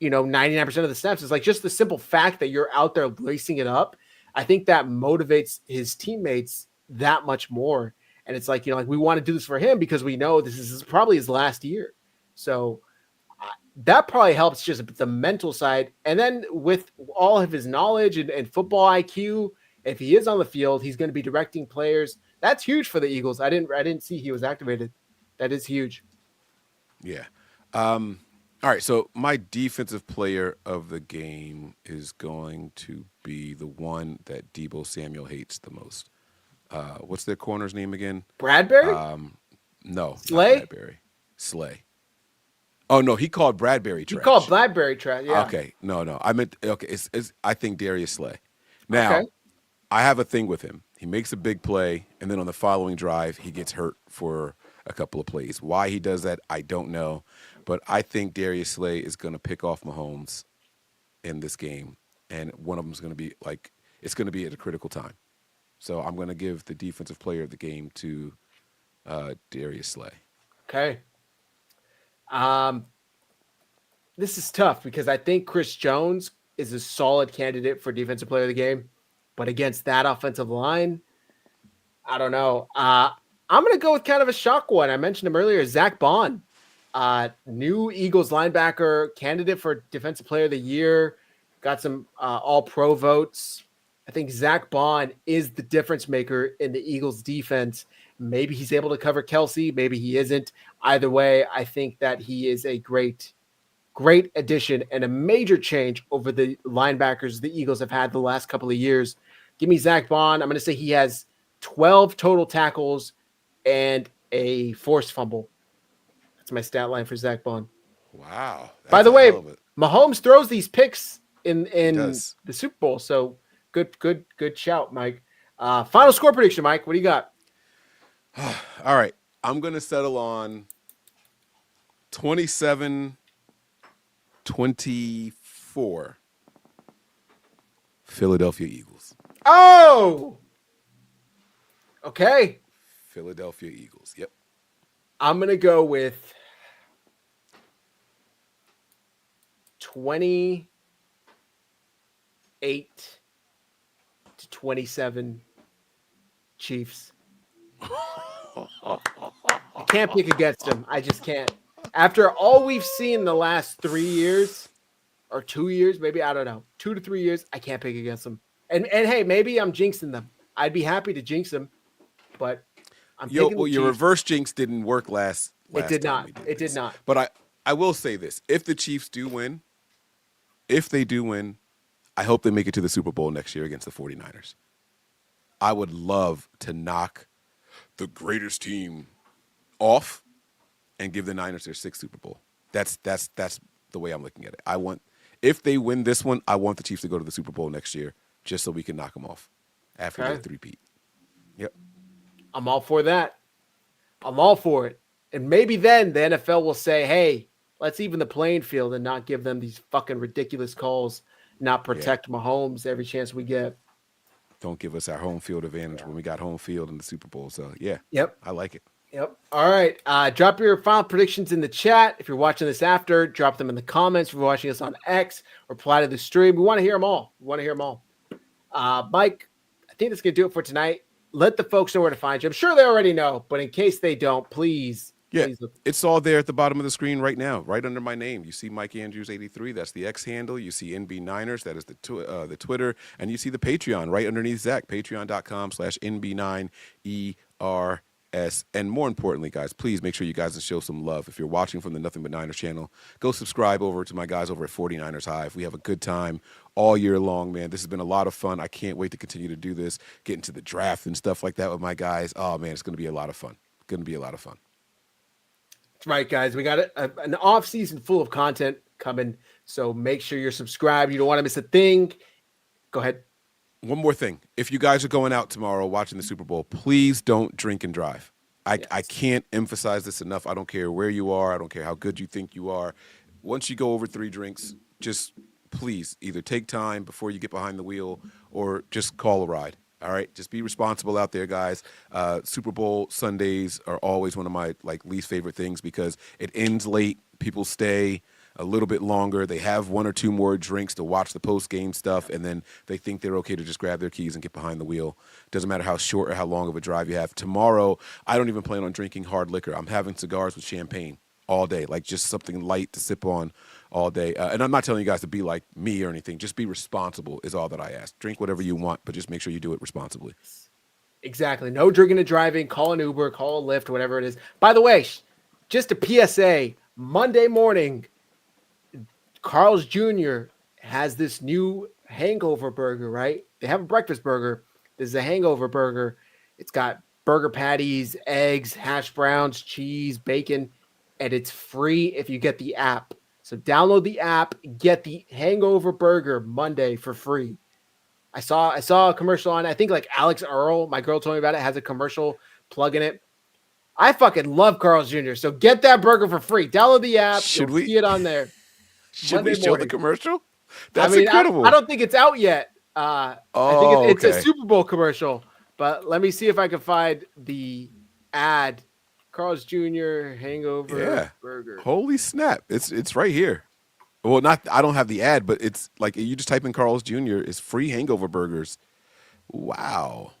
99% of the snaps, it's like just the simple fact that you're out there lacing it up. I think that motivates his teammates that much more. And it's like, we want to do this for him because we know this is probably his last year. So that probably helps just the mental side. And then with all of his knowledge and football IQ, if he is on the field, he's going to be directing players. That's huge for the Eagles. I didn't see he was activated. That is huge. Yeah. All right. So my defensive player of the game is going to be the one that Deebo Samuel hates the most. What's their corner's name again? Bradbury? No. Slay? Not Bradbury. Slay. Oh no, he called Bradbury trash. He called Bradbury trash. Yeah. Okay. No. I meant okay. It's I think Darius Slay. Now, Okay. I have a thing with him. He makes a big play, and then on the following drive, he gets hurt for a couple of plays. Why he does that, I don't know. But I think Darius Slay is going to pick off Mahomes in this game, and one of them is going to be it's going to be at a critical time. So I'm going to give the defensive player of the game to Darius Slay. Okay. This is tough because I think Chris Jones is a solid candidate for defensive player of the game, but against that offensive line, I don't know. I'm going to go with kind of a shock one. I mentioned him earlier, Zach Bond, new Eagles linebacker, candidate for defensive player of the year, got some all-pro votes. I think Zach Bond is the difference maker in the Eagles defense. Maybe he's able to cover Kelsey. Maybe he isn't. Either way, I think that he is a great addition and a major change over the linebackers the Eagles have had the last couple of years. Give me Zach Bond. I'm going to say he has 12 total tackles and a forced fumble. That's my stat line for Zach Bond. Wow. By the way, Mahomes throws these picks in the Super Bowl. So good shout, Mike. Final score prediction, Mike. What do you got? All right. I'm going to settle on 27-24 Philadelphia Eagles. Oh! Okay. Philadelphia Eagles. Yep. I'm going to go with 28-27 Chiefs. I can't pick against them. I just can't. After all we've seen the last 3 years or 2 years, maybe, I don't know, 2 to 3 years, I can't pick against them. And hey, maybe I'm jinxing them. I'd be happy to jinx them, but I'm picking the your Chiefs. reverse jinx didn't work last It did time not. It did not. But I will say this. If the Chiefs do win, I hope they make it to the Super Bowl next year against the 49ers. I would love to knock the greatest team off and give the Niners their 6th Super Bowl. That's the way I'm looking at it. If they win this one, I want the Chiefs to go to the Super Bowl next year just so we can knock them off after the three-peat. Yep. I'm all for that. I'm all for it. And maybe then the NFL will say, hey, let's even the playing field and not give them these fucking ridiculous calls, not protect Mahomes every chance we get. Don't give us our home field advantage when we got home field in the Super Bowl. So, yeah. Yep. I like it. Yep. All right. Drop your final predictions in the chat. If you're watching this after, drop them in the comments. If you're watching us on X, reply to the stream. We want to hear them all. Mike, I think that's going to do it for tonight. Let the folks know where to find you. I'm sure they already know, but in case they don't, please. Yeah, please look. it's all there at the bottom of the screen right now, right under my name. You see Mike Andrews 83. That's the X handle. You see NB9ers. That is the Twitter. And you see the Patreon right underneath Zach, patreon.com/NB9ERS. And more importantly, guys, please make sure you guys show some love. If you're watching from the Nothing But Niners channel, go subscribe over to my guys over at 49ersHive. We have a good time all year long, man. This has been a lot of fun. I can't wait to continue to do this, get into the draft and stuff like that with my guys. Oh, man, it's going to be a lot of fun. That's right, guys. We got an off season full of content coming, so make sure you're subscribed. You don't want to miss a thing. Go ahead. One more thing. If you guys are going out tomorrow watching the Super Bowl, please don't drink and drive. I can't emphasize this enough. I don't care where you are. I don't care how good you think you are. Once you go over 3 drinks, just please either take time before you get behind the wheel or just call a ride. All right, just be responsible out there, guys. Super Bowl Sundays are always one of my least favorite things because it ends late. People stay a little bit longer. They have one or two more drinks to watch the post-game stuff, and then they think they're okay to just grab their keys and get behind the wheel. Doesn't matter how short or how long of a drive you have. Tomorrow, I don't even plan on drinking hard liquor. I'm having cigars with champagne all day, just something light to sip on all day. And I'm not telling you guys to be like me or anything. Just be responsible is all that I ask. Drink whatever you want, but just make sure you do it responsibly. Exactly. No drinking and driving. Call an Uber, call a Lyft, whatever it is. By the way, just a PSA, Monday morning, Carl's Jr. has this new hangover burger, right? They have a breakfast burger. This is a hangover burger. It's got burger patties, eggs, hash browns, cheese, bacon, and it's free if you get the app. So download the app, get the hangover burger Monday for free. I saw a commercial on, I think Alex Earl, my girl told me about it, has a commercial plug in it. I fucking love Carl's Jr. So get that burger for free. Download the app. Should we see it on there? Should we show the commercial? That's incredible. I don't think it's out yet. I think it's a Super Bowl commercial. But let me see if I can find the ad. Carl's Jr. hangover burger. Holy snap. It's right here. Well, I don't have the ad, but it's you just type in Carl's Jr. It's free hangover burgers. Wow.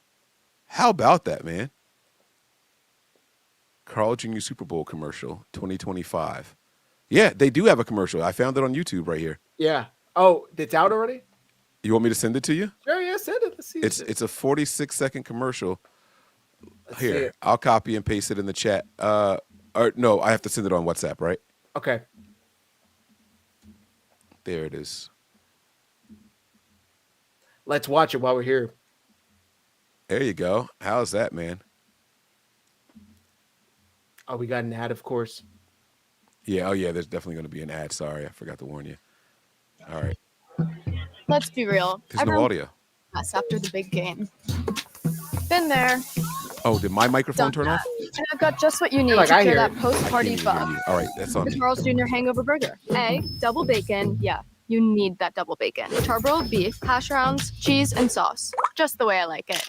How about that, man? Carl Jr. Super Bowl commercial 2025. Yeah, they do have a commercial. I found it on YouTube right here. Yeah. Oh, it's out already? You want me to send it to you? Sure, yeah, send it. Let's see. It's a 46-second commercial. Here, I'll copy and paste it in the chat. Or no, I have to send it on WhatsApp, right? Okay. There it is. Let's watch it while we're here. There you go. How's that, man? Oh, we got an ad, of course. Yeah. Oh, yeah. There's definitely going to be an ad. Sorry, I forgot to warn you. All right. Let's be real. There's no audio. Us after the big game. Been there. Oh, did my microphone turn off? And I've got just what you need to clear that post-party bug. All right, that's on The me. Carl's Jr. hangover burger. Double bacon. Yeah, you need that double bacon. Charbroiled beef, hash browns, cheese, and sauce. Just the way I like it.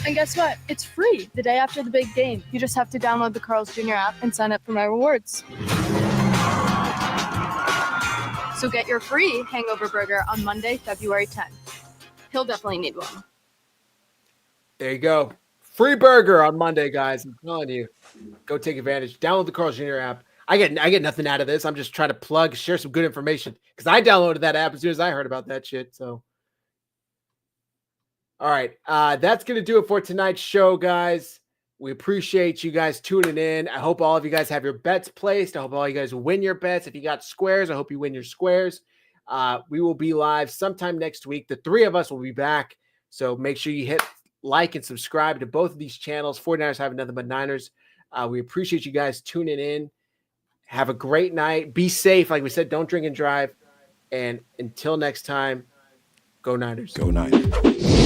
And guess what? It's free the day after the big game. You just have to download the Carl's Jr. app and sign up for my rewards. So get your free hangover burger on Monday, February 10th. He'll definitely need one. There you go. Free burger on Monday, guys. I'm telling you. Go take advantage. Download the Carl's Jr. app. I get nothing out of this. I'm just trying to share some good information because I downloaded that app as soon as I heard about that shit. So, all right. That's going to do it for tonight's show, guys. We appreciate you guys tuning in. I hope all of you guys have your bets placed. I hope all you guys win your bets. If you got squares, I hope you win your squares. We will be live sometime next week. The three of us will be back. So make sure you hit like and subscribe to both of these channels. 49ers have nothing but Niners. We appreciate you guys tuning in. Have a great night. Be safe. Like we said, don't drink and drive. And until next time, go Niners. Go Niners.